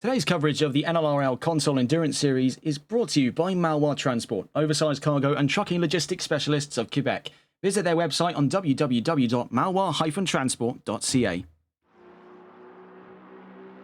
Today's coverage of the NLRL Console Endurance Series is brought to you by Malois Transport, oversized cargo and trucking logistics specialists of Quebec. Visit their website on www.malois-transport.ca.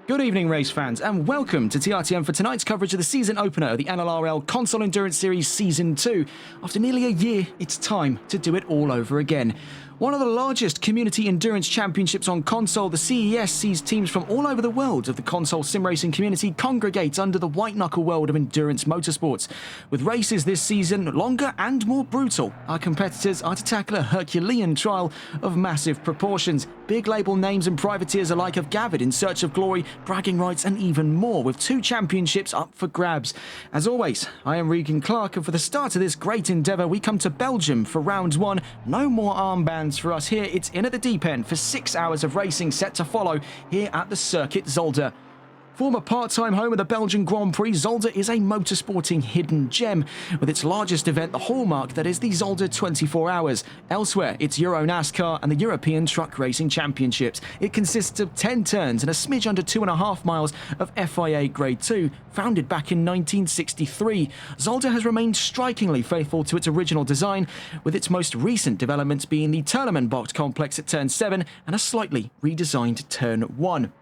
Good evening, race fans, and welcome to TRTM for tonight's coverage of the season opener of the NLRL Console Endurance Series Season 2. After nearly a year, it's time to do it all over again. One of the largest community endurance championships on console, the CES sees teams from all over the world of the console sim racing community congregate under the white-knuckle world of endurance motorsports. With races this season longer and more brutal, our competitors are to tackle a Herculean trial of massive proportions. Big label names and privateers alike have gathered in search of glory, bragging rights and even more, with 2 championships up for grabs. As always, I am Regan Clark, and for the start of this great endeavour, we come to Belgium for round 1. No more armbands for us here. It's in at the deep end for 6 hours of racing set to follow here at the circuit Zolder. Former part-time home of the Belgian Grand Prix, Zolder is a motorsporting hidden gem, with its largest event the hallmark that is the Zolder 24 Hours. Elsewhere, it's Euro NASCAR and the European Truck Racing Championships. It consists of 10 turns and a smidge under 2.5 miles of FIA Grade 2, founded back in 1963. Zolder has remained strikingly faithful to its original design, with its most recent developments being the Turleman box complex at Turn 7 and a slightly redesigned Turn 1.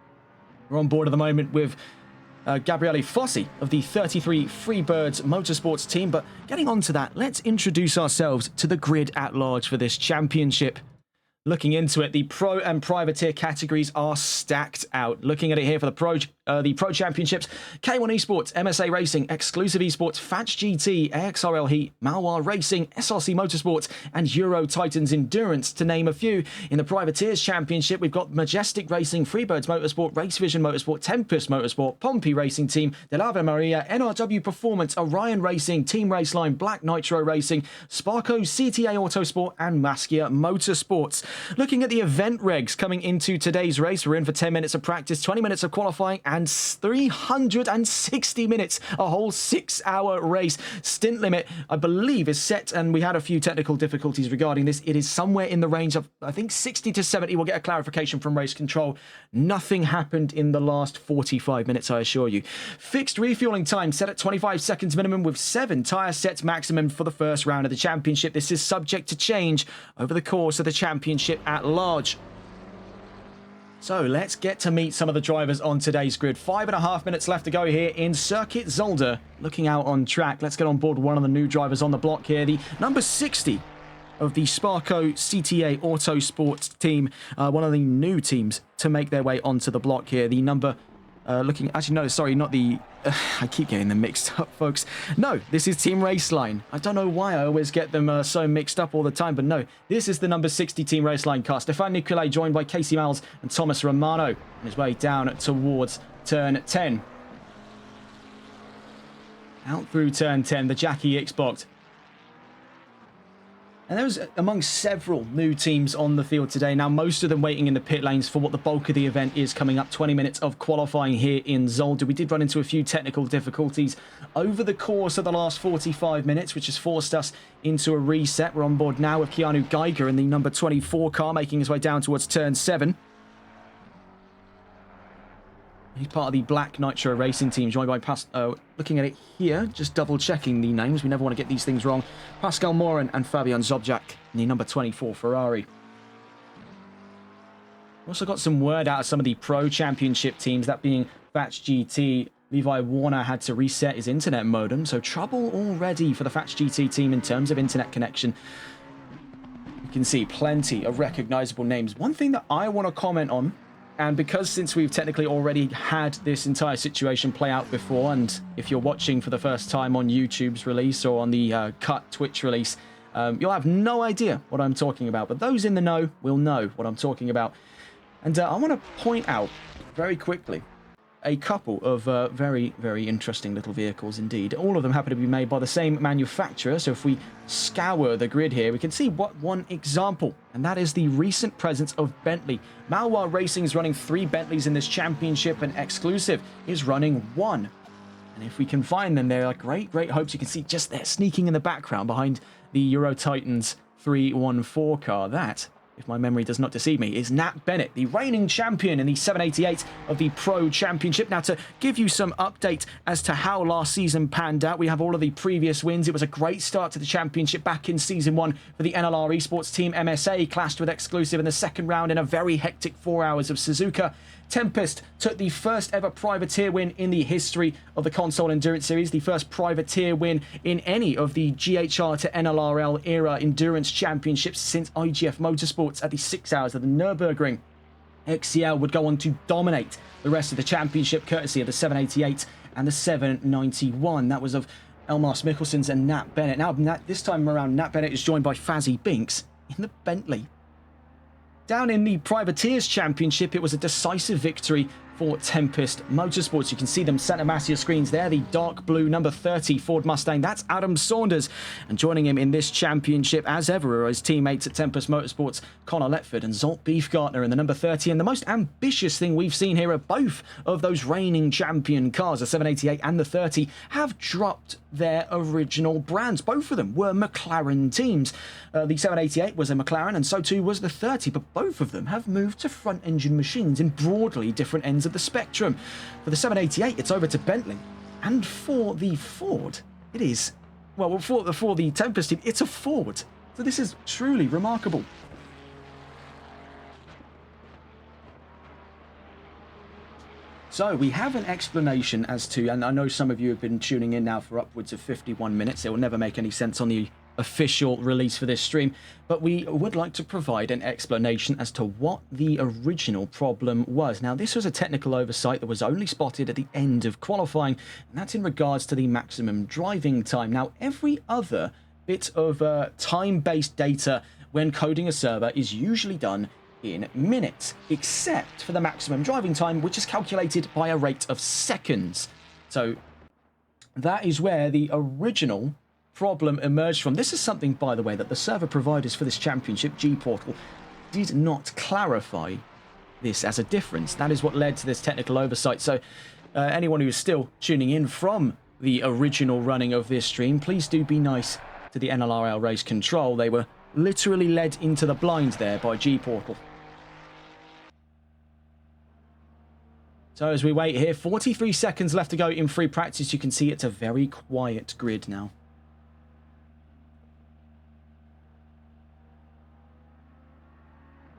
We're on board at the moment with Gabriele Fossi of the 33 Freebirds Motorsports team, but getting on to that, let's introduce ourselves to the grid at large for this championship. Looking into it, the Pro and Privateer categories are stacked out. Looking at it here for the Pro Championships, K1 Esports, MSA Racing, Exclusive Esports, Fatch GT, AXRL Heat, Malois Racing, SRC Motorsports, and Euro Titans Endurance, to name a few. In the Privateers Championship, we've got Majestic Racing, Freebirds Motorsport, Race Vision Motorsport, Tempest Motorsport, Pompey Racing Team, Del Ave Maria, NRW Performance, Orion Racing, Team Raceline, Black Nitro Racing, Sparco, CTA Autosport, and Maskia Motorsports. Looking at the event regs coming into today's race, we're in for 10 minutes of practice, 20 minutes of qualifying, and 360 minutes, a whole 6-hour race. Stint limit, I believe, is set, and we had a few technical difficulties regarding this. It is somewhere in the range of, I think, 60 to 70. We'll get a clarification from race control. Nothing happened in the last 45 minutes, I assure you. Fixed refueling time set at 25 seconds minimum, with 7 tyre sets maximum for the first round of the championship. This is subject to change over the course of the championship at large. So let's get to meet some of the drivers on today's grid. 5.5 minutes left to go here in Circuit Zolder. Looking out on track, let's get on board one of the new drivers on the block here, the number 60 of the Sparco CTA Autosports team, one of the new teams to make their way onto the block here. The number I keep getting them mixed up, folks. No, this is Team Raceline. I don't know why I always get them so mixed up all the time, but no, this is the number 60 Team Raceline car. Stefan Nicolai joined by Casey Miles and Thomas Romano on his way down towards Turn 10. Out through Turn 10, the Jackie Xbox. And there was amongst several new teams on the field today. Now, most of them waiting in the pit lanes for what the bulk of the event is coming up. 20 minutes of qualifying here in Zolder. We did run into a few technical difficulties over the course of the last 45 minutes, which has forced us into a reset. We're on board now with Keanu Geiger in the number 24 car, making his way down towards Turn 7. He's part of the Black Nitro Racing team, joined by looking at it here, just double-checking the names. We never want to get these things wrong. Pascal Morin and Fabian Zobjak in the number 24 Ferrari. Also got some word out of some of the Pro Championship teams, that being Fatch GT. Levi Warner had to reset his internet modem, so trouble already for the Fatch GT team in terms of internet connection. You can see plenty of recognizable names. One thing that I want to comment on, and because since we've technically already had this entire situation play out before, and if you're watching for the first time on YouTube's release or on the cut Twitch release, you'll have no idea what I'm talking about. But those in the know will know what I'm talking about. And I want to point out very quickly a couple of very, very interesting little vehicles indeed. All of them happen to be made by the same manufacturer, so if we scour the grid here, we can see one example, and that is the recent presence of Bentley. Malois Racing is running 3 Bentleys in this championship, and Exclusive is running 1. And if we can find them, they're like great hopes. You can see just there, sneaking in the background behind the Euro Titans 314 car. That if my memory does not deceive me, is Nat Bennett, the reigning champion in the 788 of the Pro Championship. Now, to give you some update as to how last season panned out, we have all of the previous wins. It was a great start to the championship back in Season 1 for the NLR Esports team. MSA clashed with Exclusive in the second round in a very hectic 4 hours of Suzuka. Tempest took the first ever privateer win in the history of the Console Endurance Series, the first privateer win in any of the GHR to NLRL era endurance championships since IGF Motorsports at the 6 hours of the Nürburgring. XCL would go on to dominate the rest of the championship, courtesy of the 788 and the 791. That was of Elmas Mikkelsons and Nat Bennett. Now, this time around, Nat Bennett is joined by Fazzy Binks in the Bentley. Down in the Privateers Championship, it was a decisive victory for Tempest Motorsports. You can see them Santa Masia screens there. The dark blue number 30 Ford Mustang. That's Adam Saunders. And joining him in this championship, as ever, are his teammates at Tempest Motorsports, Connor Letford and Zolt Beefgartner in the number 30. And the most ambitious thing we've seen here are both of those reigning champion cars, the 788 and the 30, have dropped their original brands. Both of them were McLaren teams. The 788 was a McLaren, and so too was the 30, but both of them have moved to front-engine machines in broadly different ends of the spectrum. For the 788, it's over to Bentley, and for the Ford, it is, well, for the Tempest team, it's a Ford. So this is truly remarkable. So we have an explanation as to, and I know some of you have been tuning in now for upwards of 51 minutes. It will never make any sense on the official release for this stream, but we would like to provide an explanation as to what the original problem was. Now, this was a technical oversight that was only spotted at the end of qualifying, and that's in regards to the maximum driving time. Now, every other bit of time-based data when coding a server is usually done in minutes, except for the maximum driving time, which is calculated by a rate of seconds. So that is where the original problem emerged from. This is something, by the way, that the server providers for this championship, G-Portal, did not clarify this as a difference. That is what led to this technical oversight. So anyone who is still tuning in from the original running of this stream, please do be nice to the NLRL race control. They were literally led into the blind there by G-Portal. So as we wait here, 43 seconds left to go in free practice. You can see it's a very quiet grid now.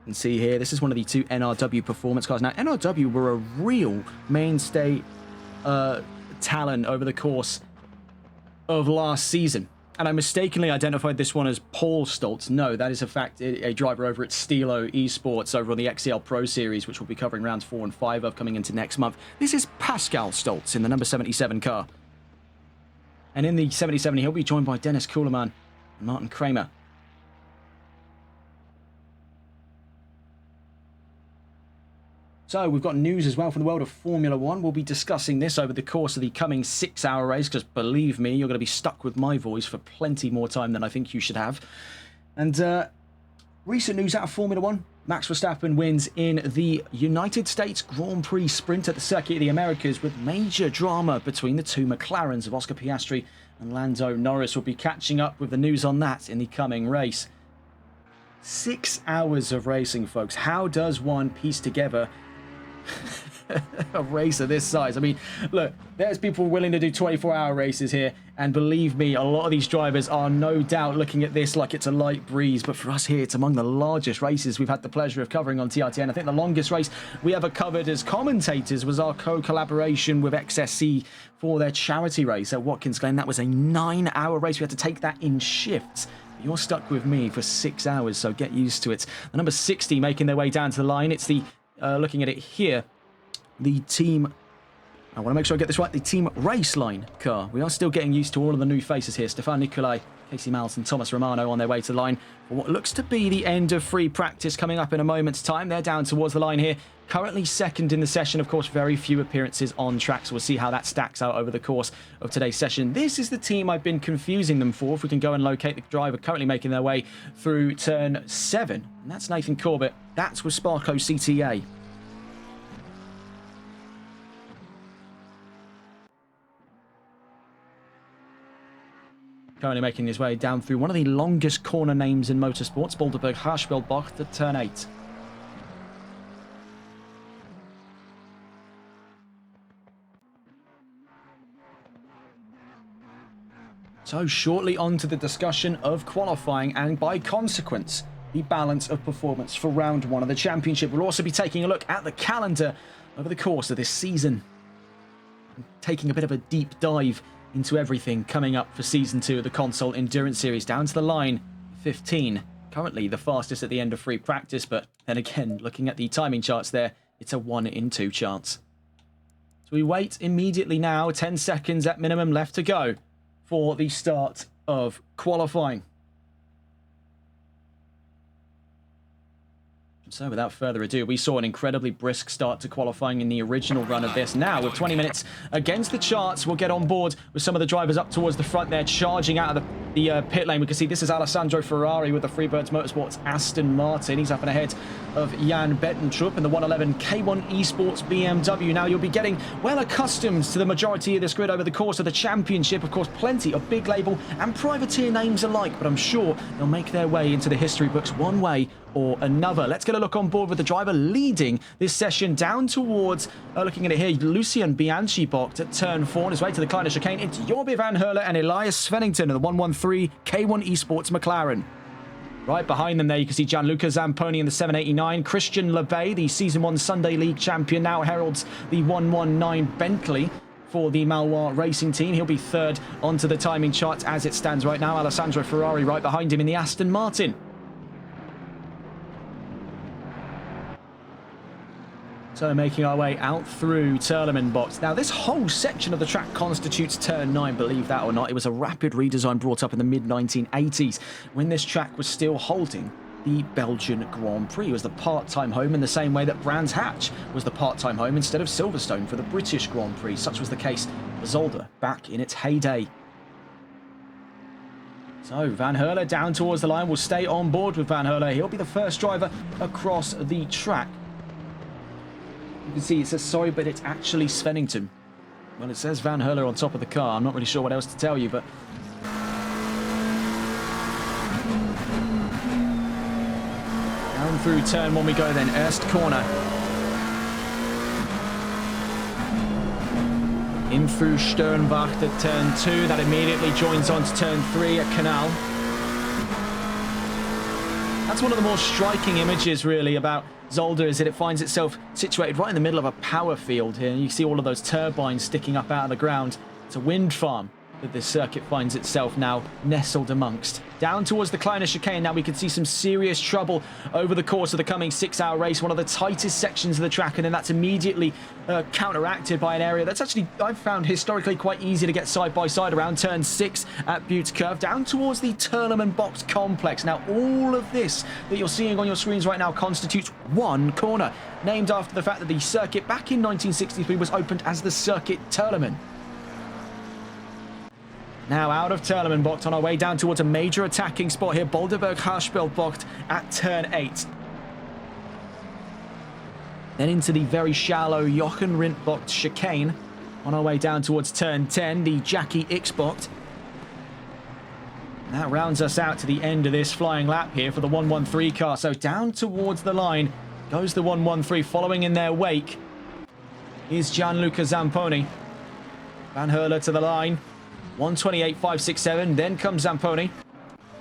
You can see here, this is one of the two NRW performance cars. Now, NRW were a real mainstay talent over the course of last season. And I mistakenly identified this one as Paul Stoltz. No, that is in fact a driver over at Stilo Esports over on the XCL Pro Series, which we'll be covering rounds 4 and 5 of coming into next month. This is Pascal Stoltz in the number 77 car. And in the 77, he'll be joined by Dennis Kuhleman and Martin Kramer. So we've got news as well from the world of Formula 1. We'll be discussing this over the course of the coming 6-hour race, because believe me, you're going to be stuck with my voice for plenty more time than I think you should have. And recent news out of Formula 1. Max Verstappen wins in the United States Grand Prix Sprint at the Circuit of the Americas, with major drama between the two McLarens of Oscar Piastri and Lando Norris. We'll be catching up with the news on that in the coming race. 6 hours of racing, folks. How does one piece together a race of this size? I mean, look, there's people willing to do 24-hour races here, and believe me, a lot of these drivers are no doubt looking at this like it's a light breeze, but for us here, it's among the largest races we've had the pleasure of covering on TRTN. I think the longest race we ever covered as commentators was our co-collaboration with XSC for their charity race at Watkins Glen. That was a 9-hour race. We had to take that in shifts. You're stuck with me for 6 hours, so get used to it. The number 60 making their way down to the line. It's the looking at it here, the team, I want to make sure I get this right, the team race line car. We are still getting used to all of the new faces here. Stefan Nicolai, Casey Miles and Thomas Romano on their way to the line for what looks to be the end of free practice coming up in a moment's time. They're down towards the line here. Currently second in the session. Of course, very few appearances on track, so we'll see how that stacks out over the course of today's session. This is the team I've been confusing them for. If we can go and locate the driver currently making their way through turn 7. And that's Nathan Corbett. That's with Sparco CTA. Currently making his way down through one of the longest corner names in motorsports, Boulderberg Haarspelbocht at turn 8. So shortly on to the discussion of qualifying and by consequence, the balance of performance for round 1 of the championship. We'll also be taking a look at the calendar over the course of this season. Taking a bit of a deep dive into everything coming up for Season 2 of the Console Endurance Series. Down to the line, 15. Currently the fastest at the end of free practice, but then again, looking at the timing charts there, it's a 1 in 2 chance. So we wait immediately now, 10 seconds at minimum left to go for the start of qualifying. So without further ado, we saw an incredibly brisk start to qualifying in the original run of this. Now, with 20 minutes against the charts, we'll get on board with some of the drivers up towards the front there, charging out of the pit lane. We can see this is Alessandro Ferrari with the Freebirds Motorsports Aston Martin. He's up and ahead of Jan Bettentrup in the 111 K1 Esports BMW. Now, you'll be getting well accustomed to the majority of this grid over the course of the championship. Of course, plenty of big label and privateer names alike, but I'm sure they'll make their way into the history books one way or another. Let's get a look on board with the driver leading this session down towards, looking at it here, Lucien Bianchi-Bocht at turn 4 on his way to the Kleine chicane. It's Jorbe van Herle and Elias Svennington in the 113 K1 Esports McLaren. Right behind them there, you can see Gianluca Zamponi in the 789. Christian Lebay, the Season 1 Sunday League champion, now heralds the 119 Bentley for the Malois racing team. He'll be third onto the timing chart as it stands right now. Alessandro Ferrari right behind him in the Aston Martin. So making our way out through Terlemenbocht. Now, this whole section of the track constitutes turn 9, believe that or not. It was a rapid redesign brought up in the mid-1980s when this track was still holding the Belgian Grand Prix. It was the part-time home in the same way that Brands Hatch was the part-time home instead of Silverstone for the British Grand Prix. Such was the case for Zolder back in its heyday. So Van Herle down towards the line. We'll stay on board with Van Herle. He'll be the first driver across the track. You can see it says sorry, but it's actually Svennington. Well, it says Van Herle on top of the car. I'm not really sure what else to tell you, but down through turn 1 we go then. Erst corner. In through Sternbach at turn 2. That immediately joins on to turn 3 at Canal. That's one of the more striking images, really, about Zolder, is that it finds itself situated right in the middle of a power field here. And you see all of those turbines sticking up out of the ground. It's a wind farm that this circuit finds itself now nestled amongst. Down towards the Kleine chicane, now we can see some serious trouble over the course of the coming 6-hour race. One of the tightest sections of the track, and then that's immediately counteracted by an area that's actually, I've found, historically quite easy to get side by side around turn 6 at Buttes Curve, down towards the Terlemenbocht complex. Now, all of this that you're seeing on your screens right now constitutes one corner, named after the fact that the circuit back in 1963 was opened as the Circuit Terlemen. Now out of Terlemenbocht on our way down towards a major attacking spot here, Boulderberg Haarspelbocht at turn 8. Then into the very shallow Jochen Rindbocht chicane on our way down towards turn 10, the Jackie Ixbocht. That rounds us out to the end of this flying lap here for the 113 car. So down towards the line goes the 113. Following in their wake is Gianluca Zamponi. Van Herle to the line. 128.567, then comes Zamponi.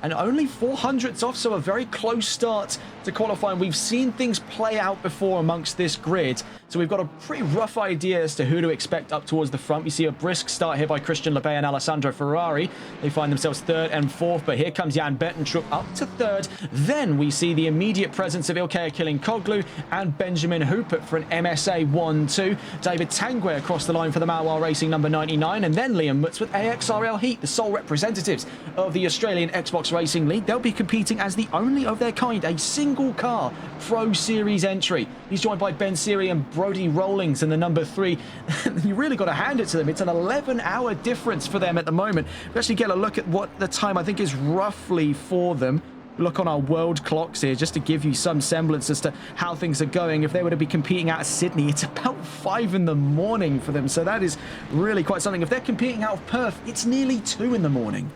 And only 400ths off, so a very close start to qualifying. We've seen things play out before amongst this grid, so we've got a pretty rough idea as to who to expect up towards the front. We see a brisk start here by Christian Lebay and Alessandro Ferrari. They find themselves 3rd and 4th, but here comes Jan Bettentrup up to 3rd. Then we see the immediate presence of Ilkay Kilinkoglu and Benjamin Hupert for an MSA 1-2. David Tanguay across the line for the Malois Racing number 99, and then Liam Mutz with AXRL Heat, the sole representatives of the Australian Xbox Racing League. They'll be competing as the only of their kind, a single car Pro Series entry. He's joined by Ben Seary and Brodie Rollings in the number 3. You really got to hand it to them. It's an 11-hour difference for them at the moment. We actually get a look at what the time I think is roughly for them. Look on our world clocks here just to give you some semblance as to how things are going. If they were to be competing out of Sydney, it's about 5 in the morning for them. So that is really quite something. If they're competing out of Perth, it's nearly 2 in the morning.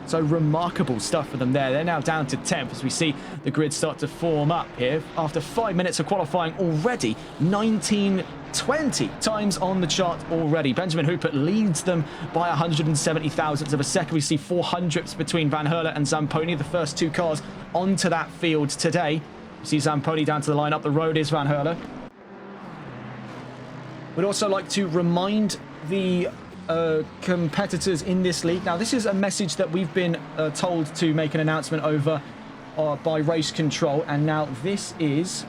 So remarkable stuff for them there. They're now down to 10th as we see the grid start to form up here. After 5 minutes of qualifying already, 1920 times on the chart already. Benjamin Hupert leads them by 170 thousandths of a second. We see 400ths between Van Herle and Zamponi, the first two cars onto that field today. You see Zamponi down to the line. Up the road is Van Herle. We'd also like to remind the competitors in this league. Now, this is a message that we've been told to make an announcement over by Race Control, and now this is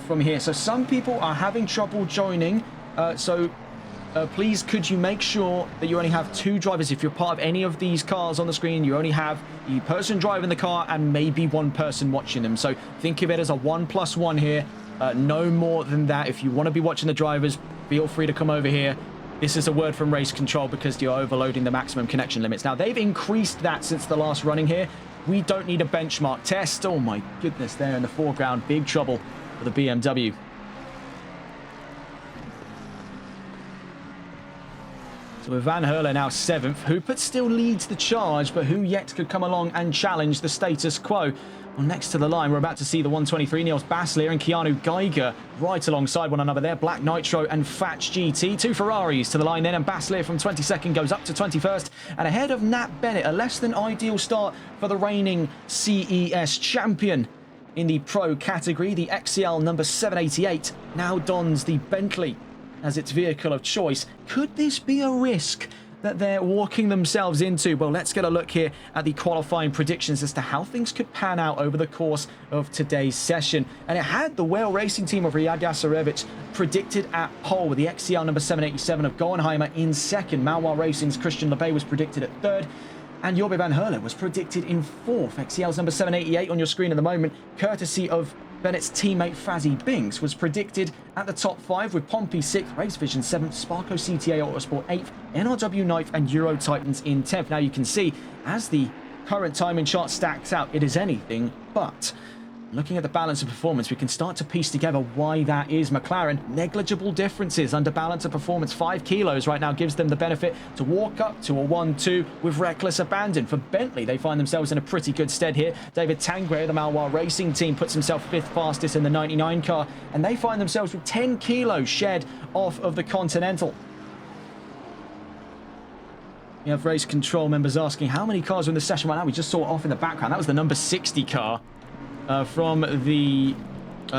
from here. So some people are having trouble joining, please could you make sure that you only have 2 drivers. If you're part of any of these cars on the screen, you only have the person driving the car and maybe 1 person watching them. So think of it as a 1+1 here, no more than that. If you want to be watching the drivers, feel free to come over here. This is a word from Race Control because you're overloading the maximum connection limits. Now, they've increased that since the last running here. We don't need a benchmark test. Oh, my goodness, there in the foreground. Big trouble for the BMW. So with Van Herle now 7th, Hupert still leads the charge, but who yet could come along and challenge the status quo? Well, next to the line, we're about to see the 123, Niels Bassler and Keanu Geiger right alongside one another there. Black Nitro and Fatch GT. 2 Ferraris to the line then, and Bassler from 22nd goes up to 21st. And ahead of Nat Bennett, a less than ideal start for the reigning CES champion in the pro category. The XCL number 788 now dons the Bentley as its vehicle of choice. Could this be a risk that they're walking themselves into? Well, let's get a look here at the qualifying predictions as to how things could pan out over the course of today's session. And it had the Whale Racing team of Riyad Yasarevich predicted at pole, with the XCL number 787 of Goenheimer in 2nd. Malois Racing's Christian Lebay was predicted at 3rd. And Jorbe Van Herle was predicted in 4th. XCL's number 788 on your screen at the moment, courtesy of Bennett's teammate Fazzy Binks, was predicted at the top 5, with Pompey 6th, Race Vision 7th, Sparko CTA Autosport 8th, NRW 9th, and Euro Titans in 10th. Now you can see, as the current timing chart stacks out, it is anything but. Looking at the balance of performance, we can start to piece together why that is. McLaren, negligible differences under balance of performance. 5 kilos right now gives them the benefit to walk up to a 1-2 with reckless abandon. For Bentley, they find themselves in a pretty good stead here. David Tangre, the Malois Racing team, puts himself 5th fastest in the 99 car, and they find themselves with 10 kilos shed off of the Continental. We have Race Control members asking how many cars are in the session right now. We just saw it off in the background. That was the number 60 car. From the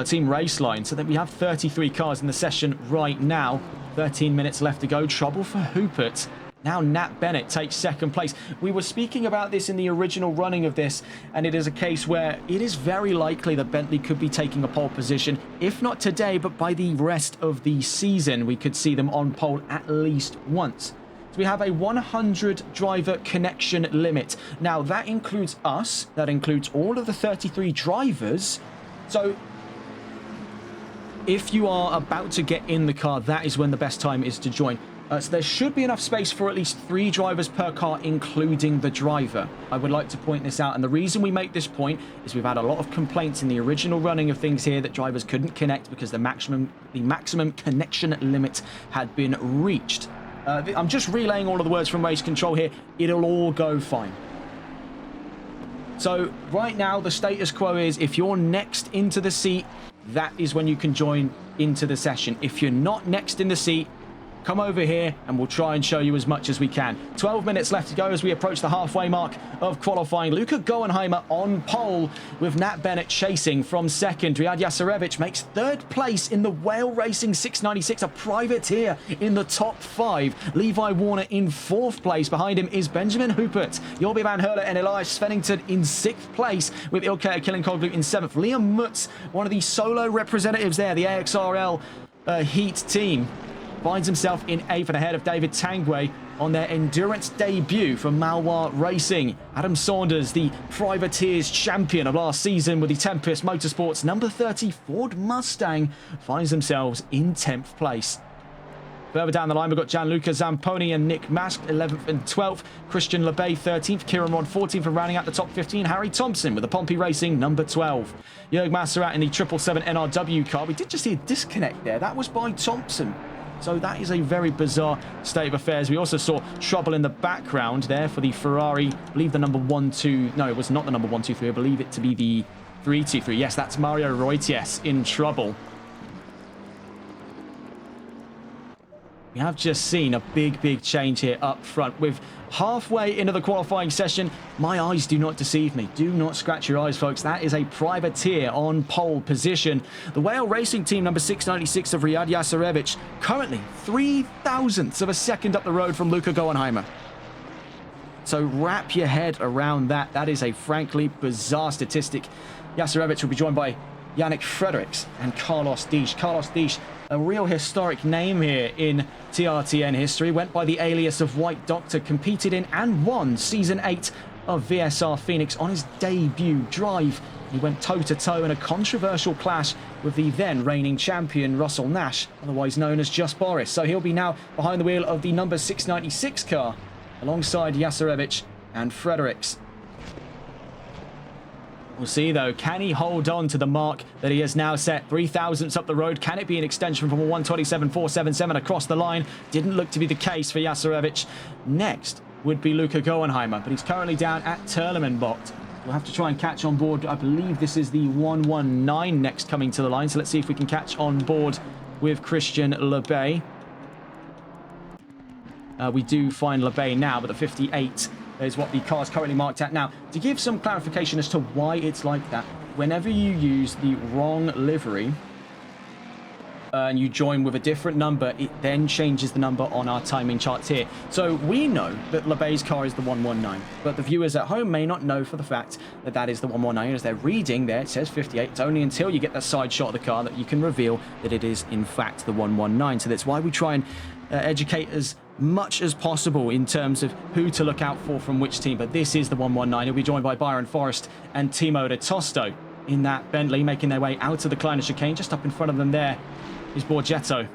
team race line. So that we have 33 cars in the session right now. 13 minutes left to go. Trouble for Hupert. Now Nat Bennett takes 2nd place. We were speaking about this in the original running of this, and it is a case where it is very likely that Bentley could be taking a pole position, if not today, but by the rest of the season. We could see them on pole at least once. We have a 100 driver connection limit. Now, that includes us. That includes all of the 33 drivers. So, if you are about to get in the car, that is when the best time is to join. So there should be enough space for at least 3 drivers per car, including the driver. I would like to point this out. And the reason we make this point is we've had a lot of complaints in the original running of things here that drivers couldn't connect because the maximum connection limit had been reached. I'm just relaying all of the words from Race Control here. It'll all go fine. So right now, the status quo is if you're next into the seat, that is when you can join into the session. If you're not next in the seat, come over here and we'll try and show you as much as we can. 12 minutes left to go as we approach the halfway mark of qualifying. Luca Goenheimer on pole with Nat Bennett chasing from 2nd. Riyad Yasarevich makes 3rd place in the Whale Racing 696, a privateer in the top 5. Levi Warner in 4th place. Behind him is Benjamin Hupert. Jorbe Van Herle and Elias Svennington in 6th place, with Ilkay Akilinkoglu in 7th. Liam Mutz, one of the solo representatives there, the AXRL Heat team, finds himself in 8th and ahead of David Tangway on their endurance debut for Malois Racing. Adam Saunders, the Privateers champion of last season with the Tempest Motorsports number 30 Ford Mustang, finds themselves in 10th place. Further down the line, we've got Gianluca Zamponi and Nick Mask, 11th and 12th. Christian Lebay, 13th. Kieran Rod, 14th, and rounding out the top 15, Harry Thompson with the Pompey Racing, number 12. Jörg Masserat in the 777 NRW car. We did just see a disconnect there. That was by Thompson. So that is a very bizarre state of affairs. We also saw trouble in the background there for the Ferrari. I believe the number 1-2... No, it was not the number 1-2-3. I believe it to be the 3-2-3. Yes, that's Mario Roitias in trouble. We have just seen a big change here up front. With halfway into the qualifying session, my eyes do not deceive me. Do not scratch your eyes, folks. That is a privateer on pole position. The Whale Racing Team number 696 of Riyad Yasarevich, currently 0.003 of a second up the road from Luca Goenheimer. So wrap your head around that. That is a frankly bizarre statistic. Yasarevich will be joined by Yannick Fredericks and Carlos Disch. Carlos Disch, a real historic name here in TRTN history, went by the alias of White Doctor, competed in and won Season 8 of VSR Phoenix on his debut drive. He went toe-to-toe in a controversial clash with the then reigning champion Russell Nash, otherwise known as Just Boris. So he'll be now behind the wheel of the number 696 car, alongside Yasarevich and Fredericks. We'll see, though. Can he hold on to the mark that he has now set? 0.003 up the road. Can it be an extension from a 1:27.477 across the line? Didn't look to be the case for Yasarevich. Next would be Luca Goenheimer, but he's currently down at Terlemenbocht. We'll have to try and catch on board. I believe this is the 119 next coming to the line, so let's see if we can catch on board with Christian Lebay. We do find Lebay now, but the 58 is what the car is currently marked at. Now, to give some clarification as to why it's like that, whenever you use the wrong livery and you join with a different number, it then changes the number on our timing charts here. So we know that Lebay's car is the 119, but the viewers at home may not know for the fact that that is the 119. As they're reading there, it says 58. It's only until you get that side shot of the car that you can reveal that it is, in fact, the 119. So that's why we try and educate as much as possible in terms of who to look out for from which team. But this is the 119. He'll be joined by Byron Forrest and Timo de Tosto in that Bentley, making their way out of the Kleiner chicane. Just up in front of them there is Borgetto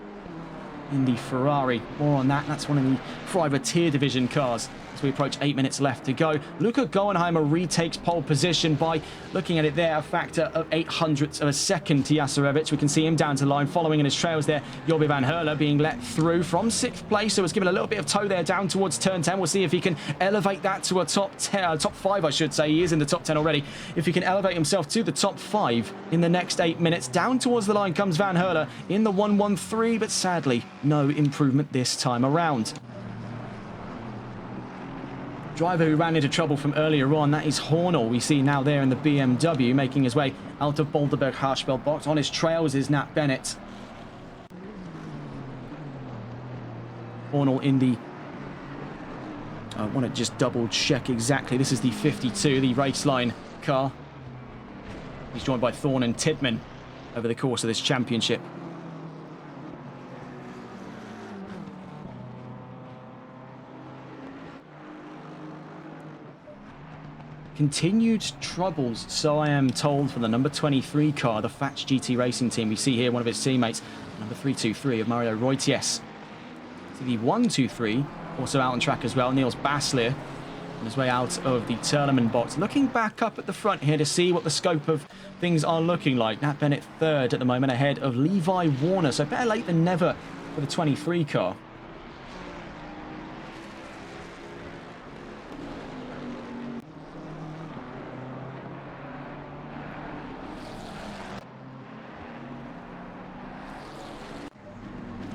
in the Ferrari. More on that. That's one of the privateer division cars. As we approach 8 minutes left to go, Luca Goenheimer retakes pole position by, looking at it there, a factor of 0.08 of a second to Yasarevich. We can see him down to the line, following in his trails there. Jorbe van Herle being let through from 6th place, so it's given a little bit of toe there down towards turn 10. We'll see if he can elevate that to a top 5, I should say. He is in the top 10 already. If he can elevate himself to the top 5 in the next 8 minutes, down towards the line comes Van Herle in the 113, but sadly, no improvement this time around. Driver who ran into trouble from earlier on, that is Hornell. We see now there in the BMW, making his way out of Boulderberg Harshbell box. On his trails is Nat Bennett. Hornell in the... I want to just double check exactly. This is the 52, the Raceline car. He's joined by Thorne and Tidman over the course of this championship. Continued troubles, so I am told, for the number 23 car, the Fatch GT Racing Team. We see here one of its teammates, number 323 of Mario Roitias. See the 123, also out on track as well, Niels Baslier, on his way out of the Terlemenbocht. Looking back up at the front here to see what the scope of things are looking like. Nat Bennett third at the moment, ahead of Levi Warner, so better late than never for the 23 car.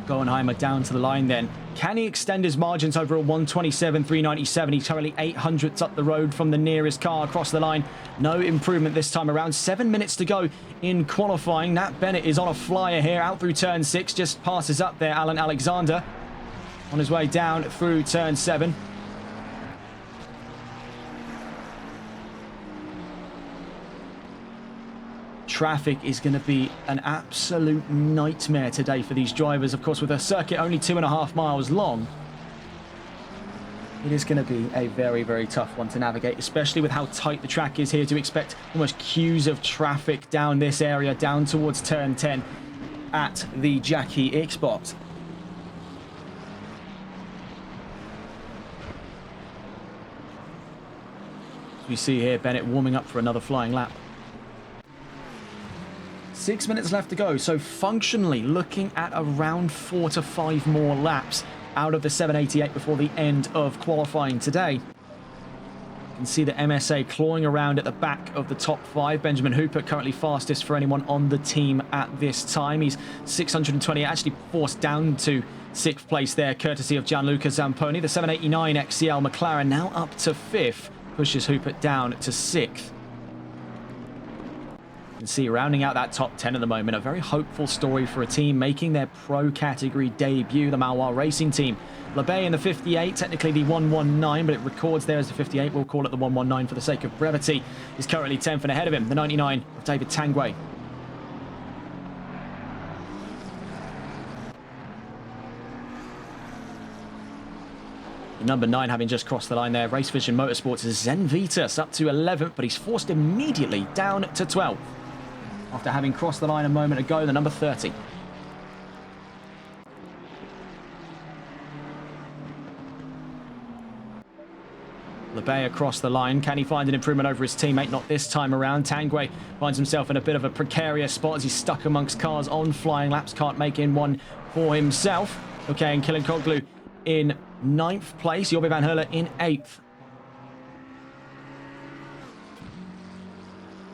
Goenheimer down to the line then. Can he extend his margins over a 127.397? He's currently 0.08 up the road from the nearest car across the line. No improvement this time around. 7 minutes to go in qualifying. Nat Bennett is on a flyer here out through turn 6. Just passes up there Alan Alexander on his way down through turn 7. Traffic is going to be an absolute nightmare today for these drivers. Of course, with a circuit only 2.5 miles long, it is going to be a very tough one to navigate, especially with how tight the track is here. To expect almost queues of traffic down this area, down towards turn 10 at the Jackie Xbox. As we see here, Bennett warming up for another flying lap. 6 minutes left to go, so functionally looking at around 4 to 5 more laps out of the 788 before the end of qualifying today. You can see the MSA clawing around at the back of the top 5. Benjamin Hooper currently fastest for anyone on the team at this time. He's 620, actually forced down to 6th place there, courtesy of Gianluca Zamponi. The 789 XCL McLaren now up to 5th, pushes Hooper down to 6th. You can see rounding out that top 10 at the moment, a very hopeful story for a team making their pro category debut, the Malois racing team. LeBay in the 58, technically the 119, but it records there as the 58. We'll call it the 119 for the sake of brevity. Is currently 10th and ahead of him, the 99 of David Tanguay. Number 9 having just crossed the line there, Race Vision Motorsports is Zen Vitas up to 11th, but he's forced immediately down to 12th. After having crossed the line a moment ago, the number 30. LeBay across the line. Can he find an improvement over his teammate? Not this time around. Tanguay finds himself in a bit of a precarious spot as he's stuck amongst cars on flying laps. Can't make in one for himself. Okay, and Killen Koglu in 9th place. Jorbe van Hurle in 8th.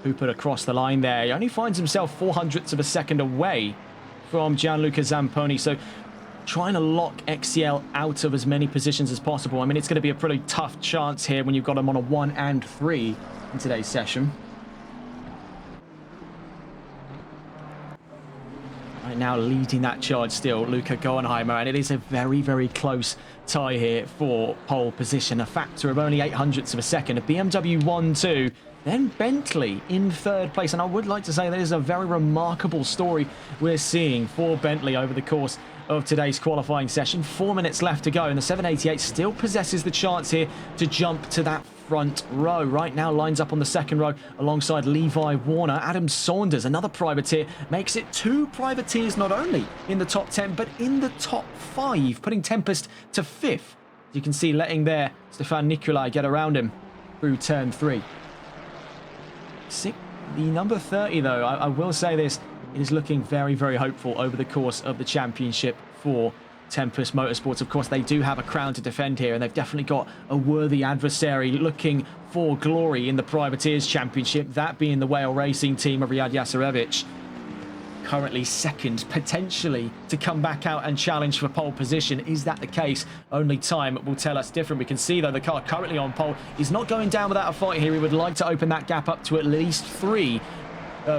Hooper across the line there. He only finds himself 0.04 of a second away from Gianluca Zamponi. So trying to lock XCL out of as many positions as possible. I mean, it's going to be a pretty tough chance here when you've got him on a 1 and 3 in today's session. Right now leading that charge still, Luca Goenheimer, and it is a very, very close tie here for pole position. A factor of only 0.08 of a second. A BMW 1-2, then Bentley in 3rd place. And I would like to say that is a very remarkable story we're seeing for Bentley over the course of today's qualifying session. 4 minutes left to go, and the 788 still possesses the chance here to jump to that front row. Right now lines up on the 2nd row alongside Levi Warner. Adam Saunders, another privateer, makes it 2 privateers not only in the top 10 but in the top 5, putting Tempest to 5th. You can see letting there Stefan Nicolai get around him through turn 3. The number 30 though, I will say this, it is looking very, very hopeful over the course of the championship for Tempest Motorsports. Of course, they do have a crown to defend here, and they've definitely got a worthy adversary looking for glory in the Privateers Championship, that being the Whale Racing team of Riyad Yasarevich. Currently 2nd, potentially to come back out and challenge for pole position. Is that the case? Only time will tell us different. We can see, though, the car currently on pole is not going down without a fight here. He would like to open that gap up to at least 3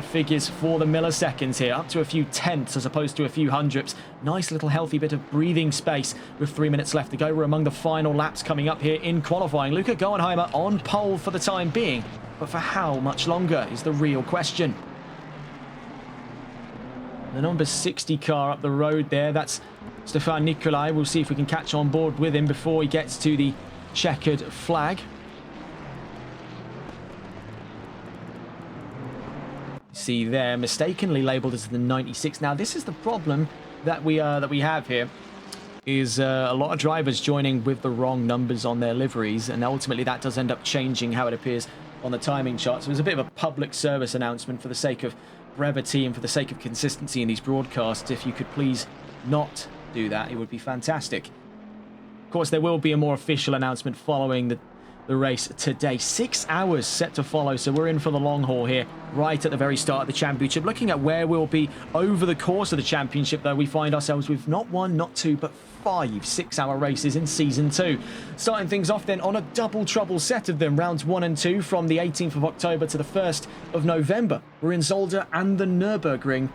figures for the milliseconds here, up to a few tenths as opposed to a few hundredths. Nice little healthy bit of breathing space with 3 minutes left to go. We're among the final laps coming up here in qualifying. Luca Goenheimer on pole for the time being, but for how much longer is the real question. The number 60 car up the road there, that's Stefan Nicolai. We'll see if we can catch on board with him before he gets to the checkered flag. See there, mistakenly labelled as the 96. Now, this is the problem that we have here, is a lot of drivers joining with the wrong numbers on their liveries, and ultimately that does end up changing how it appears on the timing chart. So it was a bit of a public service announcement for the sake of brevity and for the sake of consistency in these broadcasts. If you could please not do that, it would be fantastic. Of course, there will be a more official announcement following the race today. 6 hours set to follow, so we're in for the long haul here right at the very start of the championship. Looking at where we'll be over the course of the championship, though, we find ourselves with not 1, not 2, but 5 6-hour races in Season 2. Starting things off then on a double trouble set of them, rounds 1 and 2 from the 18th of October to the 1st of November. We're in Zolder and the Nürburgring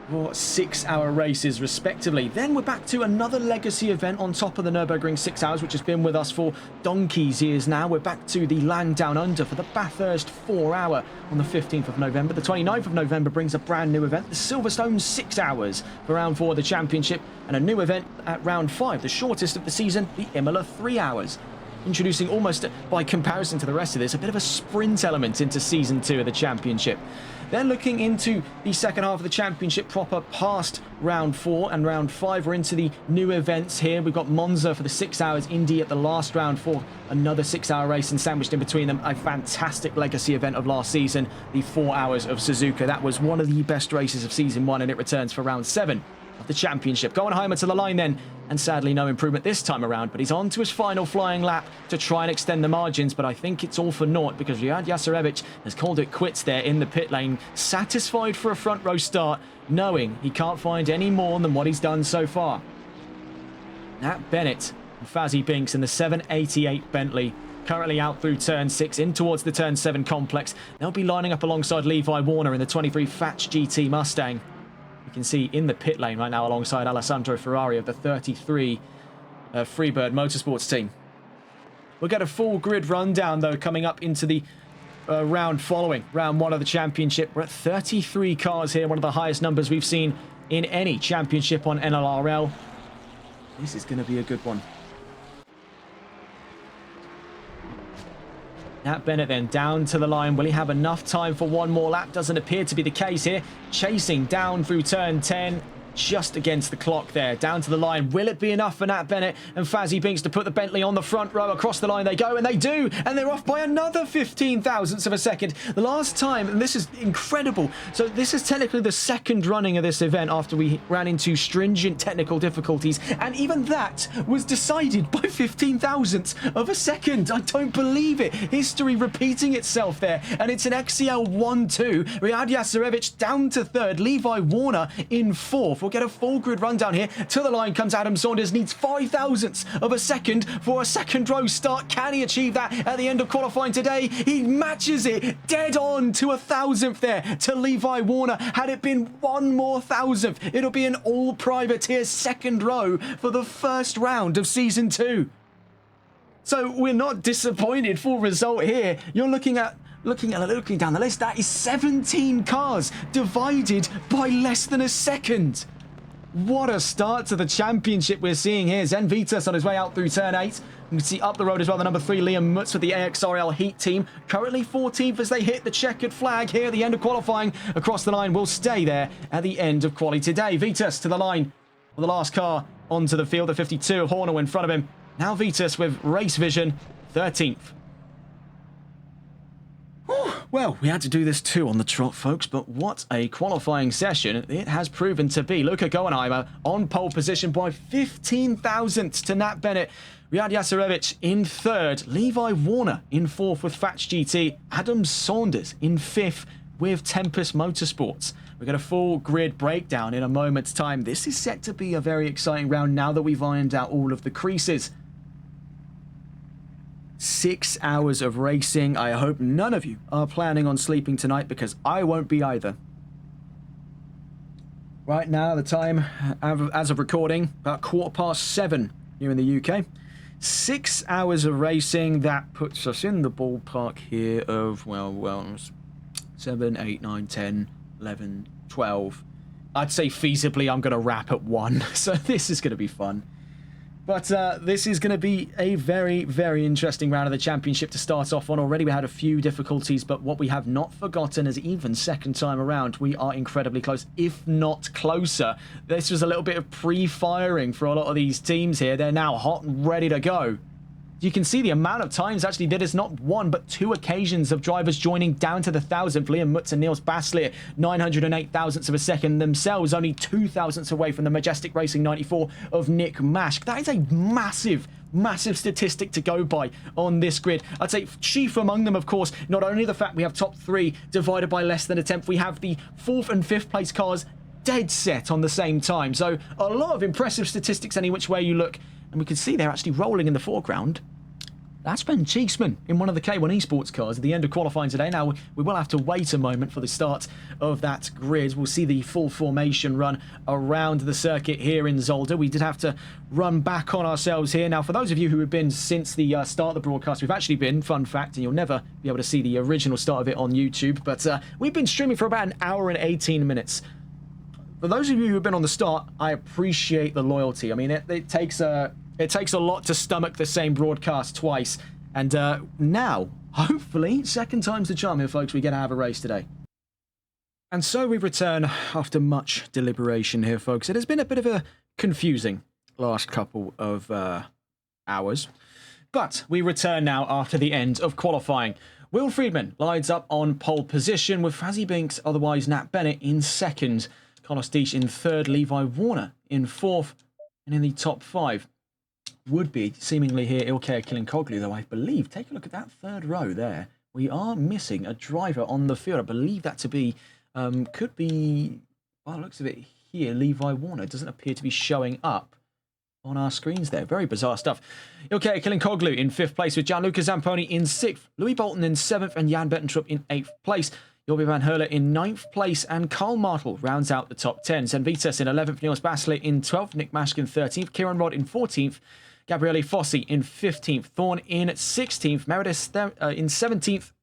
for 6-hour races respectively. Then we're back to another legacy event on top of the Nürburgring 6 hours, which has been with us for donkey's years now. We're back to the Land Down Under for the Bathurst 4-hour on the 15th of November. The 29th of November brings a brand new event, the Silverstone 6 hours for round 4 of the championship, and a new event at round 5, the shortest of the season, the Imola 3 hours. Introducing almost, by comparison to the rest of this, a bit of a sprint element into Season 2 of the championship. They're looking into the second half of the championship proper past round 4 and round 5. We're into the new events here. We've got Monza for the 6 hours, Indy at the last round for another 6-hour race, and sandwiched in between them, a fantastic legacy event of last season, the 4 hours of Suzuka. That was one of the best races of season 1, and it returns for round 7 of the championship. Goenheimer to the line then, and sadly no improvement this time around, but he's on to his final flying lap to try and extend the margins, but I think it's all for naught because Riyad Jasarevich has called it quits there in the pit lane, satisfied for a front row start, knowing he can't find any more than what he's done so far. Nat Bennett and Fazzy Binks in the 788 Bentley, currently out through turn 6 in towards the turn 7 complex. They'll be lining up alongside Levi Warner in the 23 Fatch GT Mustang. You can see in the pit lane right now alongside Alessandro Ferrari of the 33 Freebird Motorsports team. We'll get a full grid rundown though coming up into the round following, round 1 of the championship. We're at 33 cars here, one of the highest numbers we've seen in any championship on NLRL. This is going to be a good one. Nat Bennett then down to the line. Will he have enough time for one more lap? Doesn't appear to be the case here. Chasing down through turn 10. Just against the clock there. Down to the line. Will it be enough for Nat Bennett and Fazzy Binks to put the Bentley on the front row? Across the line they go, and they do. And they're off by another 15 thousandths of a second. The last time, and this is incredible. So this is technically the second running of this event after we ran into stringent technical difficulties. And even that was decided by 15 thousandths of a second. I don't believe it. History repeating itself there. And it's an XCL 1-2. Riyad Jasarevich down to 3rd. Levi Warner in 4th. We'll get a full grid rundown here. To the line comes Adam Saunders. Needs 5 thousandths of a second for a second row start. Can he achieve that at the end of qualifying today? He matches it dead on to a thousandth there to Levi Warner. Had it been one more thousandth, it'll be an all privateer second row for the first round of season 2. So we're not disappointed. Full result here. You're looking down the list, that is 17 cars divided by less than a second. What a start to the championship we're seeing here. Zen Vitas on his way out through turn 8. You can see up the road as well the number 3 Liam Mutz with the AXRL Heat team. Currently 14th as they hit the checkered flag here at the end of qualifying. Across the line will stay there at the end of quali today. Vitas to the line for the last car onto the field. The 52 of Horner in front of him. Now Vitas with race vision 13th. Well, we had to do this too on the trot, folks, but what a qualifying session it has proven to be. Luca Goenheimer on pole position by 15 thousandths to Nat Bennett. Riyad Jasarevich in 3rd. Levi Warner in 4th with Fatch GT. Adam Saunders in 5th with Tempest Motorsports. We've got a full grid breakdown in a moment's time. This is set to be a very exciting round now that we've ironed out all of the creases. 6 hours of racing. I hope none of you are planning on sleeping tonight because I won't be either. Right now, the time as of recording, about 7:15 here in the UK. 6 hours of racing. That puts us in the ballpark here of, well, 7, 8, 9, 10, 11, 12. I'd say feasibly I'm going to wrap at 1. So this is going to be fun. But this is going to be a very, very interesting round of the championship to start off on. Already we had a few difficulties, but what we have not forgotten is even second time around, we are incredibly close, if not closer. This was a little bit of pre-firing for a lot of these teams here. They're now hot and ready to go. You can see the amount of times actually that is not one but 2 occasions of drivers joining down to the 1,000th. Liam Mutz and Niels Baslier, 908 thousandths of a second themselves, only 2 thousandths away from the Majestic Racing 94 of Nick Mashk. That is a massive statistic to go by on this grid. I'd say chief among them, of course, not only the fact we have top 3 divided by less than a tenth, we have the 4th and 5th place cars dead set on the same time. So a lot of impressive statistics any which way you look. And we can see they're actually rolling in the foreground. That's Ben Cheeseman in one of the K1 Esports cars at the end of qualifying today. Now, we will have to wait a moment for the start of that grid. We'll see the full formation run around the circuit here in Zolder. We did have to run back on ourselves here. Now, for those of you who have been since the start of the broadcast, we've actually been, fun fact, and you'll never be able to see the original start of it on YouTube, but we've been streaming for about an hour and 18 minutes. For those of you who have been on the start, I appreciate the loyalty. I mean, it takes a lot to stomach the same broadcast twice. And now, hopefully, second time's the charm here, folks. We get to have a race today. And so we return after much deliberation here, folks. It has been a bit of a confusing last couple of hours. But we return now after the end of qualifying. Will Friedman lines up on pole position with Fazzy Binks, otherwise Nat Bennett, in second. Carlos Deesh in third, Levi Warner in fourth. And in the top five would be, seemingly here, Ilkay Kilinkoglu, though I believe, take a look at that third row there. We are missing a driver on the field. I believe that to be, could be, by the looks of it here, Levi Warner. It doesn't appear to be showing up on our screens there. Very bizarre stuff. Okay, Kilinkoglu in fifth place with Gianluca Zamponi in sixth, Louis Bolton in seventh, and Jan Bettentrup in eighth place. Jorbi van Hurler in ninth place, and Carl Martel rounds out the top 10. Sven Vitas in 11th, Niels Basler in 12th, Nick Mashkin 13th, Kieran Rod in 14th, Gabriele Fossi in 15th, Thorne in 16th, Meredith in 17th,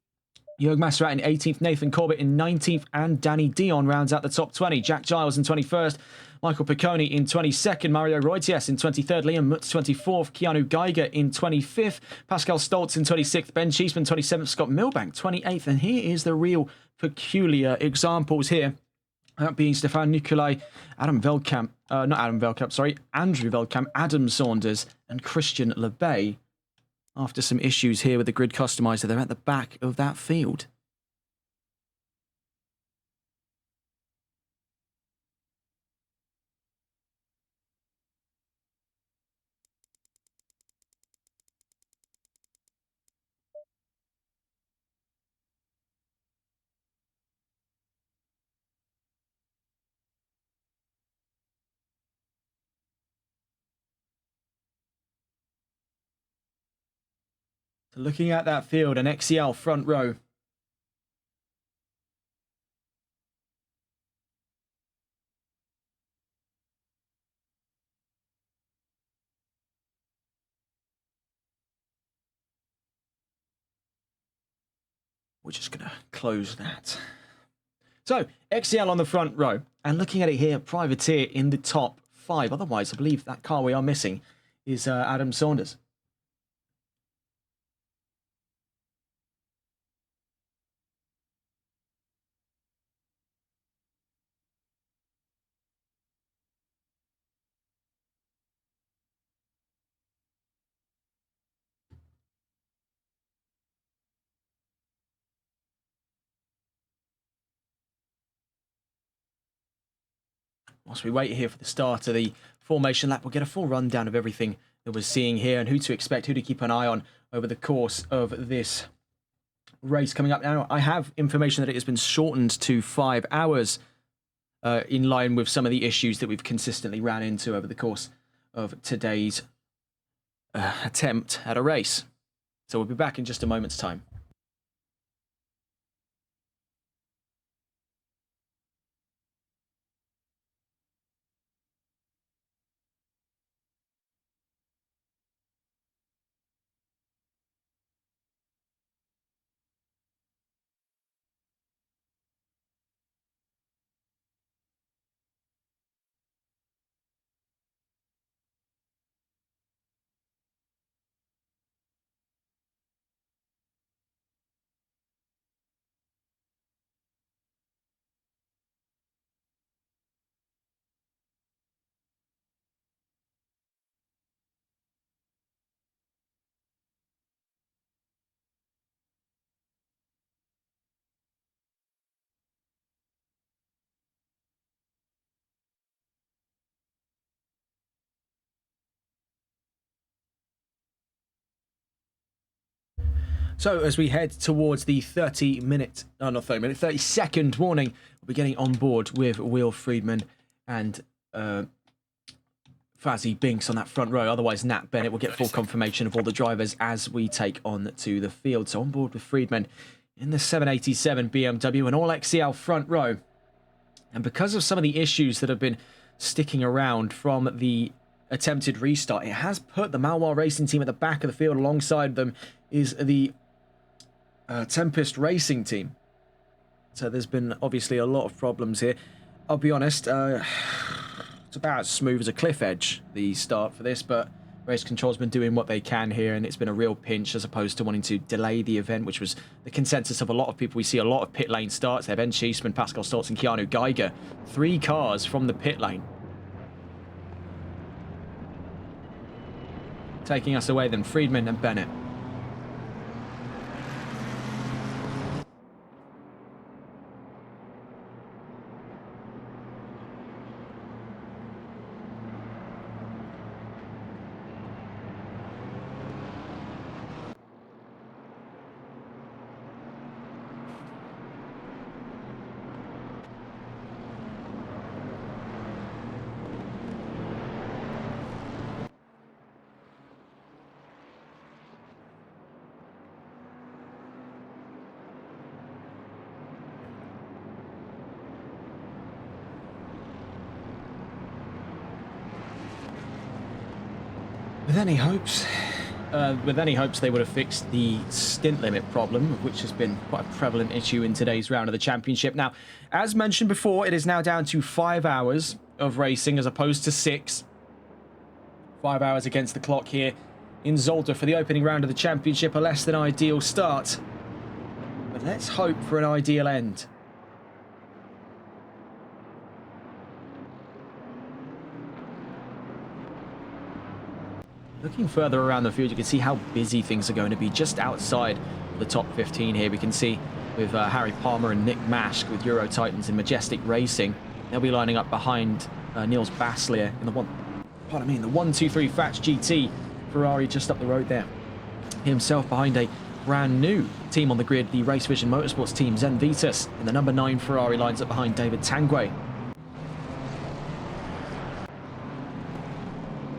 Jörg Masserat in 18th, Nathan Corbett in 19th, and Danny Dion rounds out the top 20. Jack Giles in 21st, Michael Picconi in 22nd, Mario Reutias in 23rd, Liam Mutz 24th, Keanu Geiger in 25th, Pascal Stoltz in 26th, Ben Cheeseman 27th, Scott Milbank 28th, and here is the real peculiar examples here. That being Stefan Nicolai, Andrew Veldkamp, Adam Saunders, and Christian LeBay. After some issues here with the grid customizer, they're at the back of that field. So looking at that field, an XCL front row. We're just going to close that. So, XCL on the front row. And looking at it here, Privateer in the top five. Otherwise, I believe that car we are missing is Adam Saunders. Whilst we wait here for the start of the formation lap, we'll get a full rundown of everything that we're seeing here and who to expect, who to keep an eye on over the course of this race coming up. Now, I have information that it has been shortened to 5 hours in line with some of the issues that we've consistently ran into over the course of today's attempt at a race. So we'll be back in just a moment's time. So as we head towards the 30-second warning, we'll be getting on board with Will Friedman and Fazzy Binks on that front row. Otherwise, Nat Bennett will get full confirmation of all the drivers as we take on to the field. So on board with Friedman in the 787 BMW, an all-XCL front row. And because of some of the issues that have been sticking around from the attempted restart, it has put the Malois racing team at the back of the field. Alongside them is the Tempest Racing team. So there's been obviously a lot of problems here. I'll be honest, it's about as smooth as a cliff edge, the start for this, but Race control's been doing what they can here, and it's been a real pinch as opposed to wanting to delay the event, which was the consensus of a lot of people. We see a lot of pit lane starts there. Ben Cheeseman, Pascal Stoltz, and Keanu Geiger. 3 cars from the pit lane. Taking us away then, Friedman and Bennett. With any hopes they would have fixed the stint limit problem, which has been quite a prevalent issue in today's round of the championship. Now, as mentioned before, it is now down to 5 hours of racing as opposed to 6. 5 hours against the clock here in Zolder for the opening round of the championship. A less than ideal start, but let's hope for an ideal end. Looking further around the field, you can see how busy things are going to be just outside the top 15 here. We can see with Harry Palmer and Nick Mashk with Euro Titans and Majestic Racing. They'll be lining up behind Niels Baslier in the 123 Fats GT Ferrari just up the road there. Himself behind a brand new team on the grid, the Race Vision Motorsports team, Zen Vitus, and the number 9 Ferrari lines up behind David Tanguay.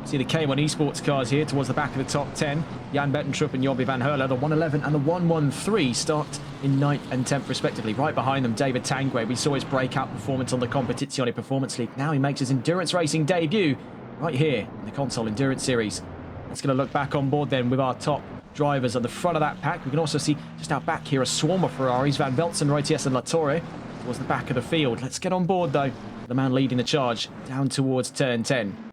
See the K1 Esports cars here towards the back of the top 10. Jan Bettentrup and Jobby Van Herle, the 111 and the 113 start in 9th and 10th respectively. Right behind them, David Tanguay. We saw his breakout performance on the Competizione Performance League. Now he makes his endurance racing debut right here in the Console Endurance Series. Let's going to look back on board then with our top drivers at the front of that pack. We can also see just out back here a swarm of Ferraris. Van Veltzen, Roitiers and Latorre towards the back of the field. Let's get on board though. The man leading the charge down towards turn 10.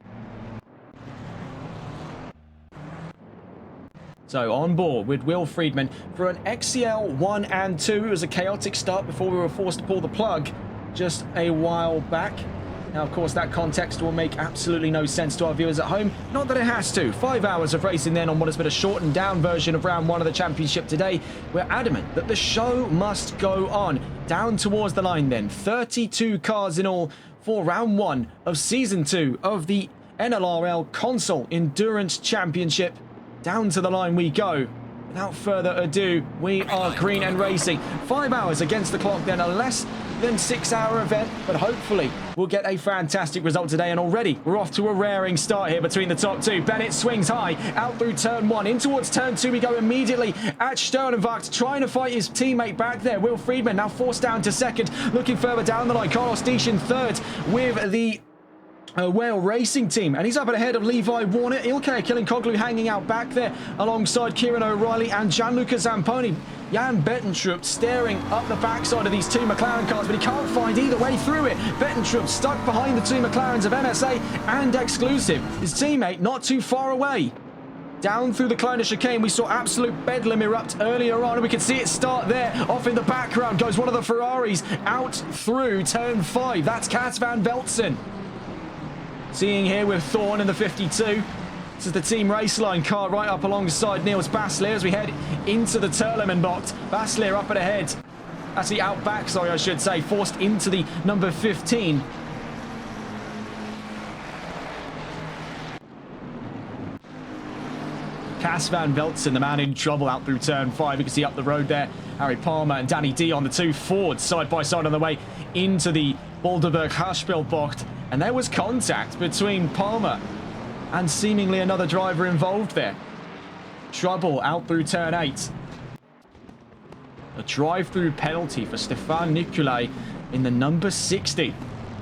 So on board with Will Friedman for an XCL 1 and 2. It was a chaotic start before we were forced to pull the plug just a while back. Now, of course, that context will make absolutely no sense to our viewers at home. Not that it has to. 5 hours of racing then on what has been a shortened down version of round 1 of the championship today. We're adamant that the show must go on. Down towards the line then. 32 cars in all for round 1 of season 2 of the NLRL Console Endurance Championship. Down to the line we go. Without further ado, we are green and racing. 5 hours against the clock then, a less than 6 hour event, but hopefully we'll get a fantastic result today. And already we're off to a raring start here between the top 2. Bennett swings high out through turn 1. In towards turn 2 we go immediately at Sternenwacht, trying to fight his teammate back there. Will Friedman now forced down to second. Looking further down the line, Carlos Diesch in third with the Whale Racing team, and he's up ahead of Levi Warner. Ilkay Kilinkoglu hanging out back there alongside Kieran O'Reilly and Gianluca Zamponi. Jan Bettentrup staring up the backside of these 2 McLaren cars, but he can't find either way through it. Bettentrup stuck behind the 2 McLarens of MSA and Exclusive. His teammate not too far away. Down through the Kleiner chicane, we saw absolute bedlam erupt earlier on, and we can see it start there. Off in the background goes one of the Ferraris out through turn 5. That's Kat Van Veltzen. Seeing here with Thorne in the 52. This is the Team Raceline car right up alongside Niels Baslier as we head into the Terlemenbocht. Baslier up and ahead. Actually out back, sorry, I should say. Forced into the number 15. Cas Van Veltzen, the man in trouble out through turn 5. You can see up the road there, Harry Palmer and Danny D on the 2 Fords side by side on the way into the Boulderberg Haspelbocht. And there was contact between Palmer and seemingly another driver involved there. Trouble out through turn 8. A drive-through penalty for Stefan Nicolai in the number 60.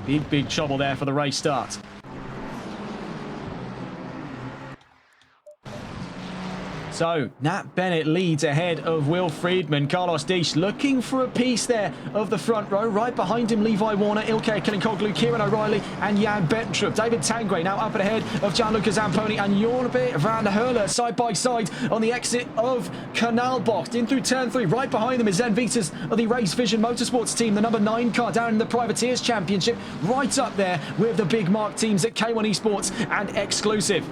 Big trouble there for the race start. So, Nat Bennett leads ahead of Will Friedman. Carlos Deesh looking for a piece there of the front row. Right behind him, Levi Warner, Ilkay Kilinkoglu, Kieran O'Reilly, and Jan Bettentrup. David Tanguay now up and ahead of Gianluca Zamponi and Jorbe van Herle side by side on the exit of Kanalbocht. In through turn 3. Right behind them is Zen Vitas of the Race Vision Motorsports team, the number 9 car down in the Privateers Championship. Right up there with the big mark teams at K1 Esports and Exclusive.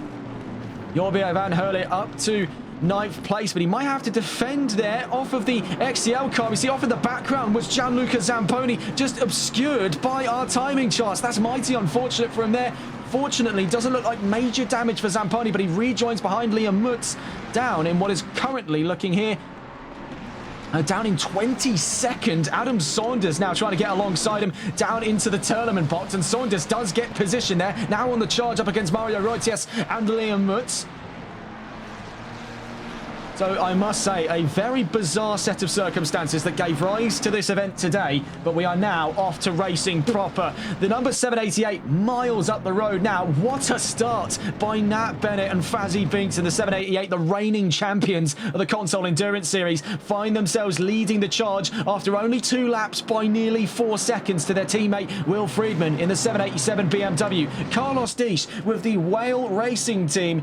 Jorbe van Herle up to 9th place, but he might have to defend there off of the XCL car. We see off in the background was Gianluca Zamponi, just obscured by our timing charts. That's mighty unfortunate for him there. Fortunately, doesn't look like major damage for Zamponi, but he rejoins behind Liam Mutz down in what is currently looking here. Down in 22nd, Adam Saunders now trying to get alongside him down into the tournament box, and Saunders does get position there. Now on the charge up against Mario Reutias and Liam Mutz. So I must say, a very bizarre set of circumstances that gave rise to this event today, but we are now off to racing proper. The number 788 miles up the road now. What a start by Nat Bennett and Fazzy Binks in the 788, the reigning champions of the Console Endurance Series, find themselves leading the charge after only 2 laps by nearly 4 seconds to their teammate Will Friedman in the 787 BMW. Carlos Deesh with the Whale Racing team.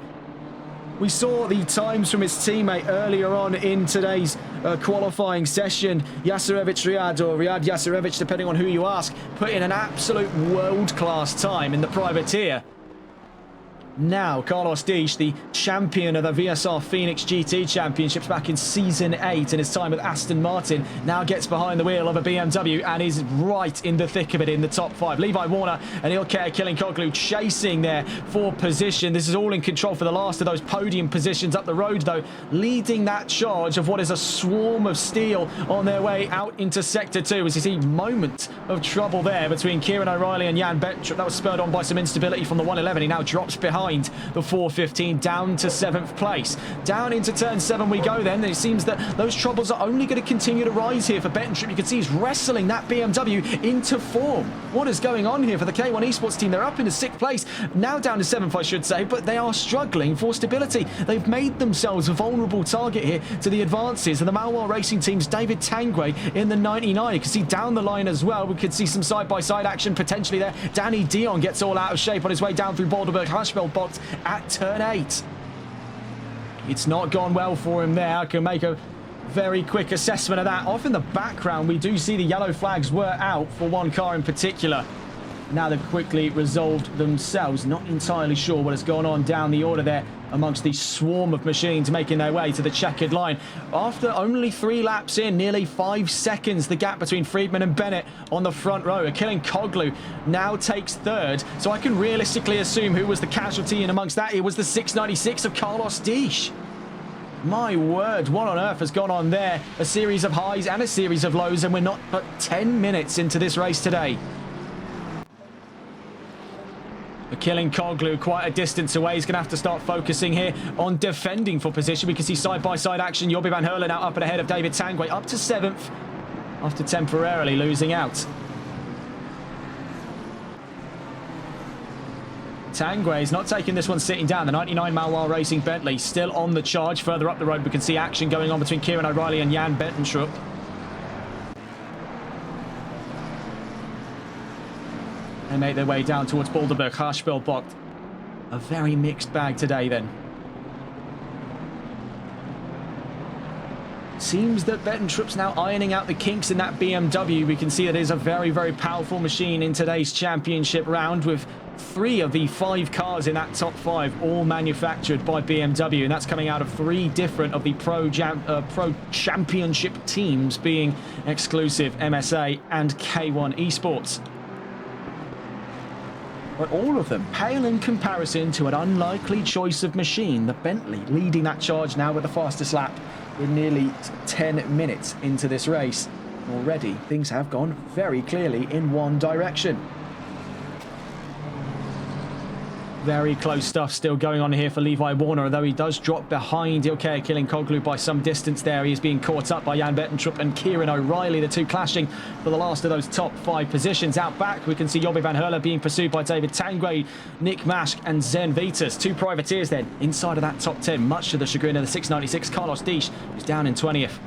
We saw the times from his teammate earlier on in today's qualifying session. Yasarevich Riyad, or Riyad Yasarevich, depending on who you ask, put in an absolute world-class time in the privateer. Now, Carlos Deesh, the champion of the VSR Phoenix GT Championships back in Season 8 in his time with Aston Martin, now gets behind the wheel of a BMW and is right in the thick of it in the top 5. Levi Warner and Ilkay Kilinkoglu chasing there for position. This is all in control for the last of those podium positions up the road, though, leading that charge of what is a swarm of steel on their way out into Sector 2. As you see, moment of trouble there between Kieran O'Reilly and Jan Bettentrup. That was spurred on by some instability from the 111. He now drops behind the 415 down to 7th place. Down into turn 7 we go then, and it seems that those troubles are only going to continue to rise here for Bettentrup. You can see he's wrestling that BMW into form. What is going on here for the K1 Esports team? They're up into 6th place, now down to 7th I should say, but they are struggling for stability. They've made themselves a vulnerable target here to the advances of the Malois Racing team's David Tanguay in the 99. You can see down the line as well, we could see some side-by-side action potentially there. Danny Dion gets all out of shape on his way down through Boulderberg-Haschfeld box at turn 8. It's not gone well for him there. I can make a very quick assessment of that. Off in the background, we do see the yellow flags were out for one car in particular. Now they've quickly resolved themselves. Not entirely sure what has gone on down the order there amongst the swarm of machines making their way to the checkered line. After only 3 laps in, nearly 5 seconds, the gap between Friedman and Bennett on the front row. Kilinkoglu now takes 3rd, so I can realistically assume who was the casualty in amongst that. It was the 696 of Carlos Deesh. My word, what on earth has gone on there? A series of highs and a series of lows, and we're not but 10 minutes into this race today. Kilinkoglu quite a distance away. He's going to have to start focusing here on defending for position. We can see side-by-side action. Jorbe van Herle now up and ahead of David Tanguay, up to 7th after temporarily losing out. Tanguay's not taking this one sitting down. The 99 Malois Racing Bentley still on the charge. Further up the road, we can see action going on between Kieran O'Reilly and Jan Bettentrup. They make their way down towards Boulderberg-Haschfeld. A very mixed bag today then. Seems that Bettentrup's now ironing out the kinks in that BMW. We can see that it is a very, very powerful machine in today's championship round, with 3 of the 5 cars in that top 5 all manufactured by BMW, and that's coming out of 3 different of the Pro Championship teams, being Exclusive, MSA and K1 Esports. But all of them pale in comparison to an unlikely choice of machine. The Bentley leading that charge now with the fastest lap in nearly 10 minutes into this race. Already, things have gone very clearly in one direction. Very close stuff still going on here for Levi Warner, although he does drop behind Ilkay Killing-Koglu by some distance there. He is being caught up by Jan Bettentrup and Kieran O'Reilly, the two clashing for the last of those top 5 positions. Out back, we can see Jobbe van Hurle being pursued by David Tanguay, Nick Mask and Zen Vitas. 2 privateers then inside of that top 10, much to the chagrin of the 696 Carlos Disch, who's down in 20th.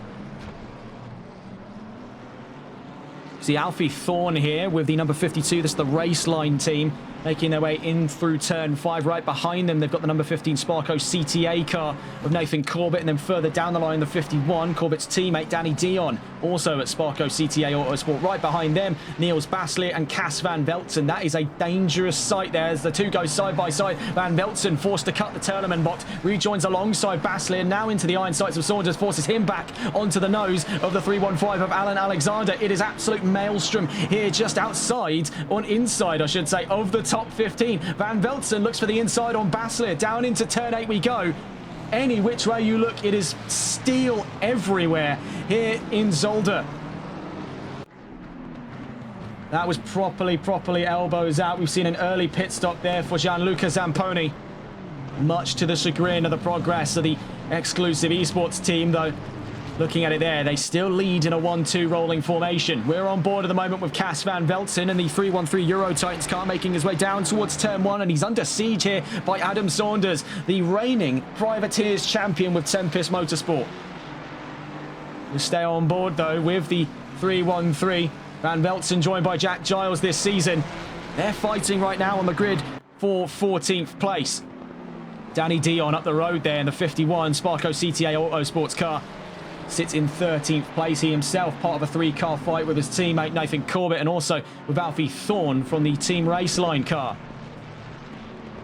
See Alfie Thorne here with the number 52. This is the Raceline team making their way in through turn 5. Right behind them, they've got the number 15 Sparco CTA car of Nathan Corbett. And then further down the line, the 51, Corbett's teammate Danny Dion, also at Sparco CTA Autosport. Right behind them, Niels Baslier and Cas van Veltzen. That is a dangerous sight there as the two go side by side. Van Veltzen forced to cut the Turleman bot, rejoins alongside Baslier, now into the iron sights of Saunders, forces him back onto the nose of the 315 of Alan Alexander. It is absolute maelstrom here just outside, on inside I should say, of the top 15. Van Veltzen looks for the inside on Baslier. Down into turn 8 we go. Any which way you look, it is steel everywhere here in Zolder. That was properly elbows out. We've seen an early pit stop there for Gianluca Zamponi, much to the chagrin of the progress of the exclusive esports team, though. Looking at it there, they still lead in a 1-2 rolling formation. We're on board at the moment with Cas van Veltzen and the 313 Euro Titans car making his way down towards turn 1, and he's under siege here by Adam Saunders, the reigning Privateers champion with Tempest Motorsport. We'll stay on board though with the 313. Van Veltzen joined by Jack Giles this season. They're fighting right now on the grid for 14th place. Danny Dion up the road there in the 51 Sparco CTA Autosports car sits in 13th place. He himself part of a 3-car fight with his teammate Nathan Corbett, and also with Alfie Thorne from the Team Raceline car.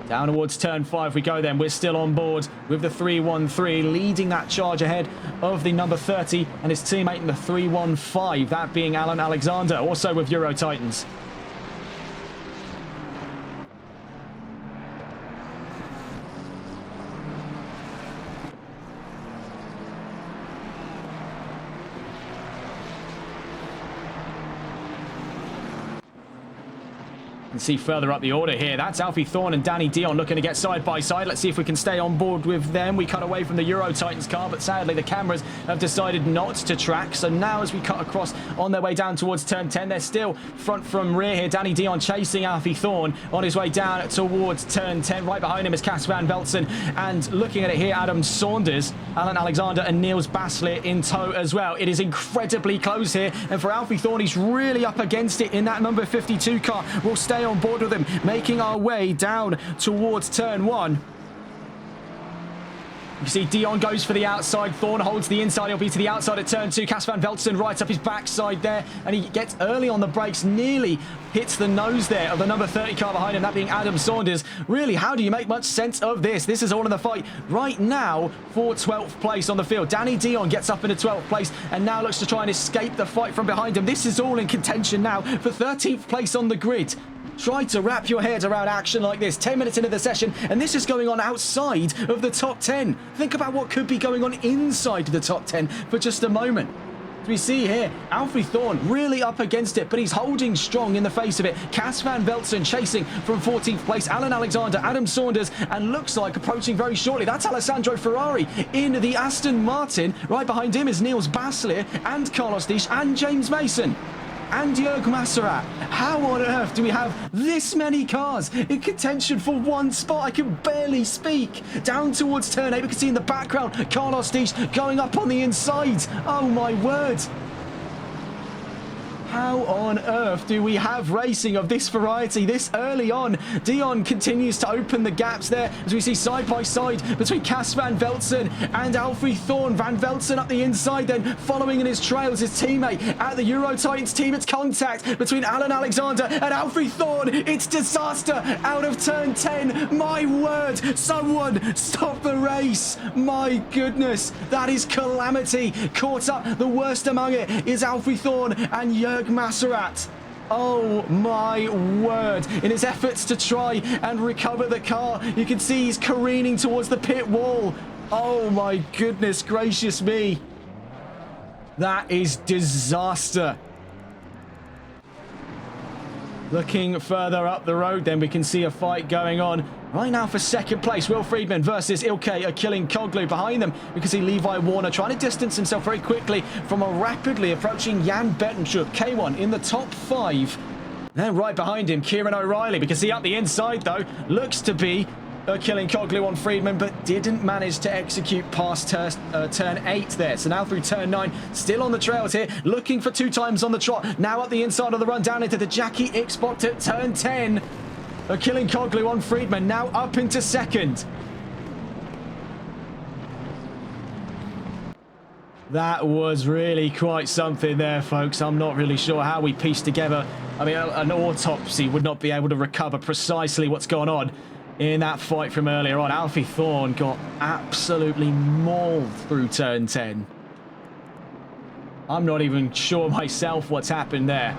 Down towards turn 5 we go then. We're still on board with the 313, leading that charge ahead of the number 30 and his teammate in the 315, that being Alan Alexander, also with Euro Titans. And see further up the order here, that's Alfie Thorne and Danny Dion looking to get side by side. Let's see if we can stay on board with them. We cut away from the Euro Titans car, but sadly the cameras have decided not to track. So now as we cut across on their way down towards turn 10, they're still front from rear here. Danny Dion chasing Alfie Thorne on his way down towards turn 10. Right behind him is Cas van Veltzen, and looking at it here, Adam Saunders, Alan Alexander and Niels Baslier in tow as well. It is incredibly close here, and for Alfie Thorne, he's really up against it in that number 52 car. We'll stay on board with him, making our way down towards turn 1. You see Dion goes for the outside, Thorne holds the inside, he'll be to the outside at turn 2. Cas van Veltzen right up his backside there, and he gets early on the brakes, nearly hits the nose there of the number 30 car behind him, that being Adam Saunders. Really, how do you make much sense of this? This is all in the fight right now for 12th place on the field. Danny Dion gets up into 12th place and now looks to try and escape the fight from behind him. This is all in contention now for 13th place on the grid. Try to wrap your head around action like this 10 minutes into the session, and this is going on outside of the top 10. Think about what could be going on inside the top 10 for just a moment. As we see here, Alfie Thorne really up against it, but he's holding strong in the face of it. Cas van Veltzen chasing from 14th place. Alan Alexander, Adam Saunders, and looks like approaching very shortly. That's Alessandro Ferrari in the Aston Martin. Right behind him is Niels Baslier and Carlos Disch and James Mason and Jörg Masserat. How on earth do we have this many cars in contention for one spot? I can barely speak. Down towards turn 8, we can see in the background Carlos Disch going up on the inside. Oh my word. How on earth do we have racing of this variety this early on? Dion continues to open the gaps there as we see side by side between Cas van Veltzen and Alfie Thorne. Van Veltzen up the inside, then following in his trails his teammate at the Euro Titans team. It's contact between Alan Alexander and Alfie Thorne. It's disaster out of turn 10. My word, someone stop the race. My goodness, that is calamity. Caught up, the worst among it is Alfie Thorne and Jörg Masserat. Oh my word. In his efforts to try and recover the car, you can see he's careening towards the pit wall. Oh my goodness gracious me. That is disaster. Looking further up the road, then we can see a fight going on. Right now for second place, Will Friedman versus Ilkay Akilinkoglu. Behind them, we can see Levi Warner trying to distance himself very quickly from a rapidly approaching Jan Bettentrup. K1 in the top 5. Then right behind him, Kieran O'Reilly. We can see up the inside, though, looks to be Akilinkoglu on Friedman, but didn't manage to execute past turn 8 there. So now through turn 9, still on the trails here, looking for 2 times on the trot. Now up the inside of the run, down into the Jackie X-Spot at turn 10. Akilinkoglu on Friedman, now up into second. That was really quite something there, folks. I'm not really sure how we pieced together. I mean, an autopsy would not be able to recover precisely what's gone on in that fight from earlier on. Alfie Thorne got absolutely mauled through turn 10. I'm not even sure myself what's happened there.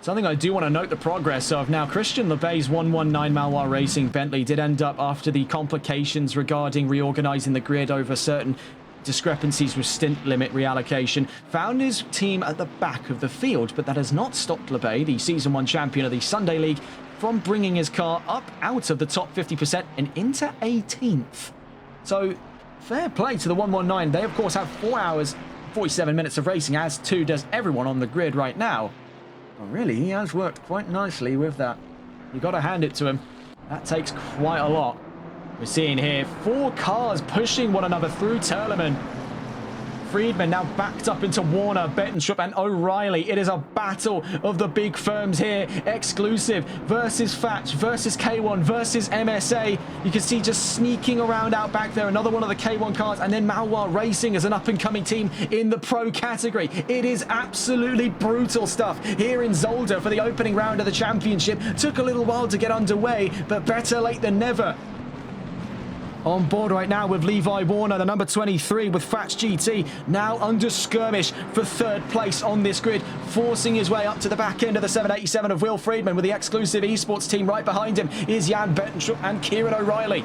Something I do want to note the progress of. Now, Christian LeBay's 119 Malois Racing Bentley did end up, after the complications regarding reorganizing the grid over certain discrepancies with stint limit reallocation, found his team at the back of the field, but that has not stopped LeBay, the Season 1 champion of the Sunday League, from bringing his car up out of the top 50% and into 18th. So, fair play to the 119. They, of course, have 4 hours, 47 minutes of racing, as too does everyone on the grid right now. Well, really, he has worked quite nicely with that. You've got to hand it to him. That takes quite a lot. We're seeing here 4 cars pushing one another through Turleman. Friedman now backed up into Warner, Bettentrup and O'Reilly. It is a battle of the big firms here. Exclusive versus Fatch versus K1 versus MSA. You can see just sneaking around out back there. Another one of the K1 cars. And then Malois Racing as an up-and-coming team in the pro category. It is absolutely brutal stuff here in Zolder for the opening round of the championship. Took a little while to get underway, but better late than never. On board right now with Levi Warner, the number 23 with Fatch GT, now under skirmish for third place on this grid, forcing his way up to the back end of the 787 of Will Friedman, with the exclusive esports team right behind him is Jan Bettentrup and Kieran O'Reilly.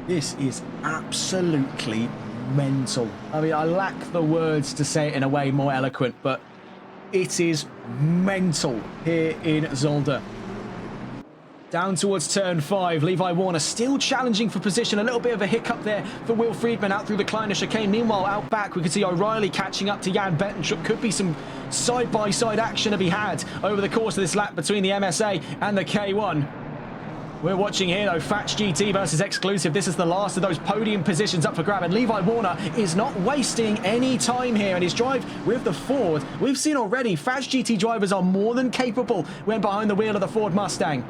This is absolutely mental. I mean, I lack the words to say it in a way more eloquent, but it is mental here in Zolder. Down towards turn 5, Levi Warner still challenging for position. A little bit of a hiccup there for Will Friedman out through the Kleiner chicane. Meanwhile, out back, we can see O'Reilly catching up to Jan Bettentrup. Could be some side-by-side action to be had over the course of this lap between the MSA and the K1. We're watching here, though, Fatch GT versus Exclusive. This is the last of those podium positions up for grab, and Levi Warner is not wasting any time here in his drive with the Ford. We've seen already Fatch GT drivers are more than capable when behind the wheel of the Ford Mustang.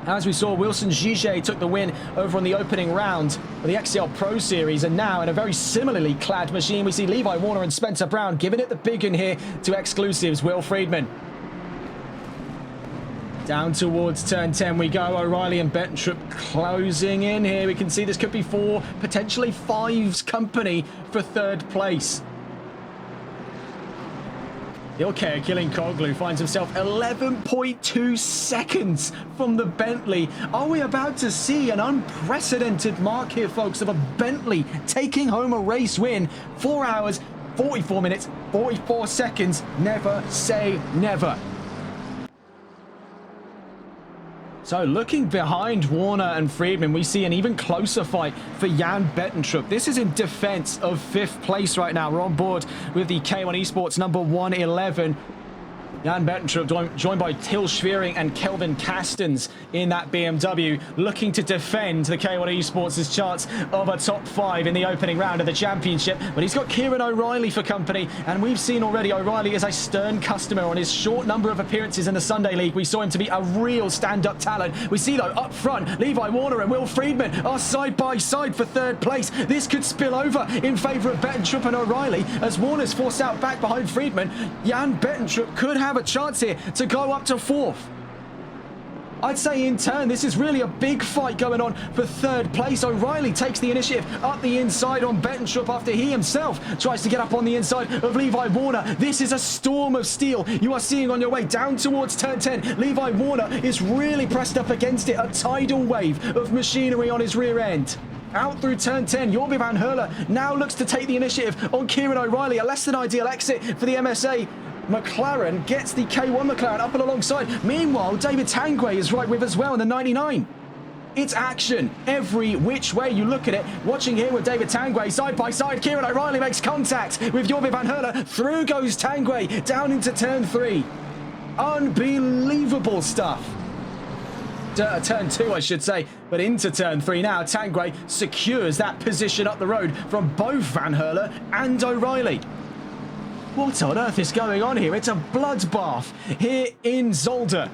As we saw, Wilson Gige took the win over on the opening round of the XCL Pro Series, and now in a very similarly clad machine, we see Levi Warner and Spencer Brown giving it the big one here to Exclusive's Will Friedman. Down towards turn 10 we go. O'Reilly and Bettentrup closing in here. We can see this could be 4, potentially 5's company for third place. Ilkay Akilinkoglu finds himself 11.2 seconds from the Bentley. Are we about to see an unprecedented mark here, folks, of a Bentley taking home a race win? 4 hours, 44 minutes, 44 seconds. Never say never. So looking behind Warner and Friedman, we see an even closer fight for Jan Bettentrup. This is in defense of 5th place right now. We're on board with the K1 Esports number 111. Jan Bettentrup joined by Till Schwering and Kelvin Castens in that BMW, looking to defend the K1 Esports' chance of a top 5 in the opening round of the championship. But he's got Kieran O'Reilly for company, and we've seen already O'Reilly is a stern customer. On his short number of appearances in the Sunday League, we saw him to be a real stand-up talent. We see, though, up front, Levi Warner and Will Friedman are side by side for third place. This could spill over in favour of Bettentrup and O'Reilly, as Warner's forced out back behind Friedman. Jan Bettentrup could have a chance here to go up to 4th. I'd say in turn, this is really a big fight going on for third place. O'Reilly takes the initiative up the inside on Bettentrup after he himself tries to get up on the inside of Levi Warner. This is a storm of steel you are seeing on your way down towards turn 10. Levi Warner is really pressed up against it. A tidal wave of machinery on his rear end. Out through turn 10, Jorge Van Herle now looks to take the initiative on Kieran O'Reilly. A less than ideal exit for the MSA. McLaren gets the K1 McLaren up and alongside. Meanwhile, David Tanguay is right with as well in the 99. It's action every which way you look at it. Watching here with David Tanguay side by side. Kieran O'Reilly makes contact with Jorge Van Herle. Through goes Tanguay down into turn 3. Unbelievable stuff. Turn 2, I should say, but into turn 3 now. Tanguay secures that position up the road from both Van Herle and O'Reilly. What on earth is going on here? It's a bloodbath here in Zolder.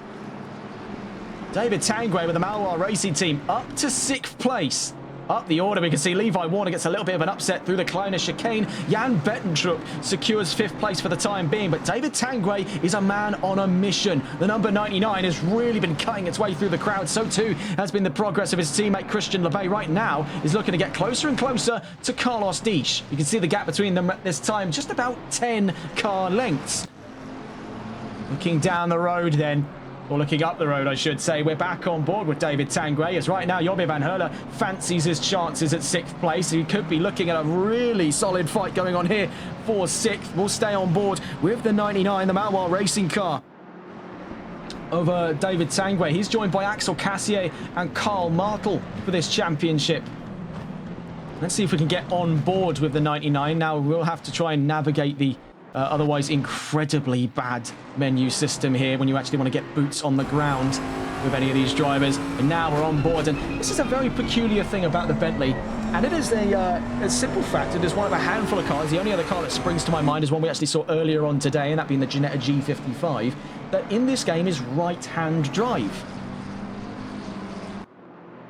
David Tanguay with the Malois racing team up to 6th place. Up the order, we can see Levi Warner gets a little bit of an upset through the Kleiner chicane. Jan Bettentrup secures 5th place for the time being, but David Tanguay is a man on a mission. The number 99 has really been cutting its way through the crowd. So too has been the progress of his teammate Christian Lebay. Right now is looking to get closer and closer to Carlos Disch. You can see the gap between them at this time, just about 10 car lengths. Looking down the road then, or looking up the road, I should say. We're back on board with David Tanguay, as right now Jorge Van Herle fancies his chances at 6th place. He could be looking at a really solid fight going on here for 6th. We'll stay on board with the 99, the Malois racing car of David Tanguay. He's joined by Axel Cassier and Carl Martel for this championship. Let's see if we can get on board with the 99. Now we'll have to try and navigate the otherwise incredibly bad menu system here when you actually want to get boots on the ground with any of these drivers. And now we're on board, and this is a very peculiar thing about the Bentley, and it is a simple fact. It is one of a handful of cars. The only other car that springs to my mind is one we actually saw earlier on today, and that being the Ginetta G55, that in this game is right-hand drive.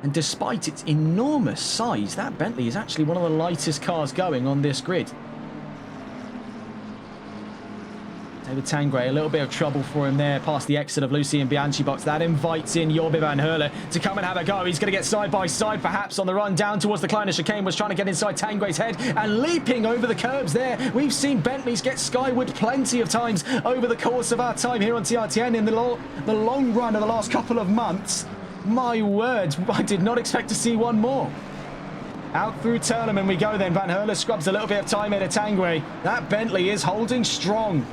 And despite its enormous size, that Bentley is actually one of the lightest cars going on this grid. David Tanguay, a little bit of trouble for him there past the exit of Lucien Bianchi box. That invites in Jorge Van Herle to come and have a go. He's going to get side by side, perhaps on the run down towards the Kleiner chicane. Was trying to get inside Tanguay's head and leaping over the curbs there. We've seen Bentleys get skyward plenty of times over the course of our time here on TRTN in the long run of the last couple of months. My word, I did not expect to see one more. Out through Turnerman we go then. Van Herle scrubs a little bit of time here to Tanguay. That Bentley is holding strong.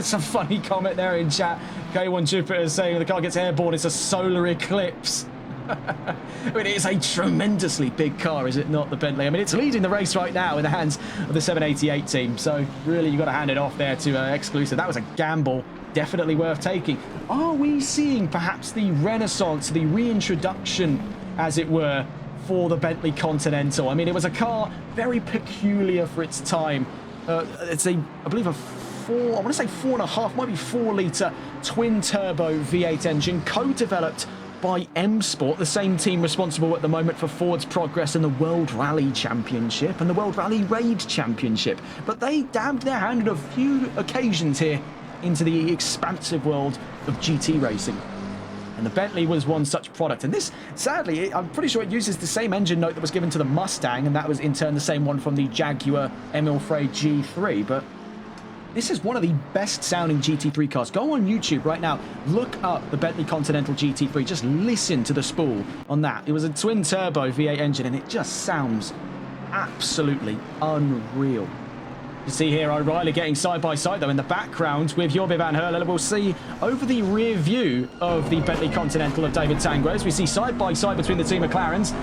Some funny comment there in chat. K1 Jupiter is saying the car gets airborne, it's a solar eclipse. I mean, it's a tremendously big car, is it not, the Bentley? I mean, it's leading the race right now in the hands of the 788 team. So really, you've got to hand it off there to Exclusive. That was a gamble, definitely worth taking. Are we seeing perhaps the renaissance, the reintroduction, as it were, for the Bentley Continental? I mean, it was a car very peculiar for its time. It's I believe I want to say 4.5, might be 4-litre twin-turbo V8 engine, co-developed by M Sport, the same team responsible at the moment for Ford's progress in the World Rally Championship and the World Rally Raid Championship. But they dabbed their hand on a few occasions here into the expansive world of GT racing. And the Bentley was one such product. And this, sadly, I'm pretty sure it uses the same engine note that was given to the Mustang, and that was in turn the same one from the Jaguar Emil Frey G3. But this is one of the best sounding GT3 cars. Go on YouTube right now, look up the Bentley Continental GT3, just listen to the spool on that. It was a twin turbo V8 engine and it just sounds absolutely unreal. You see here O'Reilly getting side by side though in the background with Jorge Van Herle. We'll see over the rear view of the Bentley Continental of David Tanguay as we see side by side between the two McLarens.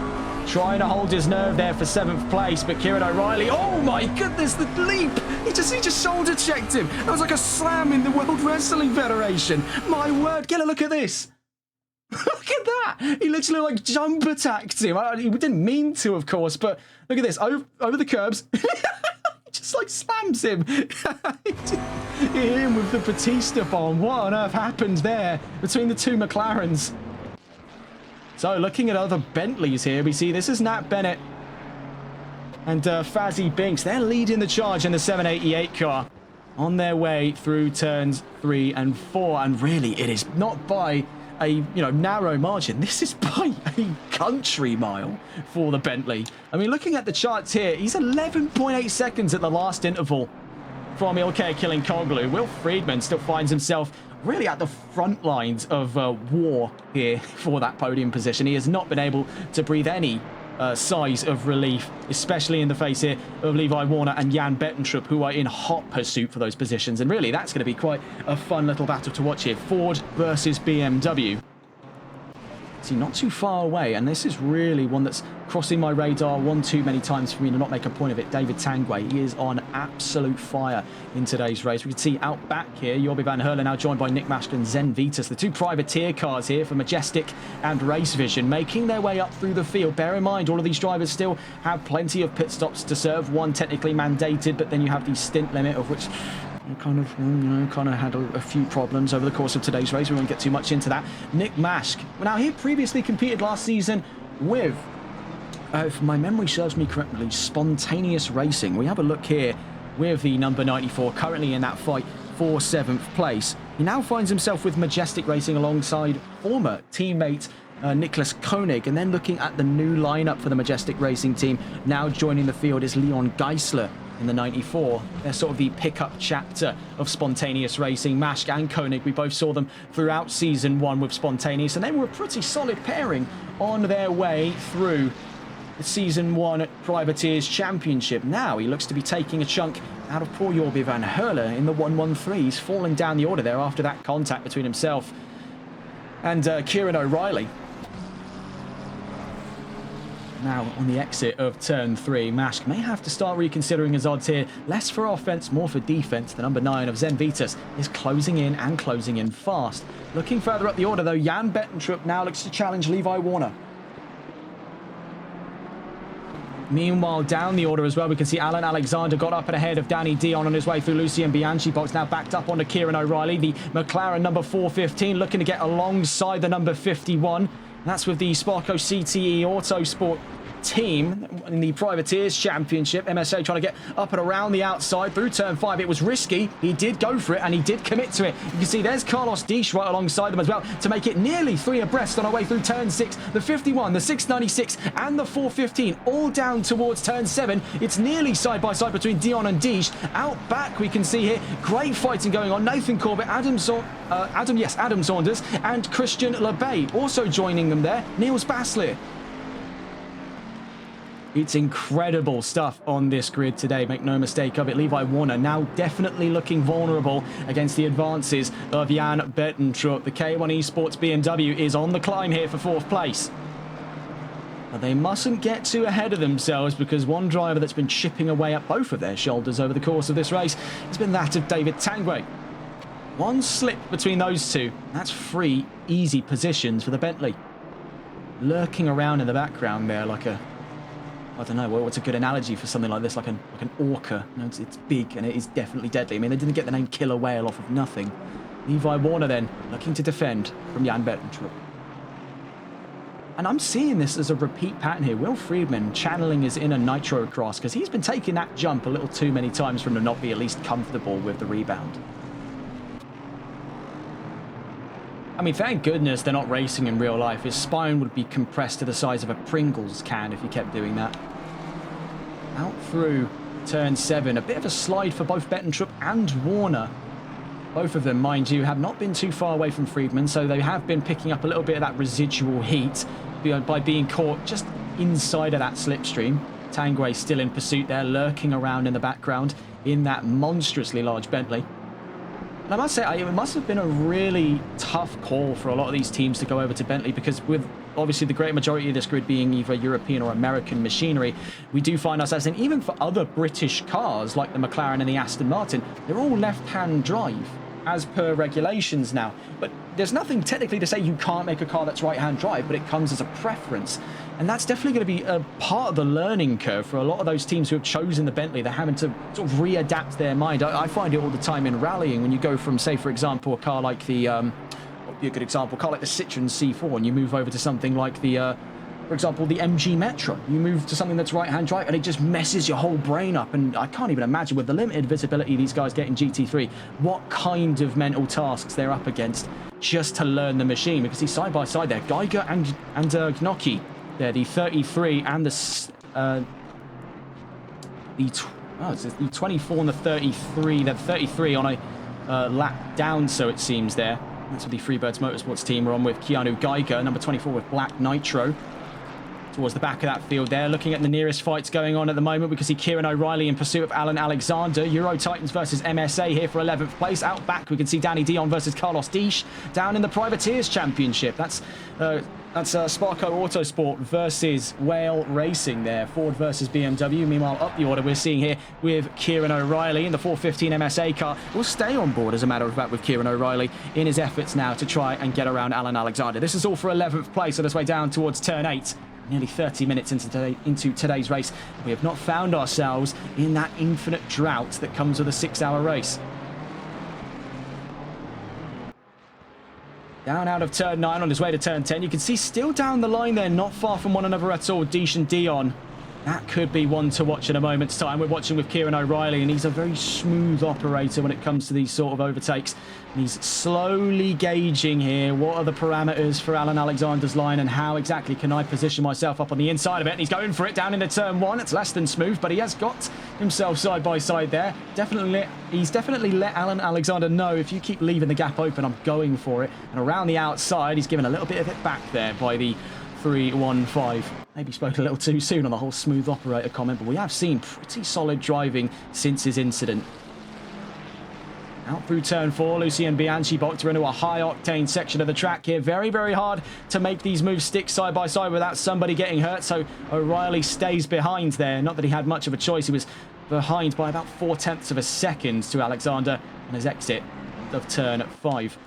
Trying to hold his nerve there for 7th place, but Kieran O'Reilly, oh my goodness, the leap! He just shoulder checked him. That was like a slam in the World Wrestling Federation. My word, get a look at this. Look at that! He literally like jump attacked him. He didn't mean to, of course, but look at this, over the curbs. Just like slams him. Him with the Batista bomb. What on earth happened there between the two McLarens? So looking at other Bentleys here, we see this is Nat Bennett and Fazzy Binks. They're leading the charge in the 788 car on their way through turns 3 and 4. And really, it is not by a narrow margin. This is by a country mile for the Bentley. I mean, looking at the charts here, he's 11.8 seconds at the last interval from Ilkay Kilinkoglu. Will Friedman still finds himself really at the front lines of war here for that podium position. He has not been able to breathe any sighs of relief, especially in the face here of Levi Warner and Jan Bettentrup, who are in hot pursuit for those positions. And really, that's going to be quite a fun little battle to watch here. Ford versus BMW. See, not too far away, and this is really one that's crossing my radar one too many times for me to not make a point of it. David Tanguay, he is on absolute fire in today's race. We can see out back here, Jorby van Herlen now joined by Nick Mask and Zen Vitus, the two privateer cars here for Majestic and Race Vision, making their way up through the field. Bear in mind, all of these drivers still have plenty of pit stops to serve, one technically mandated, but then you have the stint limit, of which kind of had a few problems over the course of today's race. We won't get too much into that. Nick Mask, now he previously competed last season with, if my memory serves me correctly, Spontaneous Racing. We have a look here with the number 94, currently in that fight for 7th place. He now finds himself with Majestic Racing alongside former teammate Nicholas Koenig, and then looking at the new lineup for the Majestic Racing team, now joining the field is Leon Geisler in the 94. They're sort of the pickup chapter of Spontaneous Racing. Mask and Koenig, we both saw them throughout Season 1 with Spontaneous, and they were a pretty solid pairing on their way through the Season 1 Privateers Championship. Now he looks to be taking a chunk out of poor Jorby van Herle in the 113. He's falling down the order there after that contact between himself and Kieran O'Reilly. Now, on the exit of turn 3, Mask may have to start reconsidering his odds here. Less for offense, more for defense. The number 9 of Zen Vitus is closing in and closing in fast. Looking further up the order, though, Jan Bettentrup now looks to challenge Levi Warner. Meanwhile, down the order as well, we can see Alan Alexander got up and ahead of Danny Dion on his way through Lucien Bianchi box. Now backed up onto Kieran O'Reilly. The McLaren number 415 looking to get alongside the number 51. That's with the Sparco CTE Autosport team in the Privateers Championship. MSA trying to get up and around the outside through turn 5. It was risky. He did go for it and he did commit to it. You can see there's Carlos Disch right alongside them as well to make it nearly 3 abreast on our way through turn 6. The 51, the 696 and the 415 all down towards turn 7. It's nearly side by side between Dion and Disch. Out back we can see here great fighting going on. Nathan Corbett, Adam Saunders and Christian LeBay also joining them there. Niels Basler. It's incredible stuff on this grid today, make no mistake of it. Levi Warner now definitely looking vulnerable against the advances of Jan Bettentrup. The K1 Esports BMW is on the climb here for 4th place. But they mustn't get too ahead of themselves, because one driver that's been chipping away at both of their shoulders over the course of this race has been that of David Tanguay. One slip between those two, that's 3 easy positions for the Bentley. Lurking around in the background there like a, I don't know, what's a good analogy for something like this? Like an orca. You know, it's big and it is definitely deadly. I mean, they didn't get the name Killer Whale off of nothing. Levi Warner then looking to defend from Jan Bettentrup. And I'm seeing this as a repeat pattern here. Will Friedman channeling his inner Nitro cross, because he's been taking that jump a little too many times for him to not be at least comfortable with the rebound. I mean, thank goodness they're not racing in real life. His spine would be compressed to the size of a Pringles can if he kept doing that. Out through turn 7. A bit of a slide for both Bettentrup and Warner. Both of them, mind you, have not been too far away from Friedman, so they have been picking up a little bit of that residual heat by being caught just inside of that slipstream. Tanguay still in pursuit there, lurking around in the background in that monstrously large Bentley. And I must say, it must have been a really tough call for a lot of these teams to go over to Bentley, because with obviously the great majority of this grid being either European or American machinery, we do find ourselves, and even for other British cars like the McLaren and the Aston Martin, they're all left-hand drive as per regulations now. But there's nothing technically to say you can't make a car that's right-hand drive, but it comes as a preference. And that's definitely going to be a part of the learning curve for a lot of those teams who have chosen the Bentley. They're having to sort of readapt their mind. I find it all the time in rallying when you go from, say, for example, a car like the, what would be a good example, a car like the Citroen C4, and you move over to something like the for example, the MG Metro. You move to something that's right-hand drive, and it just messes your whole brain up. And I can't even imagine, with the limited visibility these guys get in GT3, what kind of mental tasks they're up against just to learn the machine. Because he's side by side there, Geiger and Gnocchi. They're the 33 and the 24 and the 33. They're 33 on a lap down, so it seems there. That's what the Freebirds Motorsports team are on, with Keanu Geiger, number 24 with Black Nitro. Towards the back of that field there, looking at the nearest fights going on at the moment. We can see Kieran O'Reilly in pursuit of Alan Alexander. Euro Titans versus MSA here for 11th place. Out back, we can see Danny Dion versus Carlos Dish. Down in the Privateers Championship, that's Sparco Autosport versus Whale Racing there. Ford versus BMW. Meanwhile, up the order, we're seeing here with Kieran O'Reilly in the 415 MSA car. We'll stay on board, as a matter of fact, with Kieran O'Reilly in his efforts now to try and get around Alan Alexander. This is all for 11th place on its way down towards turn 8. Nearly 30 minutes into today's race. We have not found ourselves in that infinite drought that comes with a 6-hour race. Down out of turn 9 on his way to turn 10. You can see still down the line there, not far from one another at all, Dish and Dion. That could be one to watch in a moment's time. We're watching with Kieran O'Reilly, and he's a very smooth operator when it comes to these sort of overtakes. And he's slowly gauging here what are the parameters for Alan Alexander's line and how exactly can I position myself up on the inside of it. And he's going for it down into turn 1. It's less than smooth, but he has got himself side by side there. He's definitely let Alan Alexander know, if you keep leaving the gap open, I'm going for it. And around the outside, he's given a little bit of it back there by the 315. Maybe spoke a little too soon on the whole smooth operator comment, but we have seen pretty solid driving since his incident. Out through turn 4, Lucien Bianchi bolts into a high-octane section of the track here. Very, very hard to make these moves stick side by side without somebody getting hurt, so O'Reilly stays behind there. Not that he had much of a choice. He was behind by about 0.4 of a second to Alexander on his exit of turn 5.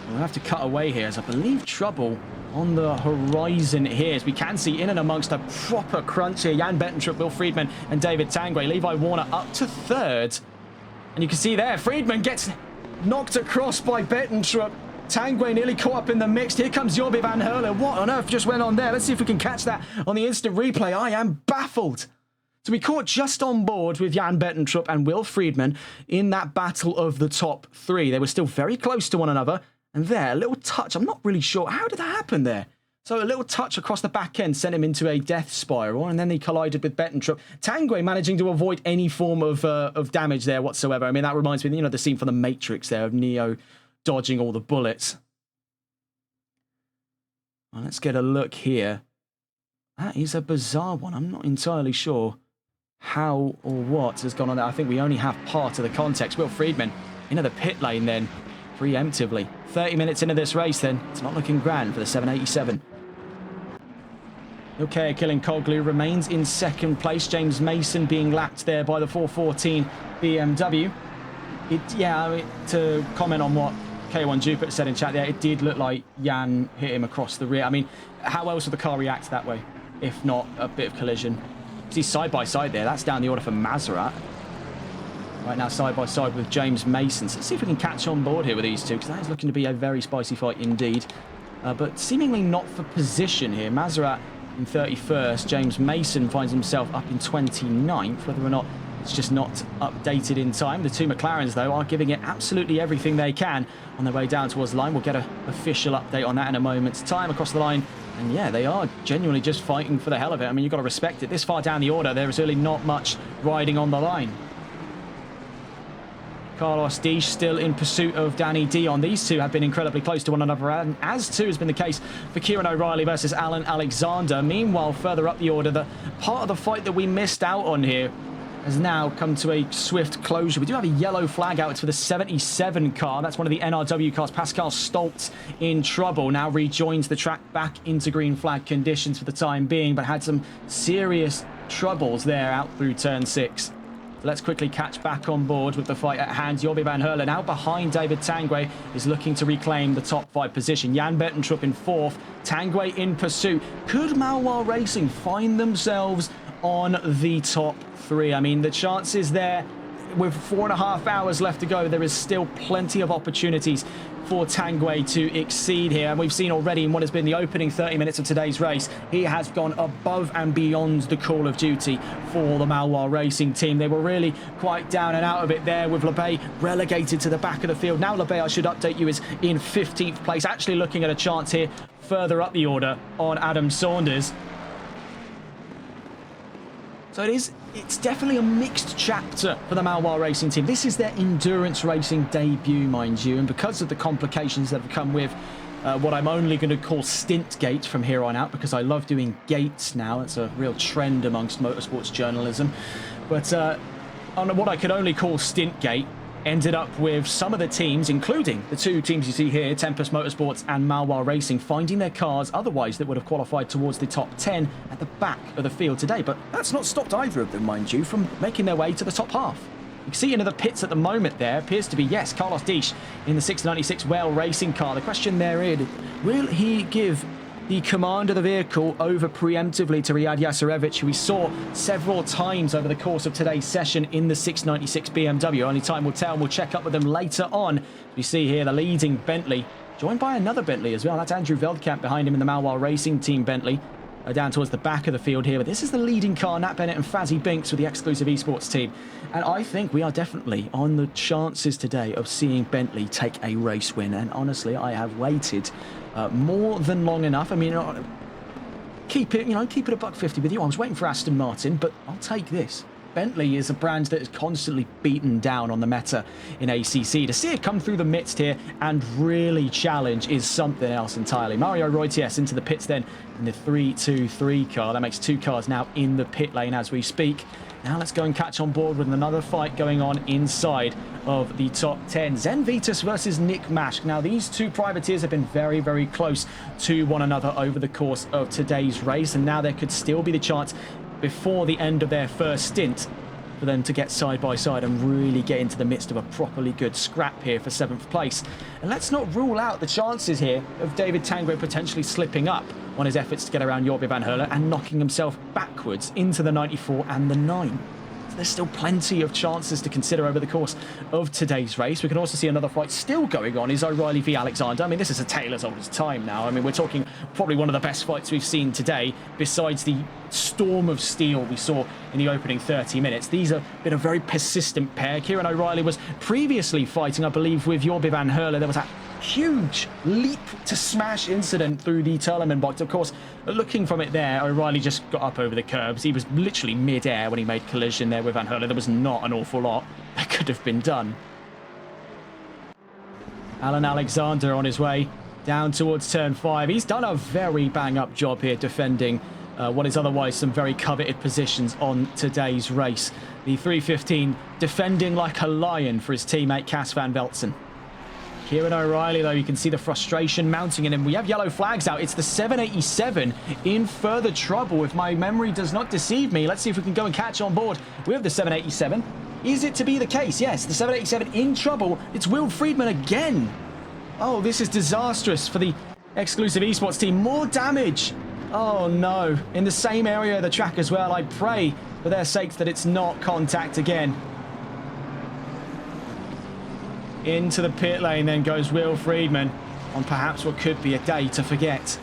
We'll have to cut away here, as I believe trouble on the horizon here, as we can see in and amongst a proper crunch here. Jan Bettentrup, Will Friedman and David Tanguay. Levi Warner up to 3rd. And you can see there, Friedman gets knocked across by Bettentrup. Tanguay nearly caught up in the mix. Here comes Jorby van Herlen. What on earth just went on there? Let's see if we can catch that on the instant replay. I am baffled. So we caught just on board with Jan Bettentrup and Will Friedman in that battle of the top 3. They were still very close to one another. And there, a little touch. I'm not really sure. How did that happen there? So a little touch across the back end sent him into a death spiral, and then he collided with Bettentrup. Tanguay managing to avoid any form of damage there whatsoever. I mean, that reminds me, the scene from The Matrix there of Neo dodging all the bullets. Well, let's get a look here. That is a bizarre one. I'm not entirely sure how or what has gone on there. I think we only have part of the context. Will Friedman into the pit lane then, preemptively. 30 minutes into this race then. It's not looking grand for the 787. Okay, Killing Coglu remains in 2nd place. James Mason being lapped there by the 414 BMW. To comment on what K1 Jupiter said in chat there, it did look like Jan hit him across the rear. I mean, how else would the car react that way, if not a bit of collision? See, side by side there, that's down the order for Maserat. Right now, side by side with James Mason. So let's see if we can catch on board here with these two, because that is looking to be a very spicy fight indeed. But seemingly not for position here. Maserat in 31st. James Mason finds himself up in 29th. Whether or not it's just not updated in time. The two McLarens, though, are giving it absolutely everything they can on their way down towards the line. We'll get an official update on that in a moment's time across the line. And yeah, they are genuinely just fighting for the hell of it. I mean, you've got to respect it. This far down the order, there is really not much riding on the line. Carlos Dish still in pursuit of Danny Dion. These two have been incredibly close to one another, and as too has been the case for Kieran O'Reilly versus Alan Alexander. Meanwhile, further up the order, the part of the fight that we missed out on here has now come to a swift closure. We do have a yellow flag out. It's for the 77 car. That's one of the NRW cars. Pascal Stoltz in trouble. Now rejoins the track back into green flag conditions for the time being, but had some serious troubles there out through turn 6. Let's quickly catch back on board with the fight at hand. Jorby van Herlen out behind David Tanguay is looking to reclaim the top 5 position. Jan Bettentrup in 4th. Tanguay in pursuit. Could Malois Racing find themselves on the top 3? I mean, the chances there, with 4.5 hours left to go, there is still plenty of opportunities for Tanguay to exceed here. And we've seen already in what has been the opening 30 minutes of today's race, he has gone above and beyond the call of duty for the Malois racing team. They were really quite down and out of it there with Lebay relegated to the back of the field. Now Lebay, I should update you, is in 15th place, actually looking at a chance here further up the order on Adam Saunders. So it's definitely a mixed chapter for the Malois racing team. This is their endurance racing debut, mind you, and because of the complications that have come with what I'm only going to call stint gate from here on out, because I love doing gates now. It's a real trend amongst motorsports journalism. But on what I could only call stint gate, ended up with some of the teams, including the two teams you see here, Tempest Motorsports and Malois Racing, finding their cars otherwise that would have qualified towards the top 10 at the back of the field today. But that's not stopped either of them, mind you, from making their way to the top half. You can see into the pits at the moment there appears to be, yes, Carlos Disch in the 696 Well Racing car. The question there is, will he give the command of the vehicle over preemptively to Riyad Yasarevich, who we saw several times over the course of today's session in the 696 BMW. Only time will tell. We'll check up with them later on. You see here the leading Bentley, joined by another Bentley as well. That's Andrew Veldkamp behind him in the Malois Racing Team Bentley. Down towards the back of the field here. But this is the leading car, Nat Bennett and Fazzy Binks with the exclusive esports team. And I think we are definitely on the chances today of seeing Bentley take a race win. And honestly, I have waited more than long enough. I mean, keep it a buck 50 with you. I was waiting for Aston Martin, but I'll take this. Bentley is a brand that is constantly beaten down on the meta in ACC. To see it come through the midst here and really challenge is something else entirely. Mario Reutiers into the pits then in the 3-2-3 car. That makes two cars now in the pit lane as we speak. Now let's go and catch on board with another fight going on inside of the top 10. Zen Vitus versus Nick Mashk. Now these two privateers have been very, very close to one another over the course of today's race, and now there could still be the chance before the end of their first stint for them to get side by side and really get into the midst of a properly good scrap here for 7th place. And let's not rule out the chances here of David Tanguay potentially slipping up on his efforts to get around Jorge van Herle and knocking himself backwards into the 94 and the 9. So there's still plenty of chances to consider over the course of today's race. We can also see another fight still going on, is O'Reilly v Alexander. I mean, this is a tale as old as time now. I mean, we're talking probably one of the best fights we've seen today, besides the storm of steel we saw in the opening 30 minutes. These have been a very persistent pair. Kieran O'Reilly was previously fighting, I believe, with Jorge van Herle. There was a huge leap to smash incident through the Turleman box. Of course, looking from it there, O'Reilly just got up over the curbs. He was literally mid-air when he made collision there with Van Herle. There was not an awful lot that could have been done. Alan Alexander on his way down towards turn 5. He's done a very bang-up job here defending what is otherwise some very coveted positions on today's race. The 315 defending like a lion for his teammate Cas van Veltzen. Kieran O'Reilly, though, you can see the frustration mounting in him. We have yellow flags out. It's the 787 in further trouble, if my memory does not deceive me. Let's see if we can go and catch on board with the 787. Is it to be the case? Yes, the 787 in trouble. It's Will Friedman again. Oh, this is disastrous for the exclusive esports team. More damage. Oh, no. In the same area of the track as well. I pray for their sakes that it's not contact again. Into the pit lane then goes Will Friedman on perhaps what could be a day to forget.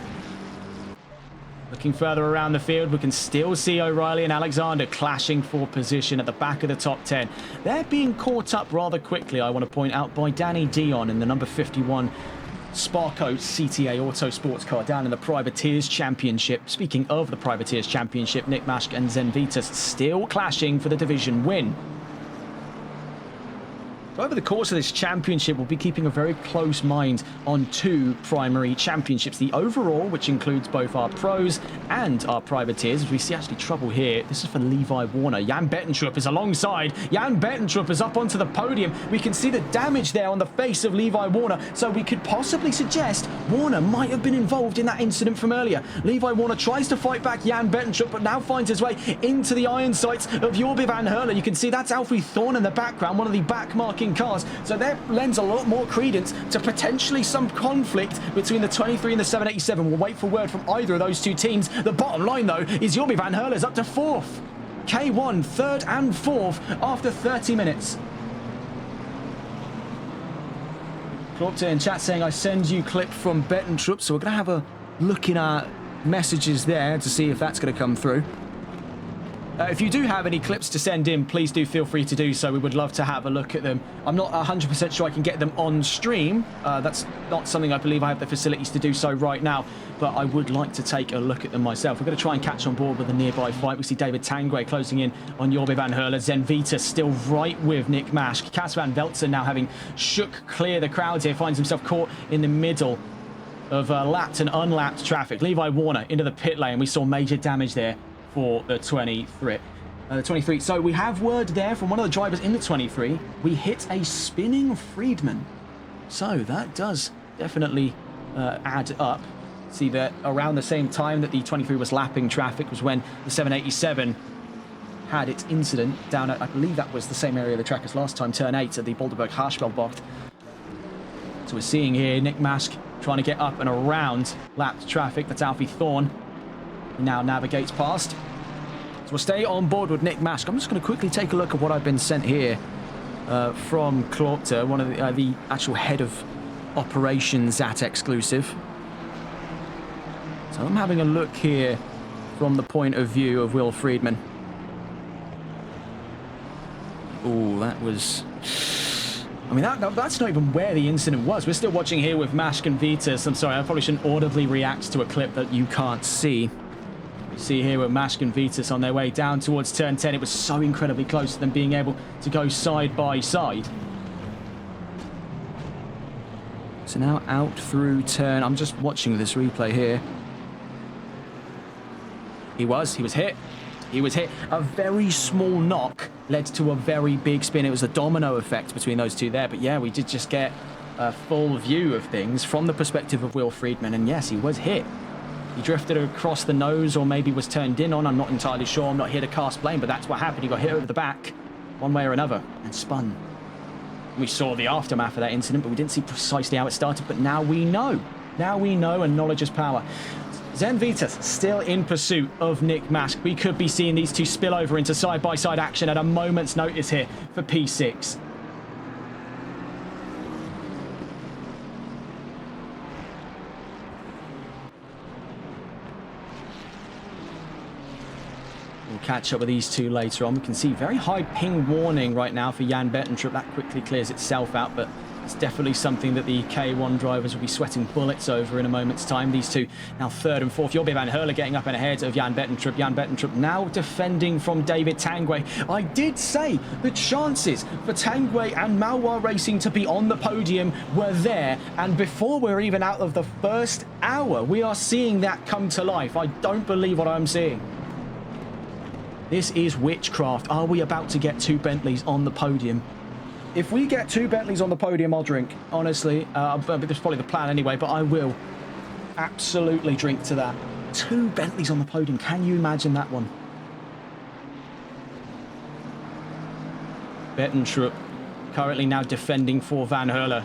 Looking further around the field, we can still see O'Reilly and Alexander clashing for position at the back of the top 10. They're being caught up rather quickly, I want to point out, by Danny Dion in the number 51 Sparco CTA Auto Sports car down in the Privateers Championship. Speaking of the Privateers Championship, Nick Mashk and Zen Vitus still clashing for the division win. Over the course of this championship, we'll be keeping a very close mind on two primary championships. The overall, which includes both our pros and our privateers. As we see actually trouble here. This is for Levi Warner. Jan Bettentrup is alongside. Jan Bettentrup is up onto the podium. We can see the damage there on the face of Levi Warner. So we could possibly suggest Warner might have been involved in that incident from earlier. Levi Warner tries to fight back Jan Bettentrup, but now finds his way into the iron sights of Jorge van Herle. You can see that's Alfie Thorne in the background, one of the back marking cars. So that lends a lot more credence to potentially some conflict between the 23 and the 787. We'll wait for word from either of those two teams. The bottom line, though, is Jorge van Herle is up to 4th. K1 third and fourth after 30 minutes. Kloppter in chat saying, I send you clip from Bettentrup. So we're going to have a look in our messages there to see if that's going to come through. If you do have any clips to send in, please do feel free to do so. We would love to have a look at them. I'm not 100% sure I can get them on stream. That's not something I believe I have the facilities to do so right now, but I would like to take a look at them myself. We're going to try and catch on board with the nearby fight. We see David Tanguay closing in on Jorbe van Herle. Zen Vita still right with Nick Mask. Cas van Veltzen now having shook clear the crowd here, finds himself caught in the middle of lapped and unlapped traffic. Levi Warner into the pit lane. We saw major damage there for the 23. So we have word there from one of the drivers in the 23. We hit a spinning Friedman. So that does definitely add up. See that around the same time that the 23 was lapping traffic was when the 787 had its incident down at, I believe that was the same area of the track as last time, turn 8 at the Boulderberg Haarspelbocht. So we're seeing here Nick Mask trying to get up and around lapped traffic. That's Alfie Thorne. He now navigates past. So we'll stay on board with Nick Mask. I'm just going to quickly take a look at what I've been sent here from Kloppter, one of the actual head of operations at Exclusive. So I'm having a look here from the point of view of Will Friedman. Oh, that was... I mean, that's not even where the incident was. We're still watching here with Mask and Vitas. I'm sorry, I probably shouldn't audibly react to a clip that you can't see. You see here with Mask and Vitas on their way down towards turn 10. It was so incredibly close to them being able to go side by side. So now out through turn. I'm just watching this replay here. He was hit. He was hit. A very small knock led to a very big spin. It was a domino effect between those two there. But yeah, we did just get a full view of things from the perspective of Will Friedman. And yes, he was hit. He drifted across the nose or maybe was turned in on. I'm not entirely sure. I'm not here to cast blame, but that's what happened. He got hit over the back one way or another and spun. We saw the aftermath of that incident, but we didn't see precisely how it started. But now we know. Now we know, and knowledge is power. Zen Vitas still in pursuit of Nick Mask. We could be seeing these two spill over into side-by-side action at a moment's notice here for P6. We'll catch up with these two later on. We can see very high ping warning right now for Jan Bettentrup. That quickly clears itself out, but it's definitely something that the K1 drivers will be sweating bullets over in a moment's time. These two now third and fourth. Jorbe van Herle getting up and ahead of Jan Bettentrup. Jan Bettentrup now defending from David Tanguay. I did say the chances for Tanguay and Malois Racing to be on the podium were there. And before we're even out of the first hour, we are seeing that come to life. I don't believe what I'm seeing. This is witchcraft. Are we about to get two Bentleys on the podium? If we get two Bentleys on the podium, I'll drink. Honestly, that's probably the plan anyway, but I will absolutely drink to that. Two Bentleys on the podium. Can you imagine that one? Bettentrup currently now defending for Van Herle.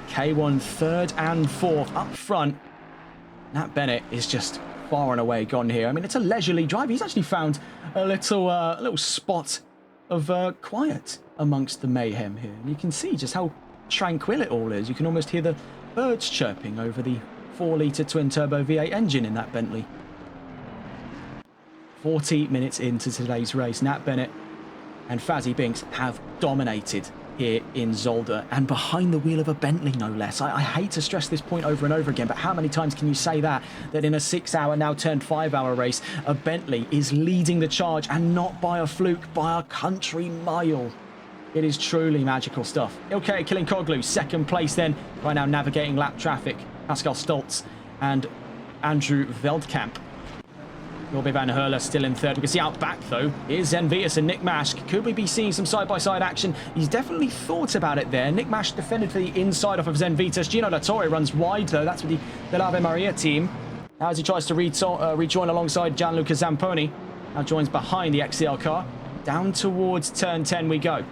K1 third and fourth up front. Nat Bennett is just far and away gone here. I mean, it's a leisurely drive. He's actually found a little spot of quiet amongst the mayhem here. And you can see just how tranquil it all is. You can almost hear the birds chirping over the 4-litre twin-turbo V8 engine in that Bentley. 40 minutes into today's race, Nat Bennett and Fazzy Binks have dominated here in Zolder, and behind the wheel of a Bentley, no less. I hate to stress this point over and over again, but how many times can you say that in a 6-hour, now turned 5-hour race, a Bentley is leading the charge, and not by a fluke, by a country mile. It is truly magical stuff. Okay, Killing Koglu, second place then, right now navigating lap traffic. Pascal Stoltz and Andrew Veldkamp. Jorbe van Herle still in third. We can see out back, though, is Zen Vitas and Nick Mask. Could we be seeing some side-by-side action? He's definitely thought about it there. Nick Mask defended for the inside off of Zen Vitas. Gino Latore runs wide, though. That's with the Ave Maria team. Now as he tries to rejoin alongside Gianluca Zamponi. Now joins behind the XCL car. Down towards turn 10 we go.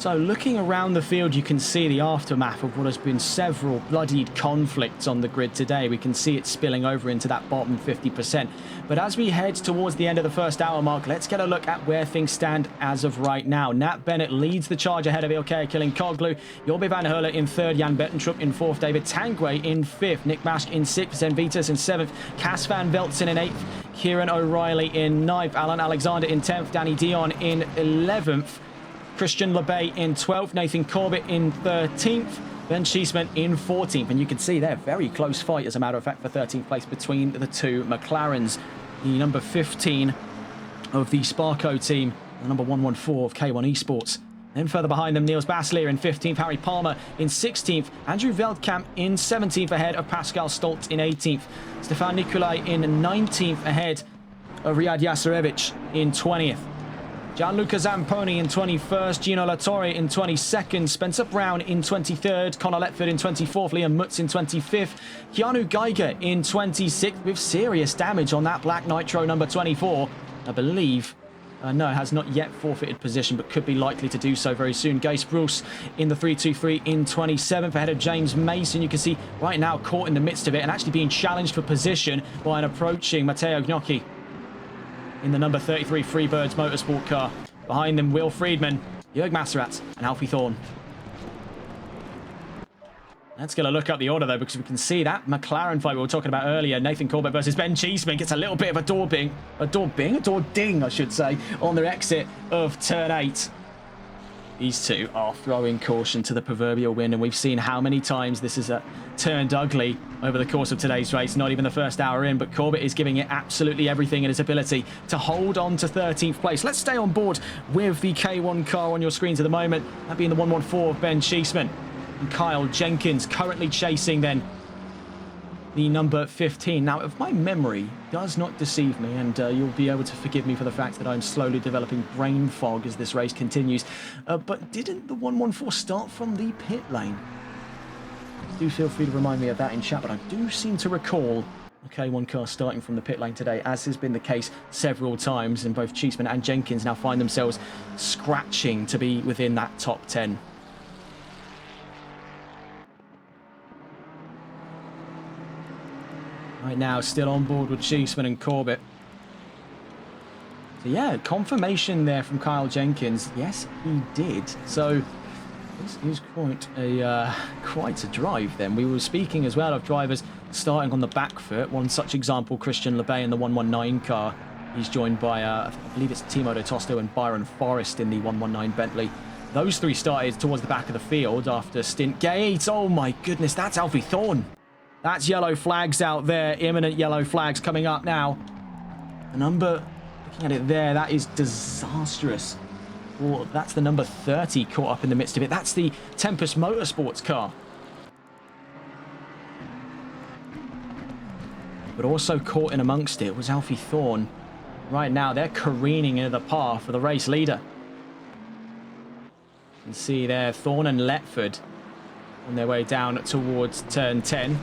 So looking around the field, you can see the aftermath of what has been several bloodied conflicts on the grid today. We can see it spilling over into that bottom 50%. But as we head towards the end of the first hour mark, let's get a look at where things stand as of right now. Nat Bennett leads the charge ahead of Ilkay killing Koglu. Jorbe van Hurle in third, Jan Bettentrup in fourth, David Tanguay in fifth, Nick Mask in sixth, Zen Vitas in seventh, Cas van Veltzen in eighth, Kieran O'Reilly in ninth, Alan Alexander in 10th, Danny Dion in 11th, Christian LeBay in 12th, Nathan Corbett in 13th, Ben Cheeseman in 14th. And you can see there, very close fight, as a matter of fact, for 13th place between the two McLarens. The number 15 of the Sparco team, the number 114 of K1 Esports. Then further behind them, Niels Baslier in 15th, Harry Palmer in 16th, Andrew Veldkamp in 17th ahead of Pascal Stoltz in 18th, Stefan Nicolai in 19th ahead of Riyad Yasarevich in 20th. Gianluca Zamponi in 21st, Gino Latore in 22nd, Spencer Brown in 23rd, Connor Letford in 24th, Liam Mutz in 25th, Keanu Geiger in 26th with serious damage on that Black Nitro number 24, I believe. No, has not yet forfeited position, but could be likely to do so very soon. Gase Bruce in the 323 in 27th, ahead of James Mason. You can see right now caught in the midst of it and actually being challenged for position by an approaching Matteo Gnocchi in the number 33 Freebirds Motorsport car. Behind them, Will Friedman, Jörg Masserat, and Alfie Thorne. Let's get a look up the order, though, because we can see that McLaren fight we were talking about earlier. Nathan Corbett versus Ben Cheeseman gets a little bit of a door ding, I should say, on their exit of turn 8. These two are throwing caution to the proverbial wind, and we've seen how many times this has turned ugly over the course of today's race. Not even the first hour in, but Corbett is giving it absolutely everything in his ability to hold on to 13th place. Let's stay on board with the K1 car on your screens at the moment, that being the 114 of Ben Cheeseman. And Kyle Jenkins currently chasing then the number 15. Now, if my memory does not deceive me, and you'll be able to forgive me for the fact that I'm slowly developing brain fog as this race continues, but didn't the 114 start from the pit lane? Do feel free to remind me of that in chat, but I do seem to recall a K1 car starting from the pit lane today, as has been the case several times, and both Cheeseman and Jenkins now find themselves scratching to be within that top 10. Right now, still on board with Cheeseman and Corbett. So yeah, confirmation there from Kyle Jenkins. Yes, he did. So this is quite a drive then. We were speaking as well of drivers starting on the back foot. One such example, Christian LeBay in the 119 car. He's joined by, I believe it's Timo Tosto and Byron Forrest in the 119 Bentley. Those three started towards the back of the field after stint gate. Oh my goodness, that's Alfie Thorne. That's yellow flags out there, imminent yellow flags coming up now. The number, looking at it there, that is disastrous. Well, that's the number 30 caught up in the midst of it. That's the Tempest Motorsports car. But also caught in amongst it was Alfie Thorne. Right now, they're careening into the path for the race leader. You can see there, Thorne and Letford on their way down towards turn 10.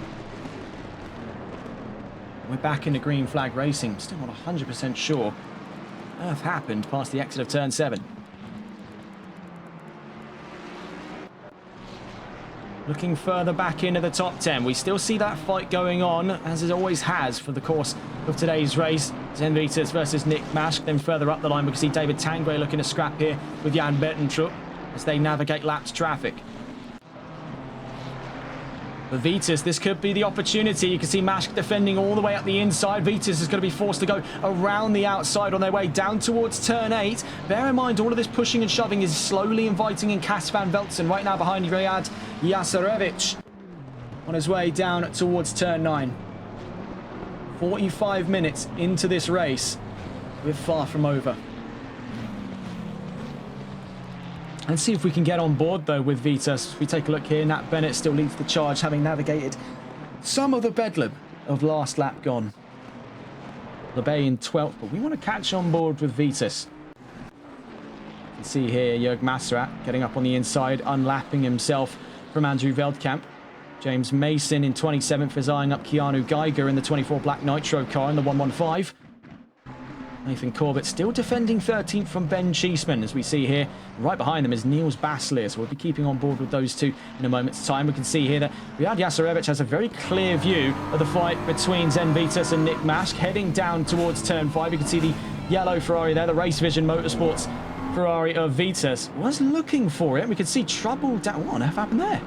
We're back in the green flag racing. Still not 100% sure what earth happened past the exit of turn 7. Looking further back into the top 10, we still see that fight going on, as it always has for the course of today's race. Zen Vitas versus Nick Mask. Then further up the line, we can see David Tanguay looking to scrap here with Jan Bettentrup as they navigate lapped traffic. For Vitas, this could be the opportunity. You can see Mask defending all the way up the inside. Vitas is going to be forced to go around the outside on their way down towards turn 8. Bear in mind, all of this pushing and shoving is slowly inviting in Cas van Veltzen right now behind Riyad Yasarevich on his way down towards turn 9. 45 minutes into this race. We're far from over. Let's see if we can get on board, though, with Vitas. If we take a look here, Nat Bennett still leads the charge, having navigated some of the bedlam of last lap gone. LeBay in 12th, but we want to catch on board with Vitas. You can see here Jörg Masserat getting up on the inside, unlapping himself from Andrew Veldkamp. James Mason in 27th is eyeing up Keanu Geiger in the 24 Black Nitro car in the 115. Nathan Corbett still defending 13th from Ben Cheeseman, as we see here. Right behind them is Niels Baslier, so we'll be keeping on board with those two in a moment's time. We can see here that Riyad Yasarevic has a very clear view of the fight between Zen Vitus and Nick Mask, heading down towards turn 5. You can see the yellow Ferrari there, the Race Vision Motorsports Ferrari of Vitus. Was looking for it. We could see trouble down. What on earth happened there?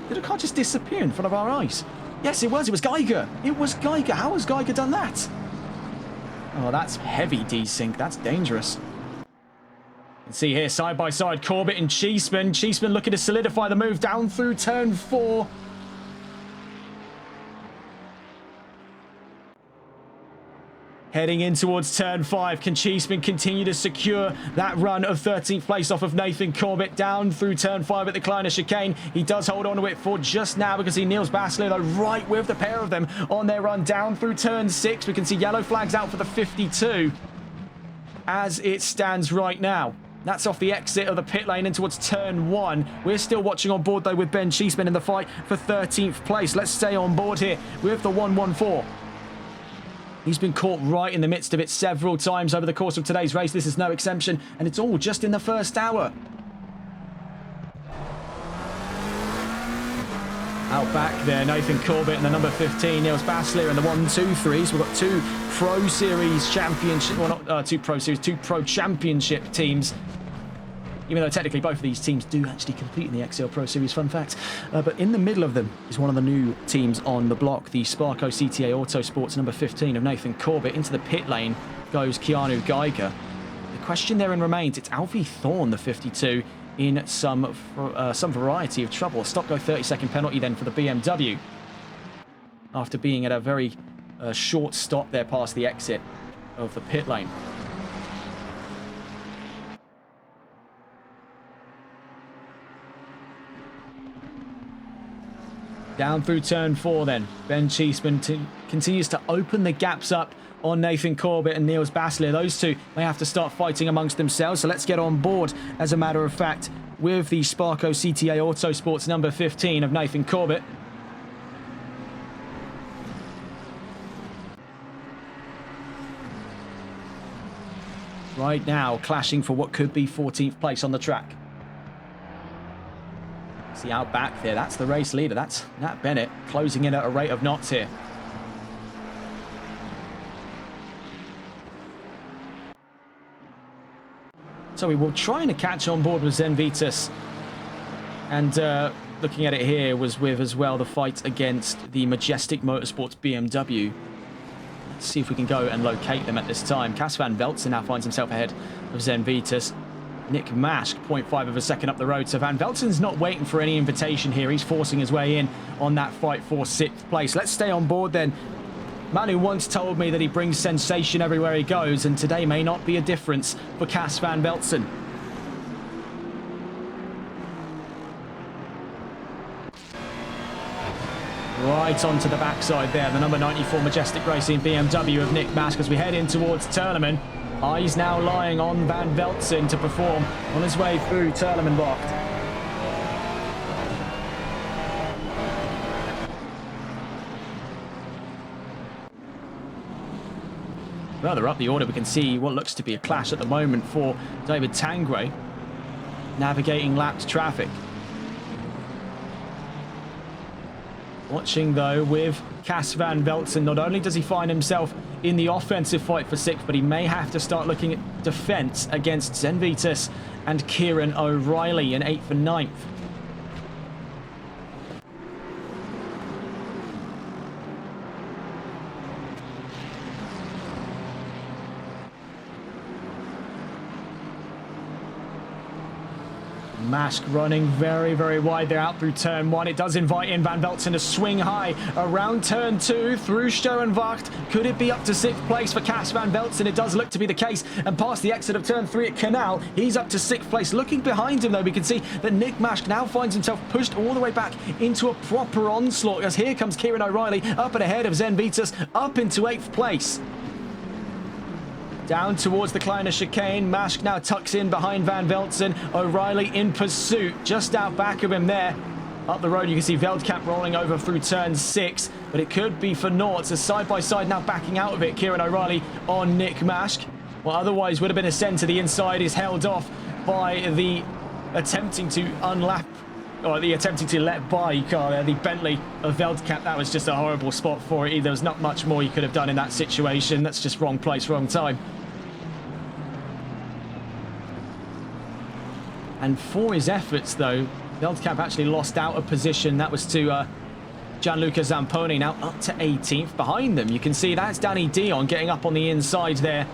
Did a car just disappear in front of our eyes? Yes, it was. It was Geiger. It was Geiger. How has Geiger done that? Oh, that's heavy desync. That's dangerous. You can see here, side by side, Corbett and Cheeseman. Cheeseman looking to solidify the move down through turn 4. Heading in towards turn 5. Can Cheeseman continue to secure that run of 13th place off of Nathan Corbett down through turn 5 at the Kleiner chicane? He does hold on to it for just now. We can see Niels Baslier, though, right with the pair of them on their run down through turn 6. We can see yellow flags out for the 52 as it stands right now. That's off the exit of the pit lane in towards turn 1. We're still watching on board, though, with Ben Cheeseman in the fight for 13th place. Let's stay on board here with the 114. He's been caught right in the midst of it several times over the course of today's race. This is no exception, and it's all just in the first hour. Out back there, Nathan Corbett and the number 15, Niels Baslier, and the 1-2-3. So we've got two Pro Series Championship, well, not two Pro Series, two Pro Championship teams. Even though technically both of these teams do actually compete in the XL Pro Series, fun fact. But in the middle of them is one of the new teams on the block, the Sparco CTA Autosports number 15 of Nathan Corbett. Into the pit lane goes Keanu Geiger. The question therein remains, it's Alfie Thorne, the 52, in some variety of trouble. A stop-go 30-second penalty then for the BMW, after being at a very short stop there past the exit of the pit lane. Down through turn 4 then. Ben Cheeseman continues to open the gaps up on Nathan Corbett and Niels Baslier. Those two may have to start fighting amongst themselves. So let's get on board, as a matter of fact, with the Sparco CTA Autosports number 15 of Nathan Corbett. Right now, clashing for what could be 14th place on the track. See out back there, that's the race leader. That's Nat Bennett closing in at a rate of knots here. So we will try and catch on board with Zen Vitus. And looking at it here was with as well the fight against the Majestic Motorsports BMW. Let's see if we can go and locate them at this time. Cas van Velzen now finds himself ahead of Zen Vitus. Nick Mask, 0.5 of a second up the road. So Van Velzen's not waiting for any invitation here. He's forcing his way in on that fight for 6th place. Let's stay on board then. Manu once told me that he brings sensation everywhere he goes, and today may not be a difference for Cas van Velzen. Right onto the backside there, the number 94 Majestic Racing BMW of Nick Mask as we head in towards Turleman. Eyes now lying on Van Velzen to perform on his way through Turleman-Bocht. Further up the order, we can see what looks to be a clash at the moment for David Tangray, navigating lapped traffic. Watching, though, with Cas van Velzen, not only does he find himself in the offensive fight for 6th, but he may have to start looking at defence against Zen Vitus and Kieran O'Reilly in 8th and 9th. Mask running very, very wide there out through turn 1. It does invite in Van Velzen to swing high around turn 2 through Stoenwacht. Could it be up to 6th place for Cas van Velzen? It does look to be the case. And past the exit of turn 3 at Canal, he's up to 6th place. Looking behind him, though, we can see that Nick Mask now finds himself pushed all the way back into a proper onslaught, as here comes Kieran O'Reilly up and ahead of Zen Vitus, up into 8th place. Down towards the Kleiner chicane. Mask now tucks in behind Van Velzen. O'Reilly in pursuit, just out back of him there. Up the road, you can see Veldkamp rolling over through turn 6, but it could be for naught. So side by side now backing out of it. Kieran O'Reilly on Nick Mask. what otherwise would have been a send to the inside is held off by the attempting to unlap, or the attempting to let by car there, the Bentley of Veldkamp. That was just a horrible spot for it. There was not much more you could have done in that situation. That's just wrong place, wrong time. And for his efforts, though, Veldkamp actually lost out of position. That was to Gianluca Zamponi, now up to 18th. Behind them, you can see that's Danny Dion getting up on the inside there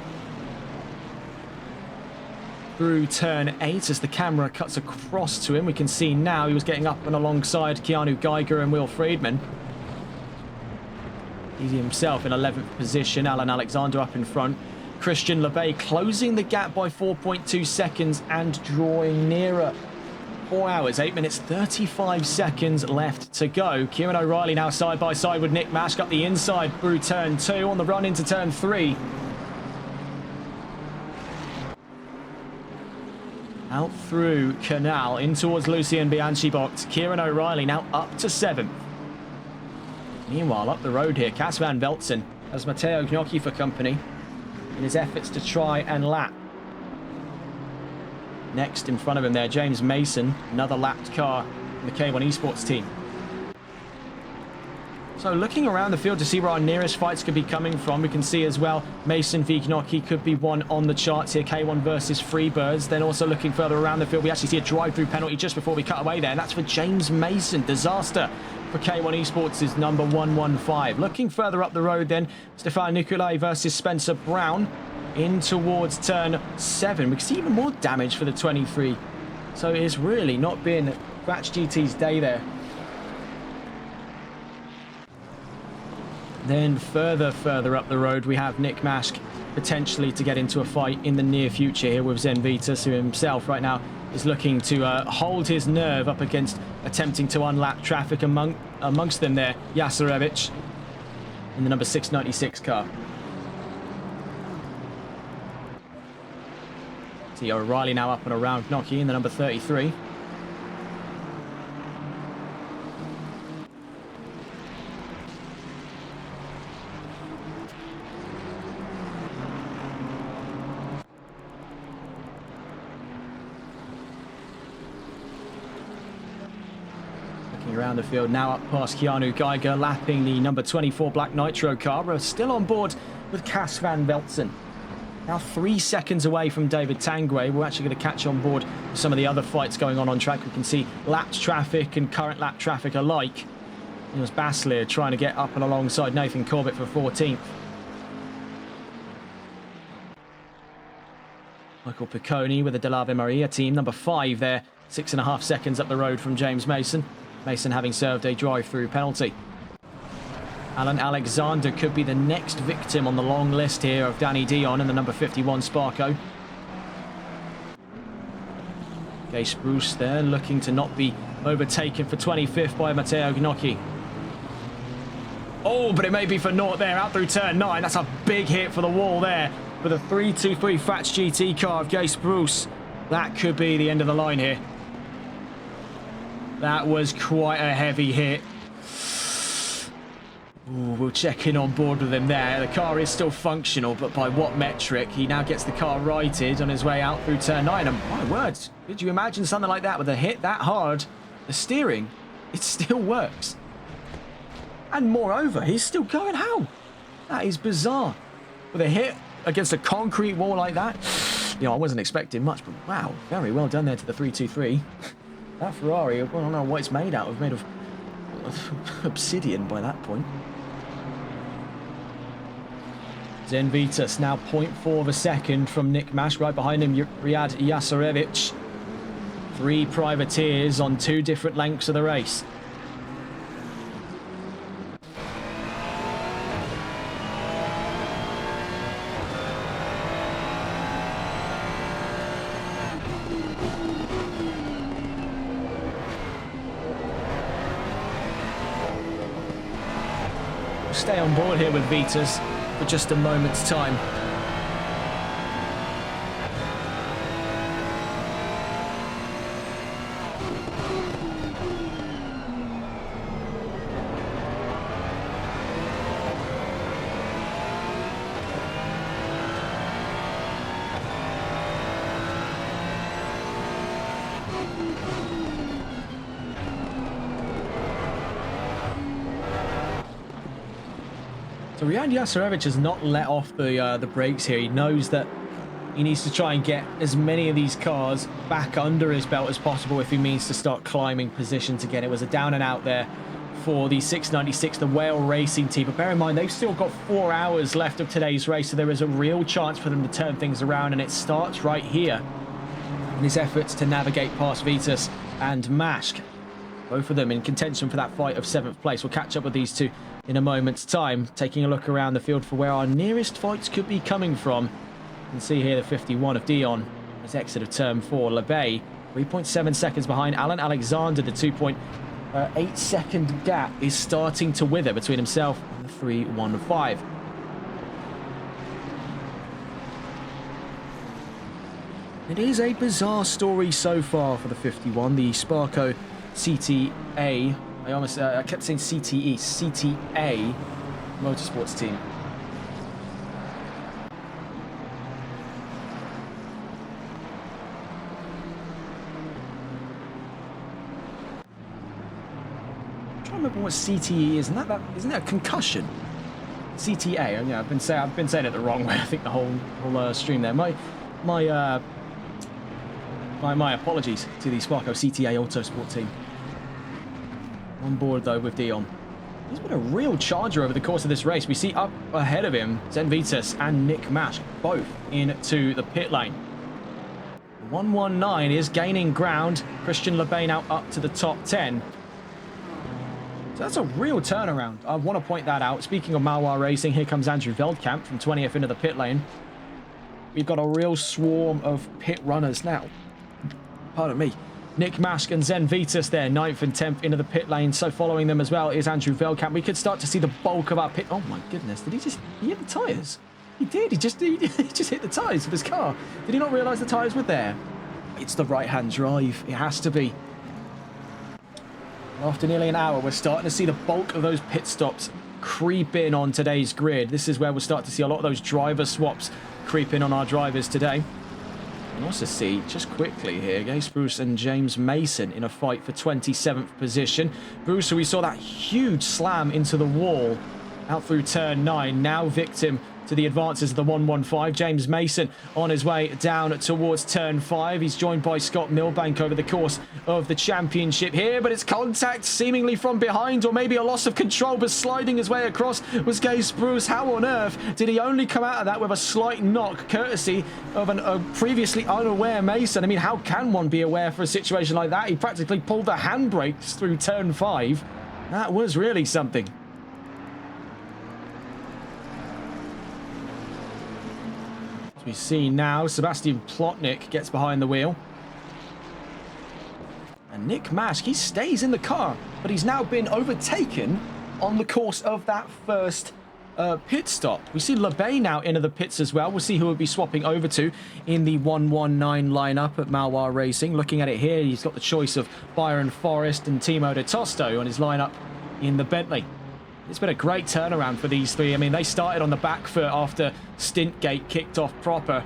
through turn 8 as the camera cuts across to him. We can see now he was getting up and alongside Keanu Geiger and Will Friedman. He's himself in 11th position. Alan Alexander up in front. Christian Lebay closing the gap by 4.2 seconds and drawing nearer. 4 hours, 8 minutes, 35 seconds left to go. Kieran O'Reilly now side by side with Nick Mashk up the inside through turn 2 on the run into turn 3. Out through Canal in towards Lucien Bianchi box. Kieran O'Reilly now up to 7th. Meanwhile, up the road here, Cas van Veltzen has Matteo Gnocchi for company in his efforts to try and lap. Next in front of him there, James Mason, another lapped car in the K1 Esports team. So looking around the field to see where our nearest fights could be coming from, we can see as well Mason v Gnocchi could be one on the charts here, K1 versus Freebirds. Then also looking further around the field, we actually see a drive-through penalty just before we cut away there, and that's for James Mason. Disaster for K1 Esports is number 115. Looking further up the road then, Stefan Nicolai versus Spencer Brown in towards turn 7. We can see even more damage for the 23. So it's really not been Scratch GT's day there. Then further up the road, we have Nick Mashk potentially to get into a fight in the near future here with Zen Vitas, who himself right now is looking to hold his nerve up against attempting to unlap traffic amongst them there. Jasarevich in the number 696 car. See O'Reilly now up and around Gnocchi in the number 33. Around the field now up past Keanu Geiger, lapping the number 24 Black Nitro car. We're still on board with Cas van Veltzen. Now 3 seconds away from David Tanguay. We're actually going to catch on board with some of the other fights going on track. We can see lapped traffic and current lap traffic alike. It was Basler trying to get up and alongside Nathan Corbett for 14th. Michael Picconi with the Delave Maria team, number 5 there. 6.5 seconds up the road from James Mason. Mason having served a drive-through penalty. Alan Alexander could be the next victim on the long list here of Danny Dion and the number 51 Sparko. Gase Bruce there looking to not be overtaken for 25th by Matteo Gnocchi. Oh, but it may be for naught there out through turn 9. That's a big hit for the wall there with a 323 Frats GT car of Gase Bruce. That could be the end of the line here. That was quite a heavy hit. Ooh, we'll check in on board with him there. The car is still functional, but by what metric? He now gets the car righted on his way out through turn 9. And my words, did you imagine something like that with a hit that hard? The steering, it still works. And moreover, he's still going. How? That is bizarre. With a hit against a concrete wall like that. You know, I wasn't expecting much, but wow, very well done there to the 323. That Ferrari, I don't know what it's made out of. Made of obsidian by that point. Zen Vitas now 0.4 of a second from Nick Mashk. Right behind him, Riyad Jasarevich. 3 privateers on 2 different lengths of the race. Stay on board here with Vitas for just a moment's time. So Ryan Yasarevic has not let off the brakes here. He knows that he needs to try and get as many of these cars back under his belt as possible if he means to start climbing positions again. It was a down and out there for the 696, the Whale Racing team. But bear in mind, they've still got 4 hours left of today's race, so there is a real chance for them to turn things around, and it starts right here in his efforts to navigate past Vitus and Mask. Both of them in contention for that fight of 7th place. We'll catch up with these two in a moment's time, taking a look around the field for where our nearest fights could be coming from. You can see here the 51 of Dion, his exit of turn 4. LeBay, 3.7 seconds behind Alan Alexander. The 2.8 second gap is starting to wither between himself and the 315. It is a bizarre story so far for the 51, the Sparco CTA. I kept saying CTE, CTA motorsports team. I'm trying to remember what CTE is. Isn't that concussion? CTA. Yeah, I've been saying it the wrong way. I think the whole stream there. My apologies to the Sparco CTA Autosport team. On board though with Dion. He's been a real charger over the course of this race. We see up ahead of him Zen Vitus and Nick Mask, both into the pit lane. 119 is gaining ground. Christian LeBay now up to the top 10. So that's a real turnaround. I want to point that out. Speaking of Malois Racing, here comes Andrew Veldkamp from 20th into the pit lane. We've got a real swarm of pit runners now. Pardon me. Nick Mask and Zen Vitus there, 9th and 10th into the pit lane. So following them as well is Andrew Veldkamp. We could start to see the bulk of our pit. Oh my goodness, did he hit the tyres? He did, he just hit the tyres of his car. Did he not realise the tyres were there? It's the right-hand drive, it has to be. After nearly an hour, we're starting to see the bulk of those pit stops creep in on today's grid. This is where we'll start to see a lot of those driver swaps creep in on our drivers today. You can also see, just quickly here, Gase Bruce and James Mason in a fight for 27th position. Bruce, who we saw that huge slam into the wall out through turn 9, now victim to the advances of the 115. James Mason on his way down towards turn 5. He's joined by Scott Milbank over the course of the championship here, but it's contact seemingly from behind, or maybe a loss of control, but sliding his way across was Gase Bruce. How on earth did he only come out of that with a slight knock, courtesy of a previously unaware Mason? I mean, how can one be aware for a situation like that? He practically pulled the handbrakes through turn 5. That was really something. We see now Sebastian Plotnik gets behind the wheel. And Nick Mask, he stays in the car, but he's now been overtaken on the course of that first pit stop. We see LeBay now into the pits as well. We'll see who we'll be swapping over to in the 119 lineup at Malois Racing. Looking at it here, he's got the choice of Byron Forrest and Timo de Tosto on his lineup in the Bentley. It's been a great turnaround for these three. I mean, they started on the back foot after Stintgate kicked off proper.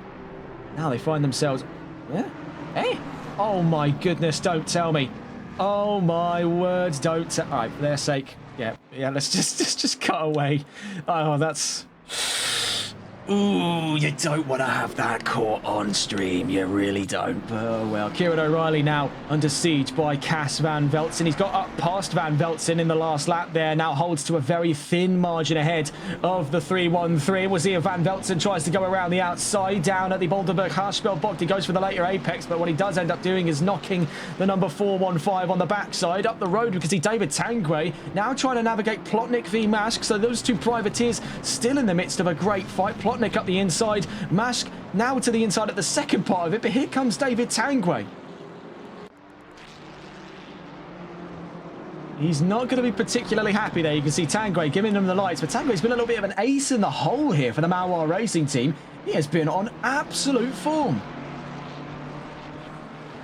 Now they find themselves... Yeah? Hey! Oh my goodness, don't tell me. Oh my words, don't tell... Alright, for their sake. Yeah, let's just cut away. Oh, that's... Ooh, you don't want to have that caught on stream. You really don't. Oh, well. Kieran O'Reilly now under siege by Cass Van Veltzen. He's got up past Van Veltzen in the last lap there. Now holds to a very thin margin ahead of the 313. We'll see if Van Veltzen tries to go around the outside down at the Boulderberg Harspel box. He goes for the later apex, but what he does end up doing is knocking the number 415 on the backside up the road. We can see David Tangway now trying to navigate Plotnik v Mask. So those two privateers still in the midst of a great fight. Plotnik up the inside, Mask now to the inside at the second part of it, but here comes David Tangway. He's not going to be particularly happy there. You can see Tangway giving them the lights, but Tangway's been a little bit of an ace in the hole here for the Malois Racing team. He has been on absolute form.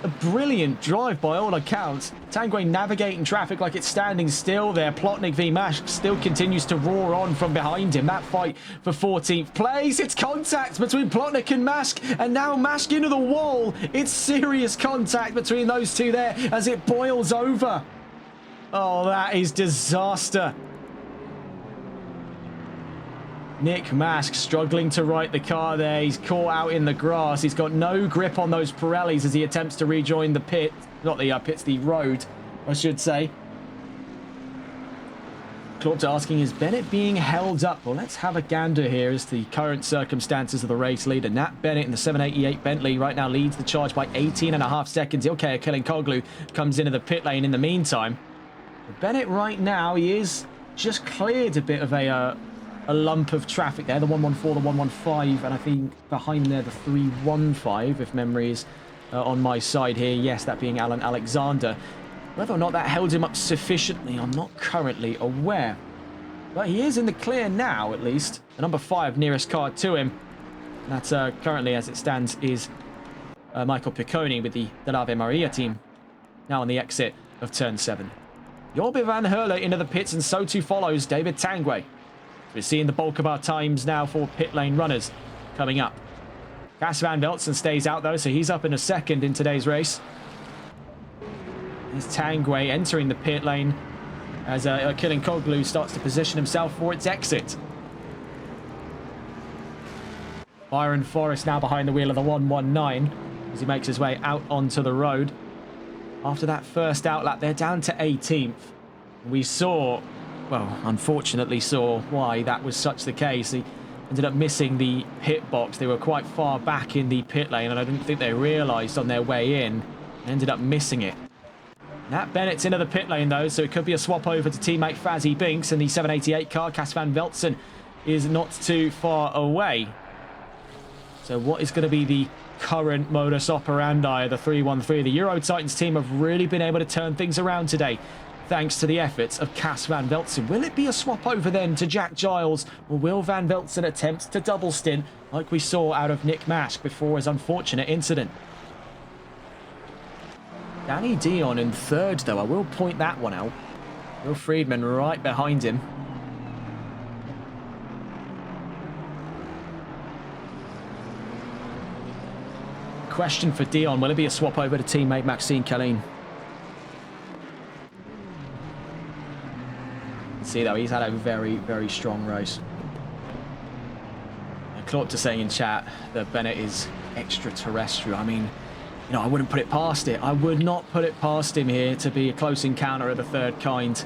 A brilliant drive by all accounts. Tangway navigating traffic like it's standing still there. Plotnik v Mask still continues to roar on from behind him. That fight for 14th place. It's contact between Plotnik and Mask, and now Mask into the wall. It's serious contact between those two there as it boils over. Oh, that is disaster. Nick Mask struggling to right the car there. He's caught out in the grass. He's got no grip on those Pirellis as he attempts to rejoin the pit. Not the pits, the road, I should say. Claude asking, is Bennett being held up? Well, let's have a gander here as the current circumstances of the race leader. Nat Bennett in the 788 Bentley right now leads the charge by 18.5 seconds. Ilkay Kilinkoglu comes into the pit lane in the meantime. But Bennett right now, he is just cleared a bit of a lump of traffic there. The 114, the 115, and I think behind there the 315, if memory is on my side here. Yes, that being Alan Alexander. Whether or not that held him up sufficiently, I'm not currently aware. But he is in the clear now, at least. The number 5 nearest car to him. That currently, as it stands, is Michael Picconi with the Ave Maria team. Now on the exit of turn 7. Jorbe van Hurle into the pits, and so too follows David Tangwe. We're seeing the bulk of our times now for pit lane runners coming up. Cas van Veltzen stays out, though, so he's up in a second in today's race. There's Tangwe entering the pit lane as Kilinkoglu starts to position himself for its exit. Byron Forrest now behind the wheel of the 119 as he makes his way out onto the road. After that first outlap, they're down to 18th. We saw, well, unfortunately saw why that was such the case. He ended up missing the pit box. They were quite far back in the pit lane, and I didn't think they realised on their way in. Ended up missing it. Nat Bennett's into the pit lane, though, so it could be a swap over to teammate Fazzy Binks, and the 788 car. Cas van Veltzen is not too far away. So what is going to be the current modus operandi of the 313? The Euro Titans team have really been able to turn things around today, thanks to the efforts of Cas van Veltzen. Will it be a swap over then to Jack Giles, or will Van Veltzen attempt to double stint like we saw out of Nick Mask before his unfortunate incident? Danny Dion in third, though. I will point that one out. Will Friedman right behind him. Question for Dion. Will it be a swap over to teammate Maxime Colleen? See, though, he's had a very, very strong race. Claude to saying in chat that Bennett is extraterrestrial. I mean, you know, I wouldn't put it past it. I would not put it past him here to be a close encounter of the third kind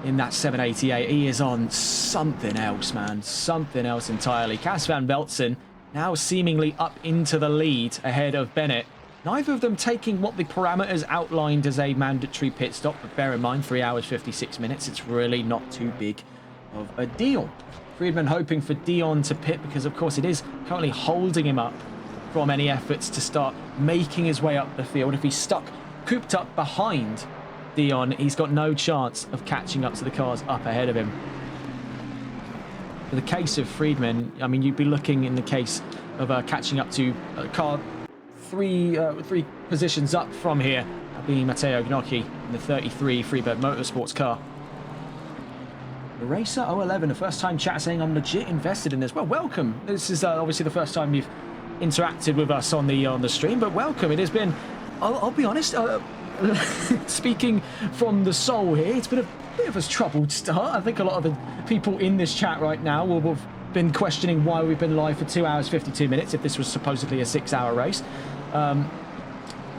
in that 788. He is on something else, man. Something else entirely. Cas van Veltzen now seemingly up into the lead ahead of Bennett. Neither of them taking what the parameters outlined as a mandatory pit stop. But bear in mind, 3 hours, 56 minutes. It's really not too big of a deal. Friedman hoping for Dion to pit because, of course, it is currently holding him up from any efforts to start making his way up the field. If he's stuck, cooped up behind Dion, he's got no chance of catching up to the cars up ahead of him. For the case of Friedman, I mean, you'd be looking in the case of catching up to a car three positions up from here, being Matteo Gnocchi in the 33 Freebird Motorsports car. The Racer 011, the first time chat saying I'm legit invested in this. Well, welcome. This is obviously the first time you've interacted with us on the stream, but welcome. It has been, I'll be honest, speaking from the soul here, it's been a bit of a troubled start. I think a lot of the people in this chat right now will have been questioning why we've been live for 2 hours 52 minutes if this was supposedly a 6-hour race.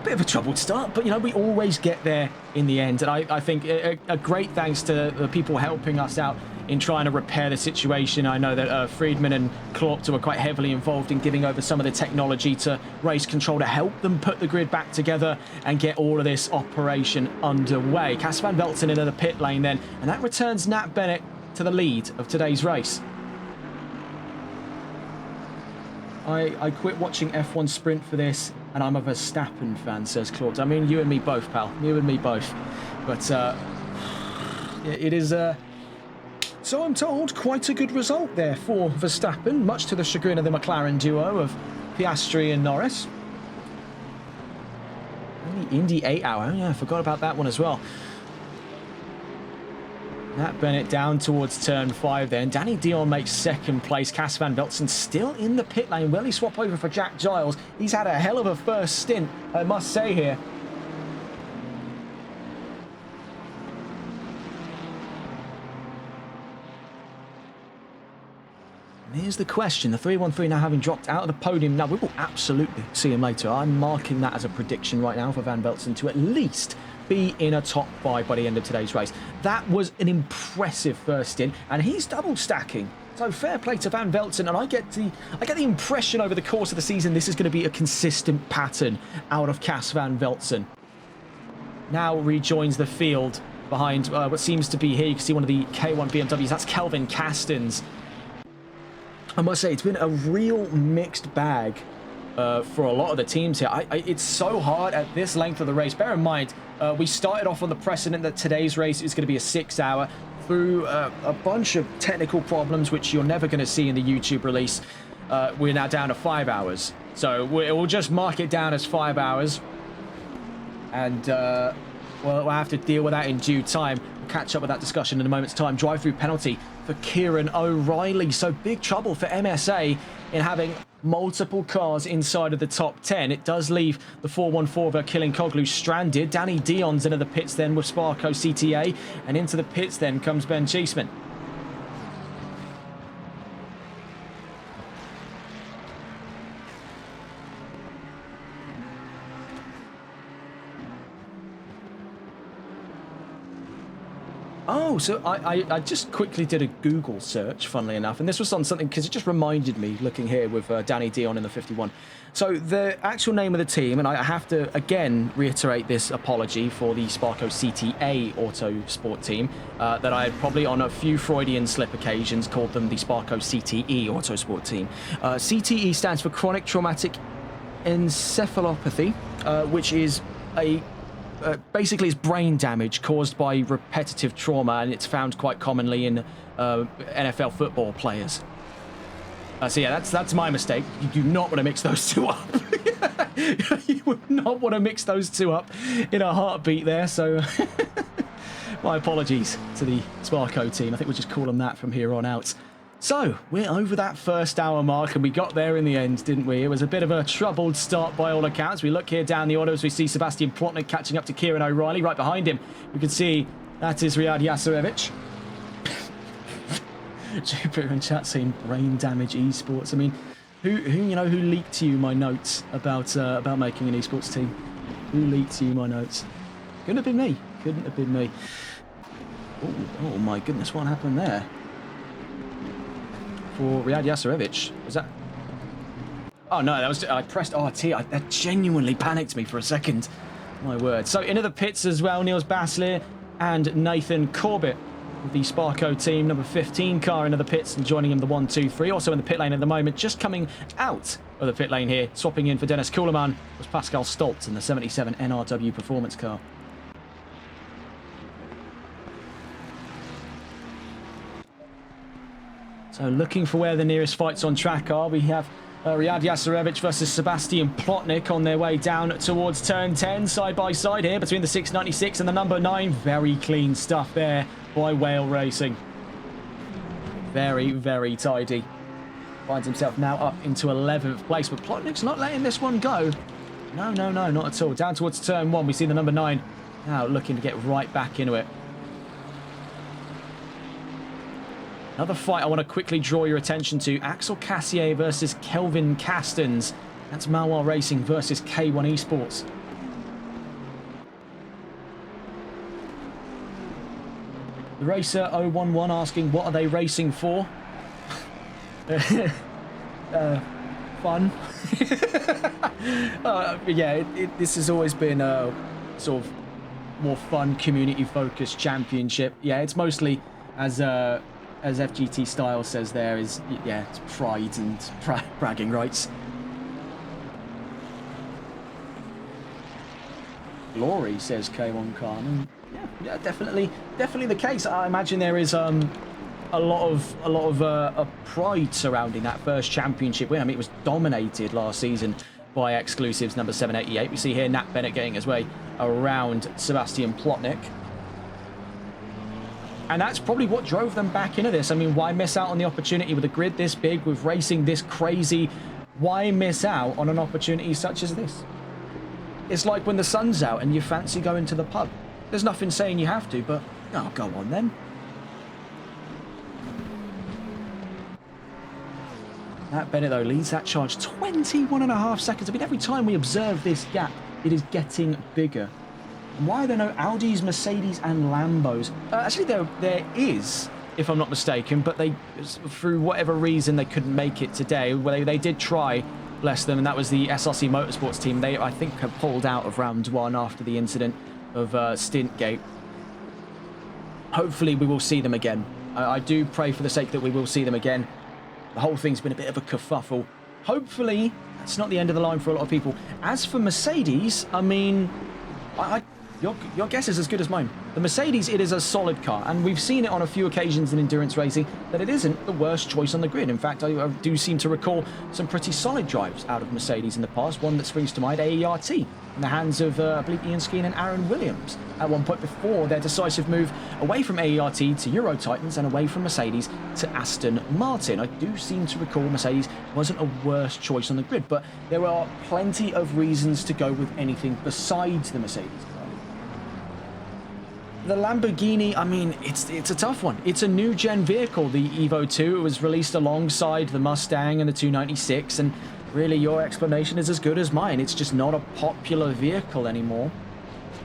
Bit of a troubled start, but you know, we always get there in the end, and I think a great thanks to the people helping us out in trying to repair the situation. I know that Friedman and Klorpt were quite heavily involved in giving over some of the technology to Race Control to help them put the grid back together and get all of this operation underway. Cas van Veltzen into the pit lane then, and that returns Nat Bennett to the lead of today's race. I quit watching F1 Sprint for this, and I'm a Verstappen fan, says Claude. I mean, you and me both, pal. You and me both. But it is, so I'm told, quite a good result there for Verstappen, much to the chagrin of the McLaren duo of Piastri and Norris. And the Indy 8-hour, yeah, I forgot about that one as well. Nat Bennett down towards turn 5 then. Danny Dion makes second place. Cas van Veltzen still in the pit lane. Will he swap over for Jack Giles? He's had a hell of a first stint, I must say here. Here's the question. The 313 now having dropped out of the podium. Now, we will absolutely see him later. I'm marking that as a prediction right now for Van Velzen to at least be in a top 5 by the end of today's race. That was an impressive first stint, and he's double stacking. So fair play to Van Velzen, and I get the impression over the course of the season this is going to be a consistent pattern out of Cas Van Velzen. Now rejoins the field behind what seems to be here. You can see one of the K1 BMWs. That's Kelvin Castens. I must say, it's been a real mixed bag for a lot of the teams here. It's so hard at this length of the race. Bear in mind, we started off on the precedent that today's race is going to be a 6-hour. Through a bunch of technical problems, which you're never going to see in the YouTube release, we're now down to 5 hours. So we'll just mark it down as 5 hours. And we'll have to deal with that in due time. We'll catch up with that discussion in a moment's time. Drive-through penalty for Kieran O'Reilly. So big trouble for MSA in having multiple cars inside of the top 10. It does leave the 414 of Kilinkoglu stranded. Danny Dion's into the pits then with Sparco CTA. And into the pits then comes Ben Cheeseman. Oh, so I just quickly did a Google search, funnily enough, and this was on something, because it just reminded me, looking here with Danny Dion in the 51. So the actual name of the team, and I have to, again, reiterate this apology for the Sparco CTA Autosport team, that I had probably on a few Freudian slip occasions called them the Sparco CTE Autosport team. CTE stands for Chronic Traumatic Encephalopathy, which is basically, it's brain damage caused by repetitive trauma, and it's found quite commonly in NFL football players. So yeah, that's my mistake. You do not want to mix those two up. You would not want to mix those two up in a heartbeat there. So my apologies to the Sparco team. I think we'll just call them that from here on out. So, we're over that first hour mark, and we got there in the end, didn't we? It was a bit of a troubled start by all accounts. We look here down the order as we see Sebastian Plotnik catching up to Kieran O'Reilly. Right behind him, we can see that is Riyad Yasarevich. Jupiter in chat saying brain damage esports. I mean, who leaked to you my notes about making an esports team? Who leaked to you my notes? Couldn't have been me. Couldn't have been me. Oh my goodness, what happened there? For Riyad Yasarevich. Was that... Oh, no, that was... I pressed RT. That genuinely panicked me for a second. My word. So, into the pits as well, Niels Basler and Nathan Corbett with the Sparco team. Number 15 car into the pits and joining him the 1-2-3. Also in the pit lane at the moment, just coming out of the pit lane here. Swapping in for Dennis Kuhleman was Pascal Stoltz in the 77 NRW performance car. So looking for where the nearest fights on track are. We have Riyad Yasarevich versus Sebastian Plotnik on their way down towards turn 10, side by side here between the 696 and the number 9. Very clean stuff there by Whale Racing. Very, very tidy. Finds himself now up into 11th place, but Plotnik's not letting this one go. No, not at all. Down towards turn 1, we see the number 9 now looking to get right back into it. Another fight I want to quickly draw your attention to. Axel Cassier versus Kelvin Castens. That's Malois Racing versus K1 Esports. The Racer 011 asking, what are they racing for? Fun. Yeah, this has always been a sort of more fun, community-focused championship. Yeah, it's mostly as FGT Style says there, is, yeah, it's pride and bragging rights. Glory, says K1 Khan. Yeah, definitely the case. I imagine there is a lot of pride surrounding that first championship win. I mean, it was dominated last season by exclusives number 788. We see here Nat Bennett getting his way around Sebastian Plotnik. And that's probably what drove them back into this. I mean, why miss out on the opportunity with a grid this big, with racing this crazy? Why miss out on an opportunity such as this? It's like when the sun's out and you fancy going to the pub. There's nothing saying you have to, but oh, go on then. Matt Bennett, though, leads that charge 21.5 seconds. I mean, every time we observe this gap, it is getting bigger. And why are there no Audis, Mercedes, and Lambos? Actually, there is, if I'm not mistaken, but they, through whatever reason, they couldn't make it today. Well, they did try, bless them, and that was the SRC Motorsports team. They, I think, have pulled out of round one after the incident of Stintgate. Hopefully, we will see them again. I do pray for the sake that we will see them again. The whole thing's been a bit of a kerfuffle. Hopefully, that's not the end of the line for a lot of people. As for Mercedes, I mean, your guess is as good as mine. The Mercedes, it is a solid car, and we've seen it on a few occasions in endurance racing that it isn't the worst choice on the grid. In fact, I do seem to recall some pretty solid drives out of Mercedes in the past. One that springs to mind, AERT, in the hands of, I believe, Ian Skeen and Aaron Williams at one point before their decisive move away from AERT to Euro Titans and away from Mercedes to Aston Martin. I do seem to recall Mercedes wasn't a worse choice on the grid, but there are plenty of reasons to go with anything besides the Mercedes car. The Lamborghini, I mean, it's a tough one. It's a new gen vehicle, the Evo 2. It was released alongside the Mustang and the 296, and really your explanation is as good as mine. It's just not a popular vehicle anymore,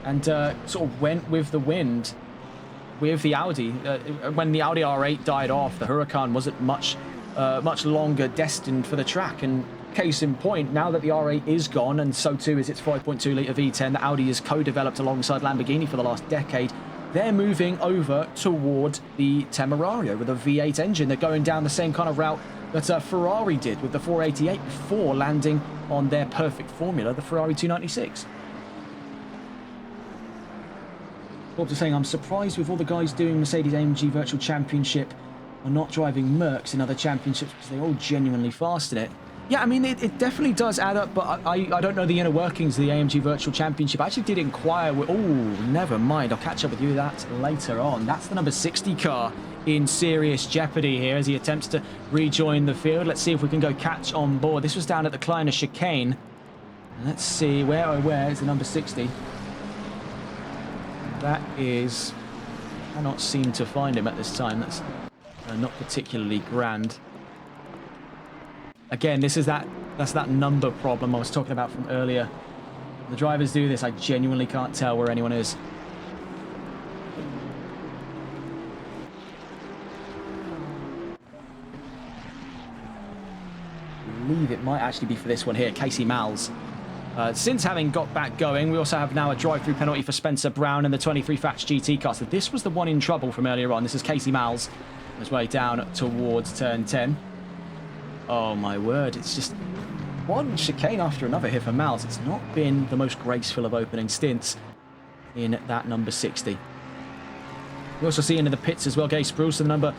and sort of went with the wind with the Audi. When the Audi R8 died off, the Huracan wasn't much longer destined for the track, and case in point, now that the R8 is gone, and so too is its 5.2 litre V10 that Audi has co-developed alongside Lamborghini for the last decade, they're moving over toward the Temerario with a V8 engine. They're going down the same kind of route that Ferrari did with the 488 before landing on their perfect formula, the Ferrari 296. Bob is saying, I'm surprised with all the guys doing Mercedes-AMG Virtual Championship are not driving Mercs in other championships because they're all genuinely fast in it. Yeah, I mean, it definitely does add up, but I don't know the inner workings of the AMG Virtual Championship. I actually did inquire with... Oh, never mind. I'll catch up with you that later on. That's the number 60 car in serious jeopardy here as he attempts to rejoin the field. Let's see if we can go catch on board. This was down at the Kleiner chicane. Let's see, where is the number 60? That is... I cannot seem to find him at this time. That's not particularly grand. Again, that's that number problem I was talking about from earlier. The drivers do this, I genuinely can't tell where anyone is. I believe it might actually be for this one here, Casey Mal's. Since having got back going, we also have now a drive-through penalty for Spencer Brown and the 23 Fats GT car. So this was the one in trouble from earlier on. This is Casey Mal's on his way down towards turn 10. Oh my word, it's just one chicane after another here for Miles. It's not been the most graceful of opening stints in that number 60. We also see into the pits as well, Gay Spruce, the number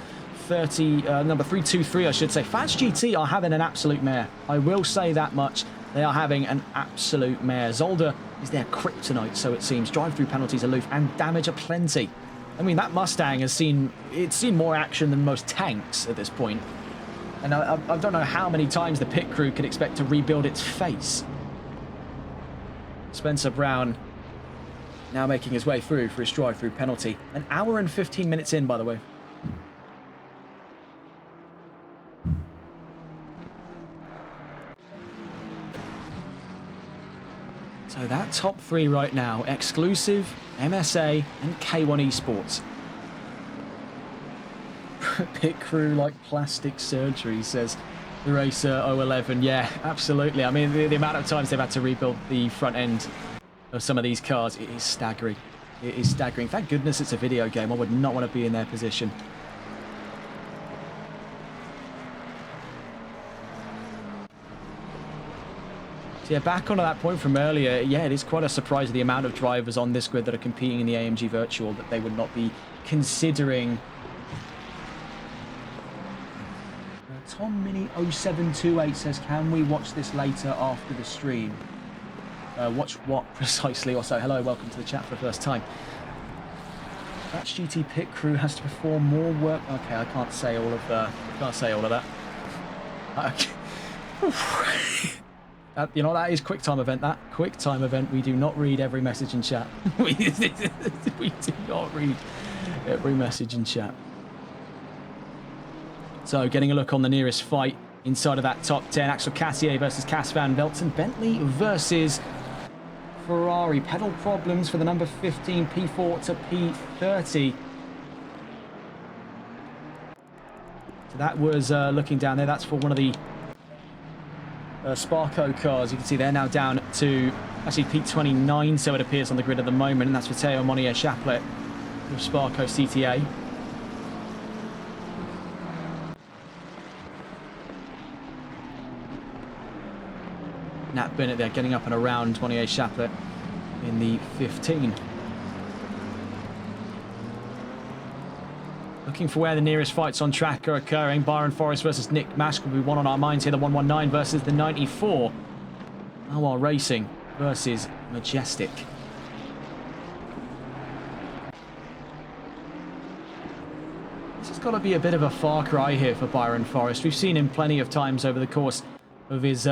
323, I should say. Fats GT are having an absolute mare. I will say that much. They are having an absolute mare. Zolder is their kryptonite, so it seems. Drive-through penalties aloof and damage aplenty. I mean, that Mustang has seen more action than most tanks at this point. And I don't know how many times the pit crew could expect to rebuild its face. Spencer Brown now making his way through for his drive-through penalty. An hour and 15 minutes in, by the way. So that top three right now, Exclusive, MSA, and K1 Esports. Pit crew like plastic surgery, says the Racer 011. Yeah, absolutely. I mean, the amount of times they've had to rebuild the front end of some of these cars, it is staggering. It is staggering. Thank goodness it's a video game. I would not want to be in their position. So yeah, back onto that point from earlier, yeah, it is quite a surprise the amount of drivers on this grid that are competing in the AMG Virtual that they would not be considering. Tom Mini 0728 says, can we watch this later after the stream? Watch what precisely? Also, hello, welcome to the chat for the first time. That GT pit crew has to perform more work. Okay, I can't say all of that. Okay. You know, that is QuickTime event. That QuickTime event. We do not read every message in chat. We do not read every message in chat. So, getting a look on the nearest fight inside of that top 10. Axel Cassier versus Cas van Velten. Bentley versus Ferrari. Pedal problems for the number 15 P4 to P30. So that was looking down there. That's for one of the Sparco cars. You can see they're now down to actually P29, so it appears on the grid at the moment, and that's for Theo Monnier-Chaplet of Sparco CTA. Nat Bennett there getting up and around Monnier-Chaplet in the 15. Looking for where the nearest fights on track are occurring. Byron Forrest versus Nick Mask will be one on our minds here. The 119 versus the 94. Malois Racing versus Majestic. This has got to be a bit of a far cry here for Byron Forrest. We've seen him plenty of times over the course of his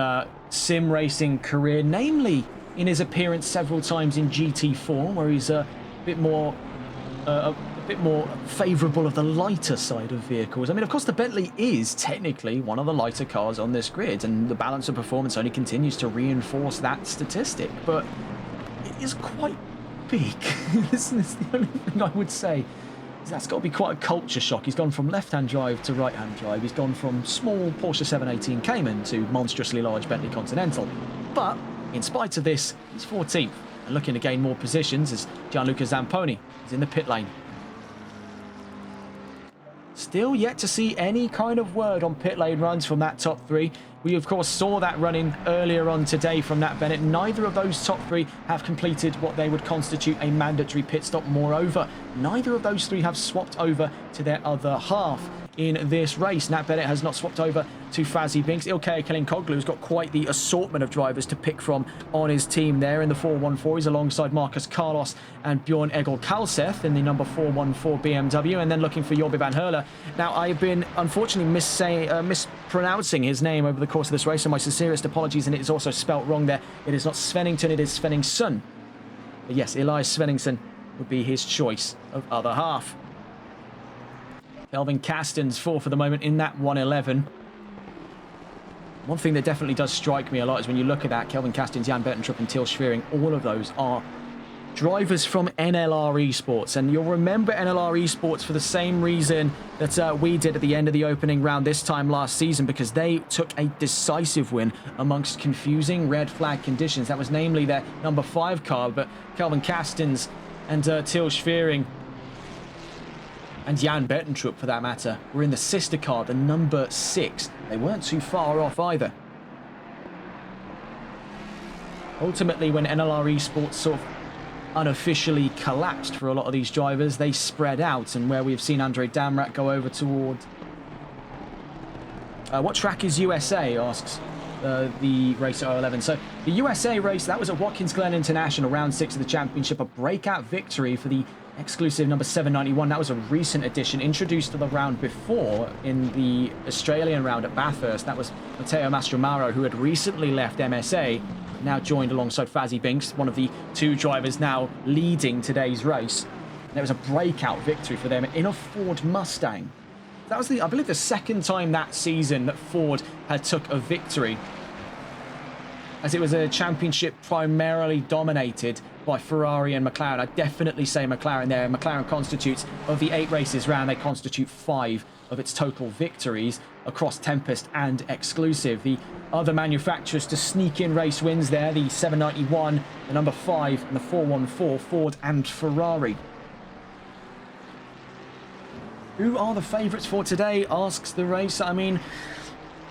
sim racing career, namely in his appearance several times in GT4, where he's a bit more favourable of the lighter side of vehicles. I mean, of course, the Bentley is technically one of the lighter cars on this grid, and the balance of performance only continues to reinforce that statistic, but it is quite big. This is the only thing I would say. That's got to be quite a culture shock. He's gone from left-hand drive to right-hand drive. He's gone from small Porsche 718 Cayman to monstrously large Bentley Continental. But in spite of this, he's 14th and looking to gain more positions as Gianluca Zamponi is in the pit lane. Still yet to see any kind of word on pit lane runs from that top three. We, of course, saw that running earlier on today from Nat Bennett. Neither of those top three have completed what they would constitute a mandatory pit stop. Moreover, neither of those three have swapped over to their other half in this race. Nat Bennett has not swapped over to Fazzy Binks. Ilkay Kelinkoglu's got quite the assortment of drivers to pick from on his team there in the 414. He's alongside Marcus Carlos and Bjorn Egil Kalseth in the number 414 BMW, and then looking for Jorbe van Herle. Now, I've been unfortunately mispronouncing his name over the course of this race, so my sincerest apologies, and it is also spelt wrong there. It is not Svennington, it is Svenningsson. But yes, Elias Svenningsson would be his choice of other half. Kelvin Kasten's fourth for the moment in that 111. One thing that definitely does strike me a lot is when you look at that, Kelvin Kasten, Jan Bettentrup and Til Schwering, all of those are drivers from NLR Esports. And you'll remember NLR Esports for the same reason that we did at the end of the opening round this time last season, because they took a decisive win amongst confusing red flag conditions. That was namely their number 5 car, but Kelvin Kastens and Til Schwering and Jan Bettentrup, for that matter, were in the sister car, the number 6. They weren't too far off either. Ultimately, when NLR Esports sort of unofficially collapsed for a lot of these drivers, they spread out, and where we've seen Andre Damrak go over toward... what track is USA, asks the race at 011. So the USA race, that was at Watkins Glen International, round 6 of the championship, a breakout victory for the exclusive number 791. That was a recent addition, introduced to the round before in the Australian round at Bathurst. That was Matteo Mastromaro, who had recently left MSA, now joined alongside Fazzy Binks, one of the 2 drivers now leading today's race. And it was a breakout victory for them in a Ford Mustang. That was, I believe, the second time that season that Ford had took a victory, as it was a championship primarily dominated by Ferrari and McLaren. I definitely say McLaren there. McLaren constitutes, of the 8 races round, they constitute 5 of its total victories across Tempest and Exclusive. The other manufacturers to sneak in race wins there, the 791, the number 5, and the 414, Ford and Ferrari. Who are the favourites for today, asks the race. I mean,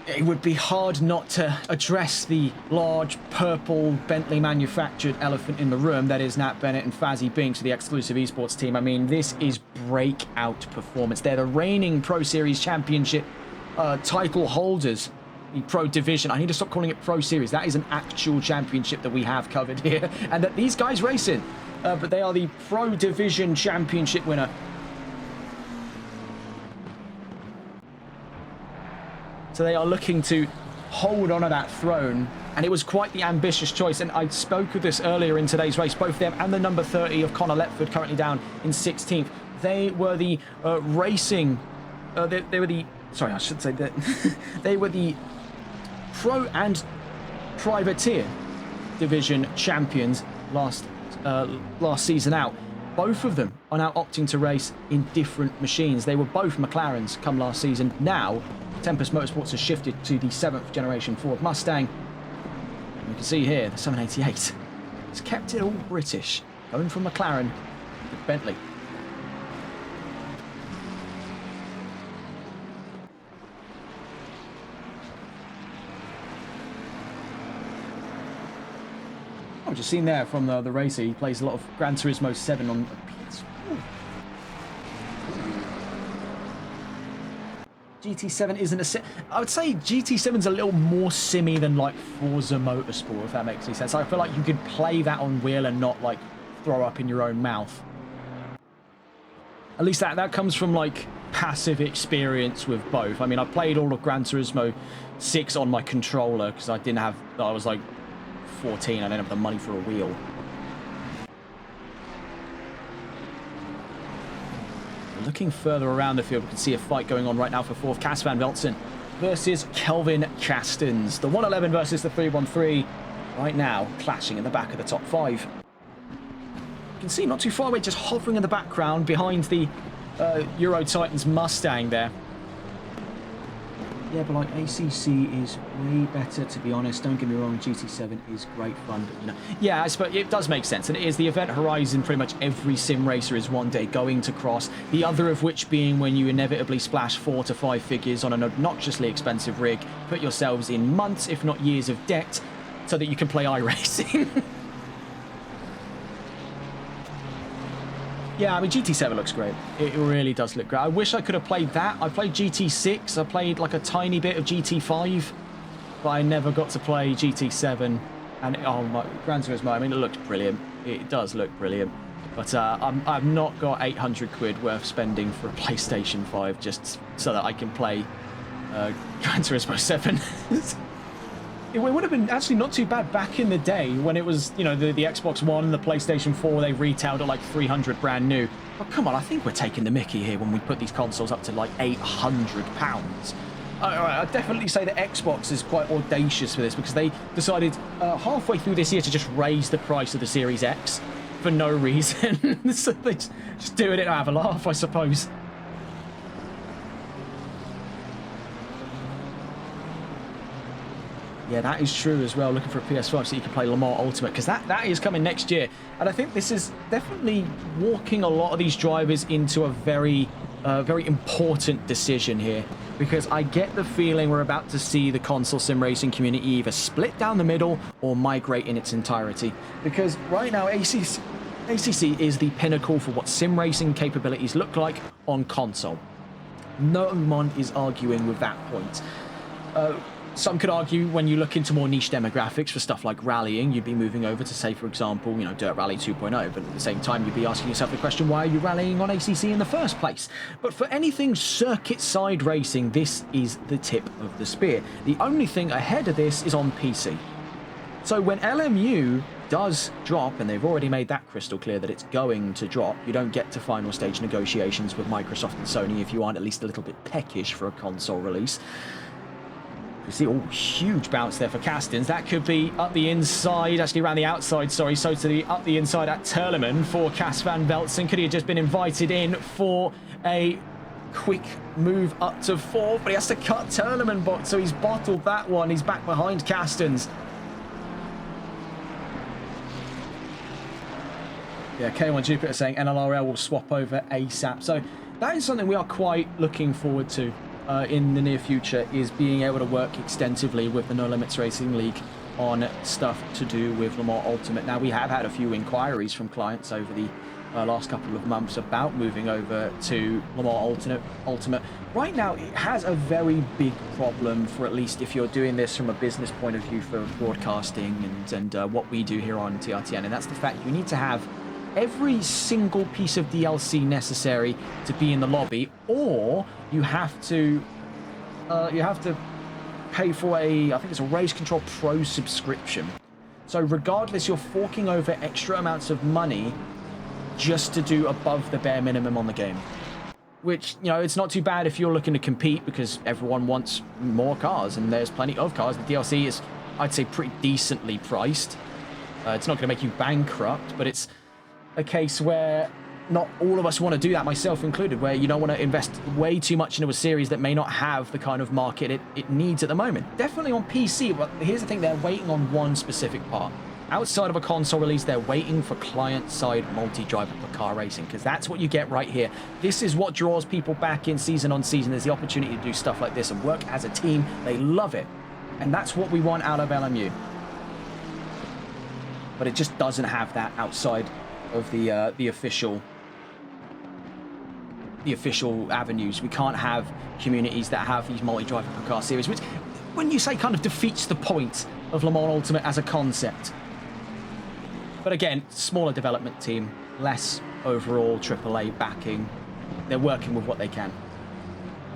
it would be hard not to address the large purple Bentley manufactured elephant in the room, that is Nat Bennett and Fazzy Binks for the exclusive esports team. I mean, this is breakout performance. They're the reigning Pro Series Championship title holders. The Pro Division, I need to stop calling it Pro Series. That is an actual championship that we have covered here, and that these guys race in. But they are the Pro Division Championship winner. So they are looking to hold on to that throne, and it was quite the ambitious choice. And I spoke of this earlier in today's race, both them and the number 30 of Connor Letford, currently down in 16th. They were the they were the Sorry, I should say that they were the Pro and Privateer Division champions last season out. Both of them are now opting to race in different machines. They were both McLarens come last season. Now, Tempest Motorsports has shifted to the 7th generation Ford Mustang. You can see here, the 788. It's kept it all British, going from McLaren to Bentley. I've just seen there from the racer, he plays a lot of Gran Turismo 7 on PS4. GT7 isn't a I would say GT7's a little more simmy than like Forza Motorsport, if that makes any sense. I feel like you could play that on wheel and not like throw up in your own mouth. At least that comes from like passive experience with both. I mean, I played all of Gran Turismo 6 on my controller because I was like 14, I didn't have the money for a wheel. Looking further around the field, we can see a fight going on right now for 4th. Cas van Velzen versus Kelvin Castens. The 111 versus the 313 right now clashing in the back of the top 5. You can see not too far away, just hovering in the background behind the Euro Titans Mustang there. Yeah, but like ACC is way better, to be honest. Don't get me wrong, GT7 is great fun, but you know. Yeah, I suppose it does make sense, and it is the event horizon. Pretty much every sim racer is one day going to cross. The other of which being when you inevitably splash 4 to 5 figures on an obnoxiously expensive rig, put yourselves in months, if not years, of debt, so that you can play iRacing. Yeah, I mean, GT7 looks great. It really does look great. I wish I could have played that. I played GT6. I played like a tiny bit of GT5, but I never got to play GT7. And oh my, Gran Turismo, I mean, it looks brilliant. It does look brilliant. But I've not got 800 quid worth spending for a PlayStation 5 just so that I can play Gran Turismo 7. It would have been actually not too bad back in the day when it was, you know, the Xbox One and the PlayStation 4, they retailed at like 300 brand new. But come on, I think we're taking the mickey here when we put these consoles up to like £800. I'd definitely say that Xbox is quite audacious for this because they decided halfway through this year to just raise the price of the Series X for no reason. So they're just doing it to have a laugh, I suppose. Yeah, that is true as well, looking for a PS5 so you can play Le Mans Ultimate, because that is coming next year. And I think this is definitely walking a lot of these drivers into a very important decision here, because I get the feeling we're about to see the console sim racing community either split down the middle or migrate in its entirety. Because right now, ACC is the pinnacle for what sim racing capabilities look like on console. No one is arguing with that point. Some could argue when you look into more niche demographics for stuff like rallying, you'd be moving over to, say, for example, you know, Dirt Rally 2.0, but at the same time, you'd be asking yourself the question, why are you rallying on ACC in the first place? But for anything circuit-side racing, this is the tip of the spear. The only thing ahead of this is on PC. So when LMU does drop, and they've already made that crystal clear that it's going to drop, you don't get to final stage negotiations with Microsoft and Sony if you aren't at least a little bit peckish for a console release. You see, oh, huge bounce there for Castens. That could be up the inside, actually around the outside, sorry. So to the up the inside at Turleman for Cas van Velzen. Could he have just been invited in for a quick move up to 4th, but he has to cut Turleman bot, so he's bottled that one. He's back behind Castens. Yeah, K1 Jupiter saying NLRL will swap over ASAP. So that is something we are quite looking forward to. In the near future, is being able to work extensively with the No Limits Racing League on stuff to do with Le Mans Ultimate. Now, we have had a few inquiries from clients over the last couple of months about moving over to Le Mans Ultimate. Right now, it has a very big problem for, at least if you're doing this from a business point of view, for broadcasting and what we do here on TRTN, and that's the fact you need to have every single piece of DLC necessary to be in the lobby, or you have to pay for I think it's a Race Control Pro subscription. So regardless, you're forking over extra amounts of money just to do above the bare minimum on the game. which, you know, it's not too bad if you're looking to compete because everyone wants more cars and there's plenty of cars. The DLC is, I'd say, pretty decently priced. It's not going to make you bankrupt, but it's a case where not all of us want to do that, myself included, where you don't want to invest way too much into a series that may not have the kind of market it needs at the moment. Definitely on PC, but here's the thing, they're waiting on one specific part. Outside of a console release, they're waiting for client-side multi-driver for car racing, because that's what you get right here. This is what draws people back in season on season. There's the opportunity to do stuff like this and work as a team. They love it, and that's what we want out of LMU. But it just doesn't have that outside of the official avenues. We can't have communities that have these multi-driver per car series, which, when you say, kind of defeats the point of Le Mans Ultimate as a concept. But again, smaller development team, less overall AAA backing. They're working with what they can.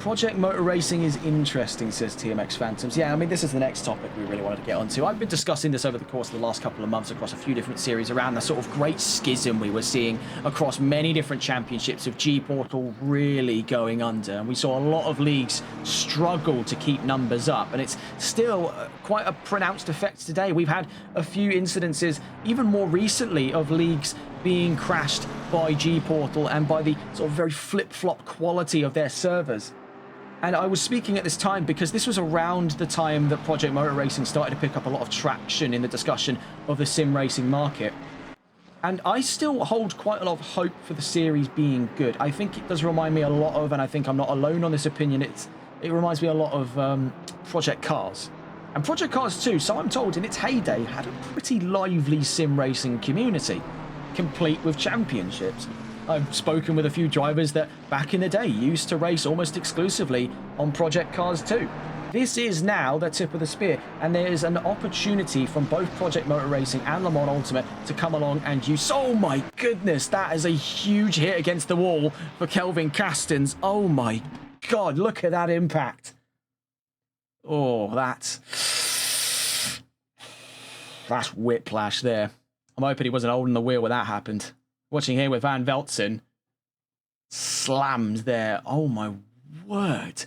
Project Motor Racing is interesting, says TMX Phantoms. Yeah, I mean, this is the next topic we really wanted to get onto. I've been discussing this over the course of the last couple of months across a few different series around the sort of great schism we were seeing across many different championships of G-Portal really going under. And we saw a lot of leagues struggle to keep numbers up. And it's still quite a pronounced effect today. We've had a few incidences, even more recently, of leagues being crashed by G-Portal and by the sort of very flip-flop quality of their servers. And I was speaking at this time because this was around the time that Project Motor Racing started to pick up a lot of traction in the discussion of the sim racing market. And I still hold quite a lot of hope for the series being good. I think it does remind me a lot of, and I think I'm not alone on this opinion, it reminds me a lot of Project Cars. And Project Cars 2, so I'm told, in its heyday, had a pretty lively sim racing community, complete with championships. I've spoken with a few drivers that back in the day used to race almost exclusively on Project Cars 2. This is now the tip of the spear, and there is an opportunity from both Project Motor Racing and Le Mans Ultimate to come along and use... Oh my goodness, that is a huge hit against the wall for Kelvin Castens. Oh my God, look at that impact. Oh, that's whiplash there. I'm hoping he wasn't holding the wheel when that happened. Watching here with Van Veltzen. Slammed there. Oh my word.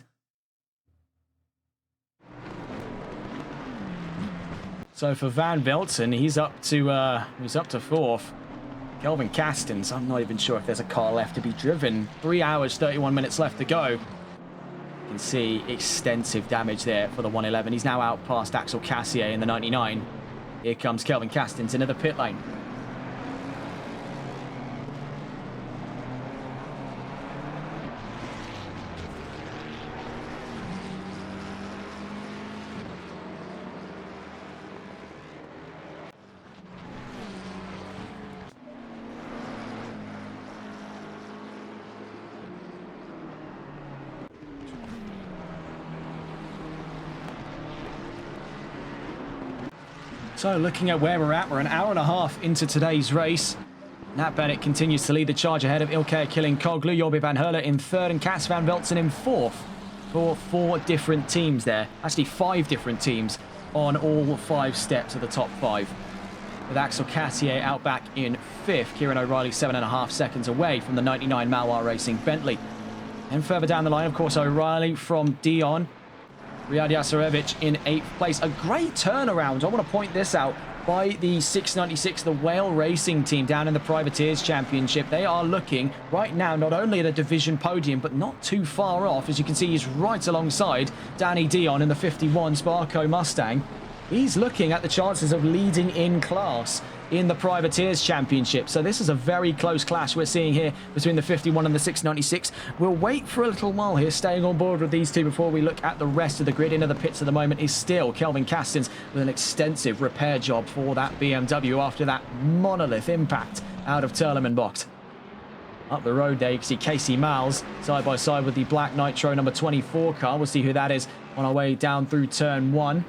So for Van Veltzen, he's up to fourth. Kelvin Castens, I'm not even sure if there's a car left to be driven. 3 hours, 31 minutes left to go. You can see extensive damage there for the 111. He's now out past Axel Cassier in the 99. Here comes Kelvin Castens into the pit lane. So looking at where we're an hour and a half into today's race. Nat Bennett continues to lead the charge ahead of Ilkay Killin-Koglu, Jorby van Hurle in third, and Cas van Veltzen in fourth for 4 different teams there. Actually 5 different teams on all 5 steps of the top 5. With Axel Cassier out back in 5th, Kieran O'Reilly 7.5 seconds away from the 99 Malois Racing Bentley. And further down the line, of course, O'Reilly from Dion. Riyad Yasarevich in 8th place. A great turnaround, I want to point this out, by the 696, the Whale Racing team down in the Privateers Championship. They are looking right now not only at a division podium, but not too far off. As you can see, he's right alongside Danny Dion in the 51 Sparco Mustang. He's looking at the chances of leading in class in the Privateers Championship. So this is a very close clash we're seeing here between the 51 and the 696. We'll wait for a little while here, staying on board with these two before we look at the rest of the grid. Into the pits at the moment is still Kelvin Castens with an extensive repair job for that BMW after that monolith impact out of Terlemenbocht. Up the road there, you can see Casey Miles side by side with the Black Nitro number 24 car. We'll see who that is on our way down through turn 1.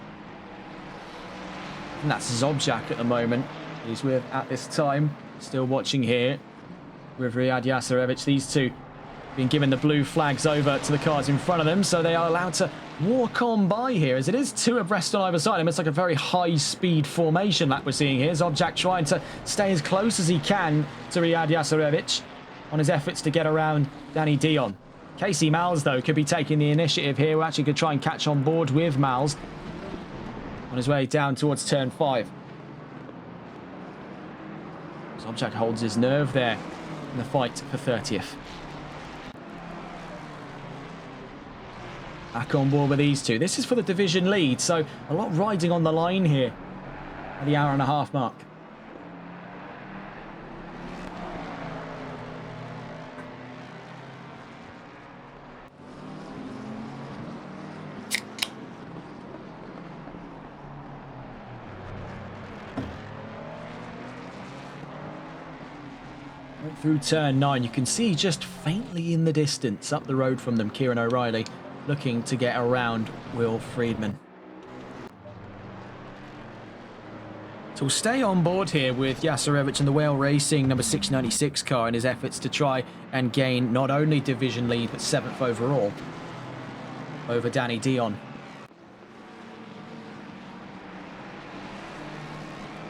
And that's Zobjak at the moment. He's with at this time. Still watching here with Riyad Yasarevich. These two being given the blue flags over to the cars in front of them, so they are allowed to walk on by here, as it is 2 abreast on either side. It's like a very high-speed formation that we're seeing here. Zobjak trying to stay as close as he can to Riyad Yasarevich on his efforts to get around Danny Dion. Casey Miles, though, could be taking the initiative here. We're actually going to try and catch on board with Miles on his way down towards turn 5. Sobchak holds his nerve there in the fight for 30th. Back on board with these two. This is for the division lead, so a lot riding on the line here at the hour-and-a-half mark. Through turn 9, you can see just faintly in the distance up the road from them, Kieran O'Reilly looking to get around Will Friedman. So we'll stay on board here with Jasarevich and the Whale Racing number 696 car in his efforts to try and gain not only division lead but 7th overall over Danny Dion.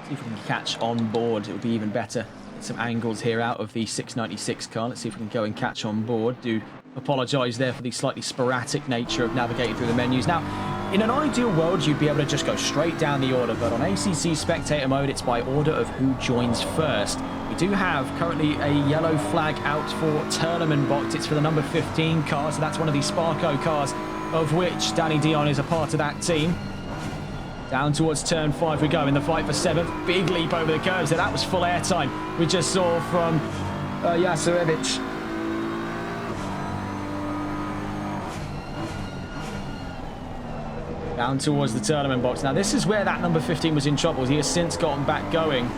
See if we can catch on board, it would be even better. Some angles here out of the 696 car. Let's see if we can go and catch on board. Do apologise there for the slightly sporadic nature of navigating through the menus. Now, in an ideal world, you'd be able to just go straight down the order, but on ACC Spectator mode, it's by order of who joins first. We do have currently a yellow flag out for Tournament Box. It's for the number 15 car, so that's one of the Sparco cars, of which Danny Dion is a part of that team. Down towards turn 5 we go in the fight for 7th. Big leap over the curves there. That was full airtime we just saw from Jasarevich. Down towards the tournament box. Now this is where that number 15 was in trouble. He has since gotten back going.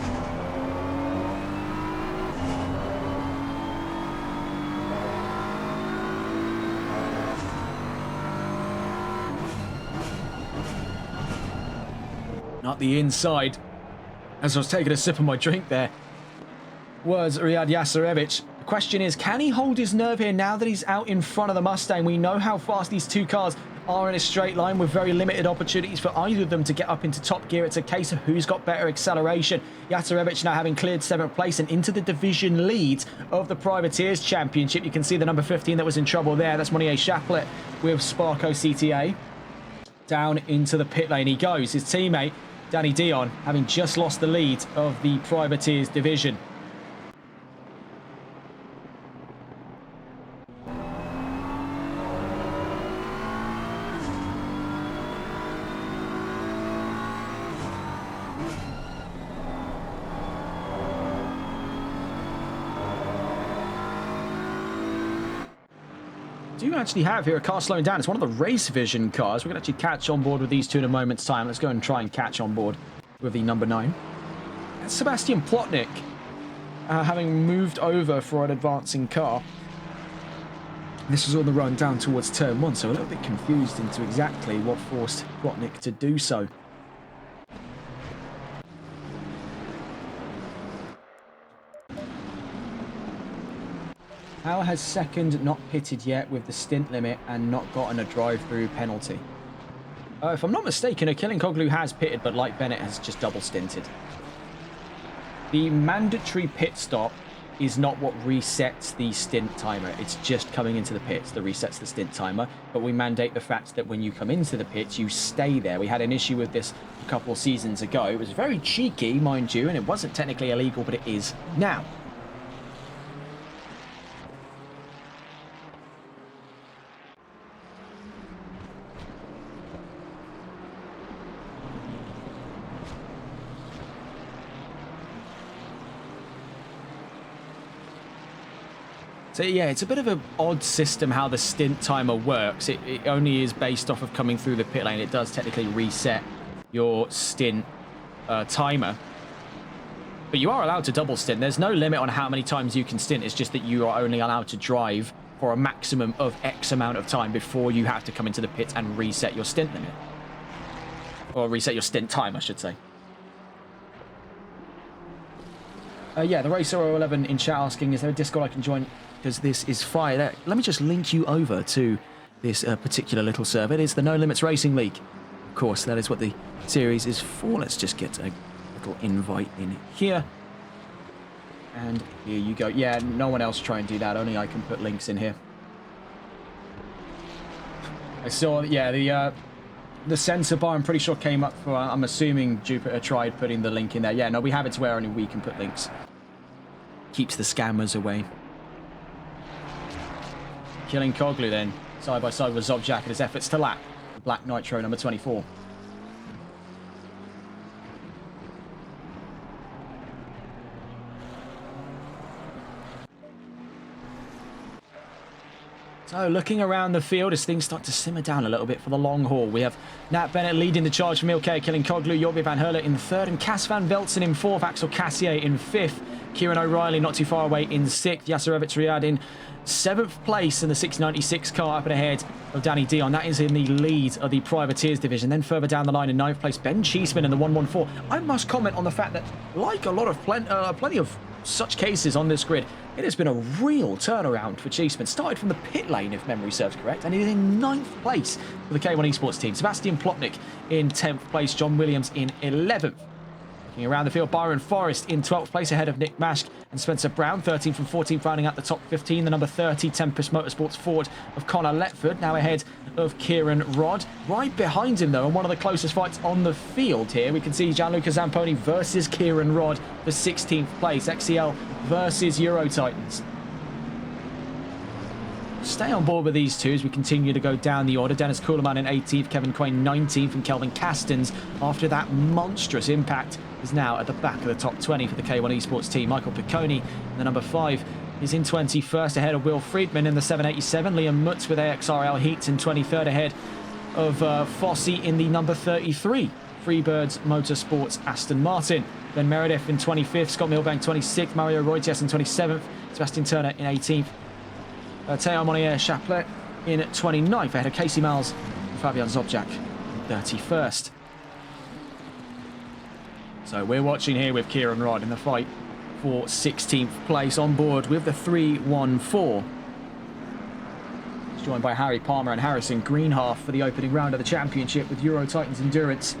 Not the inside. As I was taking a sip of my drink there, was Riyad Jasarevich. The question is, can he hold his nerve here now that he's out in front of the Mustang? We know how fast these two cars are in a straight line with very limited opportunities for either of them to get up into top gear. It's a case of who's got better acceleration. Jasarevich now having cleared 7th place and into the division lead of the Privateers Championship. You can see the number 15 that was in trouble there. That's Monier Chaplet with Sparco CTA. Down into the pit lane he goes. His teammate, Danny Dion, having just lost the lead of the Privateers division. Do actually have here a car slowing down. It's one of the race vision cars. We're going to actually catch on board with these two in a moment's time. Let's go and try and catch on board with the number 9. That's Sebastian Plotnik, having moved over for an advancing car. This was on the run down towards turn 1, so a little bit confused into exactly what forced Plotnik to do so. How has second not pitted yet with the stint limit and not gotten a drive-through penalty? If I'm not mistaken, Koglu has pitted, but like Bennett has just double stinted. The mandatory pit stop is not what resets the stint timer. It's just coming into the pits that resets the stint timer. But we mandate the fact that when you come into the pits, you stay there. We had an issue with this a couple of seasons ago. It was very cheeky, mind you, and it wasn't technically illegal, but it is now. So yeah, it's a bit of an odd system how the stint timer works. It only is based off of coming through the pit lane. It does technically reset your stint timer. But you are allowed to double stint. There's no limit on how many times you can stint. It's just that you are only allowed to drive for a maximum of X amount of time before you have to come into the pits and reset your stint limit. Or reset your stint time, I should say. Yeah, the Racer 011 in chat asking, is there a Discord I can join? Because this is fire. Let me just link you over to this particular little server. It is the No Limits Racing League. Of course, that is what the series is for. Let's just get a little invite in here. And here you go. Yeah, no one else try and do that. Only I can put links in here. I saw, yeah, the sensor bar, I'm pretty sure came up for, I'm assuming Jupiter tried putting the link in there. Yeah, no, we have it to where only we can put links. Keeps the scammers away. Killing Koglu then, side by side with Zobjak in his efforts to lap Black Nitro number 24. So looking around the field as things start to simmer down a little bit for the long haul. We have Nat Bennett leading the charge from Ilkay, killing Koglu, Jorge van Herle in third, and Cas van Veltzen in fourth, Axel Cassier in fifth, Kieran O'Reilly not too far away in sixth, Yasurevich Riyad in seventh place in the 696 car up and ahead of Danny Dion. That is in the lead of the Privateers division. Then further down the line in ninth place, Ben Cheeseman in the 114. I must comment on the fact that, like a lot of plenty of such cases on this grid, it has been a real turnaround for Cheeseman. Started from the pit lane, if memory serves correct, and he's in ninth place for the K1 Esports team. Sebastian Plotnik in 10th place, John Williams in 11th. Looking around the field, Byron Forrest in 12th place ahead of Nick Mashk and Spencer Brown, 13th from 14th, rounding out the top 15. The number 30 Tempest Motorsports Ford of Connor Letford, now ahead of Kieran Rodd. Right behind him, though, and one of the closest fights on the field here, we can see Gianluca Zamponi versus Kieran Rodd for 16th place. XCL versus Euro Titans. Stay on board with these two as we continue to go down the order. Dennis Kuhleman in 18th, Kevin Quain 19th, and Kelvin Castens, after that monstrous impact, is now at the back of the top 20 for the K1 Esports team. Michael Picconi in the number 5 is in 21st ahead of Will Friedman in the 787. Liam Mutz with AXRL Heats in 23rd ahead of Fossey in the number 33. Freebirds Motorsports Aston Martin. Ben Meredith in 25th, Scott Milbank 26th, Mario Reuters in 27th, Sebastian Turner in 18th. Théo Monier Chaplet in 29th ahead of Casey Miles and Fabian Zobjak in 31st. So we're watching here with Kieran Rodd in the fight for 16th place on board with the 314. He's joined by Harry Palmer and Harrison Greenhalgh for the opening round of the championship with Euro Titans Endurance.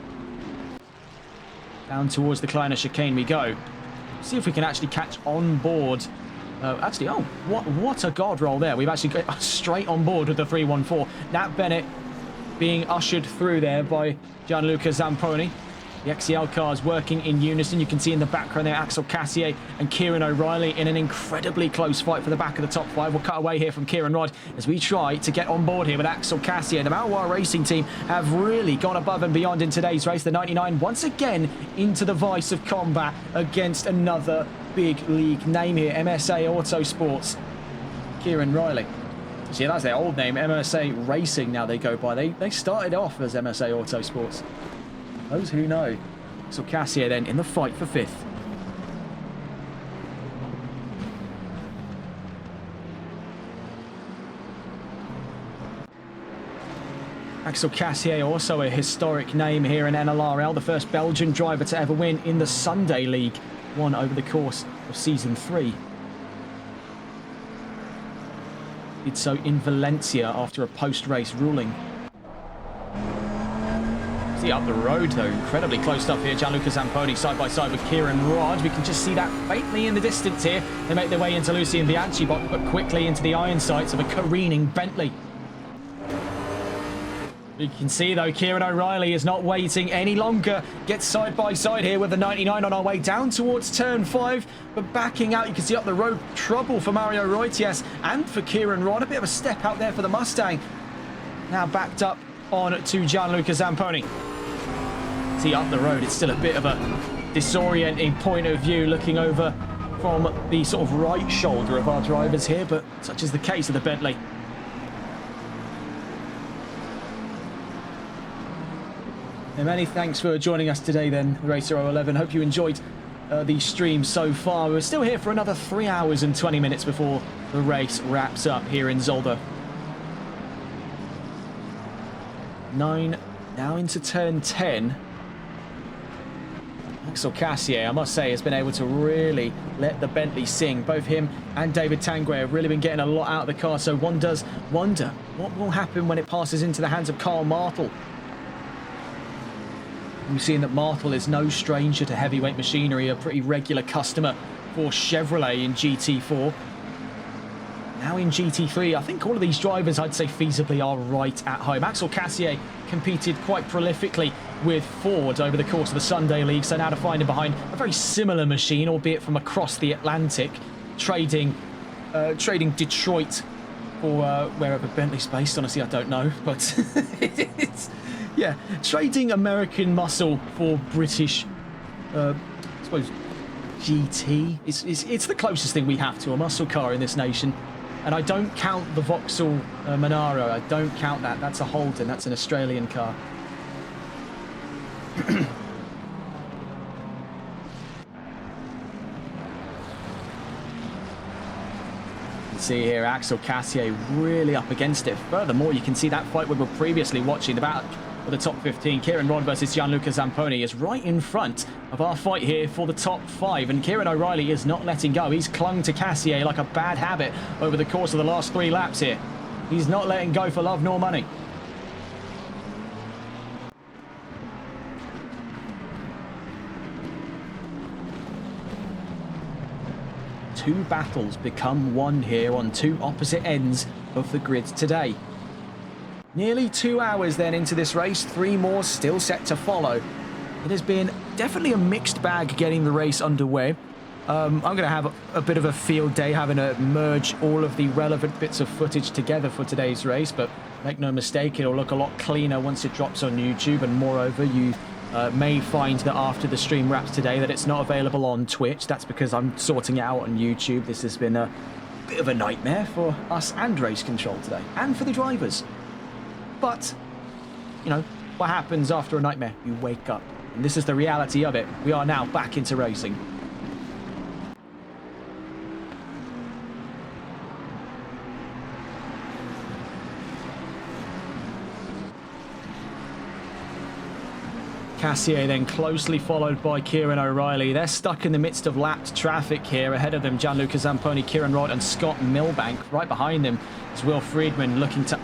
Down towards the Kleiner chicane we go. See if we can actually catch on board. What a guard roll there. We've actually got straight on board with the 314. Nat Bennett being ushered through there by Gianluca Zamponi. The XCL cars working in unison. You can see in the background there Axel Cassier and Kieran O'Reilly in an incredibly close fight for the back of the top 5. We'll cut away here from Kieran Rodd as we try to get on board here with Axel Cassier. The Malois racing team have really gone above and beyond in today's race. The 99 once again into the vice of combat against another big league name here, MSA Autosports. Kieran Riley. See, that's their old name, MSA Racing now they go by. They started off as MSA Autosports. Those who know. So Cassier then in the fight for 5th. Axel Cassier, also a historic name here in NLRL, the first Belgian driver to ever win in the Sunday League, won over the course of Season 3. Did so in Valencia after a post-race ruling. See up the road though, incredibly close up here. Gianluca Zamponi side by side with Kieran Rodd. We can just see that faintly in the distance here. They make their way into Lucien Bianchi, but quickly into the iron sights of a careening Bentley. You can see though, Kieran O'Reilly is not waiting any longer. Gets side by side here with the 99 on our way down towards turn 5. But backing out, you can see up the road, trouble for Mario Reuters and for Kieran Rodd. A bit of a step out there for the Mustang. Now backed up on to Gianluca Zamponi. See up the road, it's still a bit of a disorienting point of view looking over from the sort of right shoulder of our drivers here, but such is the case of the Bentley. And many thanks for joining us today then, Racer 011. Hope you enjoyed the stream so far. We're still here for another 3 hours and 20 minutes before the race wraps up here in Zolder. 9 now into turn 10. Axel Cassier, I must say, has been able to really let the Bentley sing. Both him and David Tanguay have really been getting a lot out of the car, so one does wonder what will happen when it passes into the hands of Carl Martel. We've seen that Martel is no stranger to heavyweight machinery, a pretty regular customer for Chevrolet in GT4. now in GT3. I think all of these drivers, I'd say feasibly, are right at home. Axel Cassier competed quite prolifically with Ford over the course of the Sunday League, so now to find him behind a very similar machine, albeit from across the Atlantic, trading Detroit or wherever Bentley's based. Honestly, I don't know, but it's, yeah, trading American muscle for British, I suppose, GT. It's the closest thing we have to a muscle car in this nation. And I don't count the Vauxhall Monaro. I don't count that. That's a Holden. That's an Australian car. See here, Axel Cassier really up against it. Furthermore, you can see that fight we were previously watching, the battle for the top 15. Kieran Rod versus Gianluca Zamponi is right in front of our fight here for the top 5. And Kieran O'Reilly is not letting go. He's clung to Cassier like a bad habit over the course of the last 3 laps here. He's not letting go for love nor money. Two battles become one here on two opposite ends of the grid today. Nearly 2 hours then into this race, 3 more still set to follow. It has been definitely a mixed bag getting the race underway. I'm going to have a bit of a field day having to merge all of the relevant bits of footage together for today's race, but make no mistake, it'll look a lot cleaner once it drops on YouTube, and moreover, you may find that after the stream wraps today that it's not available on Twitch. That's because I'm sorting it out on YouTube. This has been a bit of a nightmare for us and Race Control today, and for the drivers. But, you know, what happens after a nightmare? You wake up. And this is the reality of it. We are now back into racing. Cassier then closely followed by Kieran O'Reilly. They're stuck in the midst of lapped traffic here. Ahead of them, Gianluca Zamponi, Kieran Rod and Scott Milbank. Right behind them is Will Friedman looking to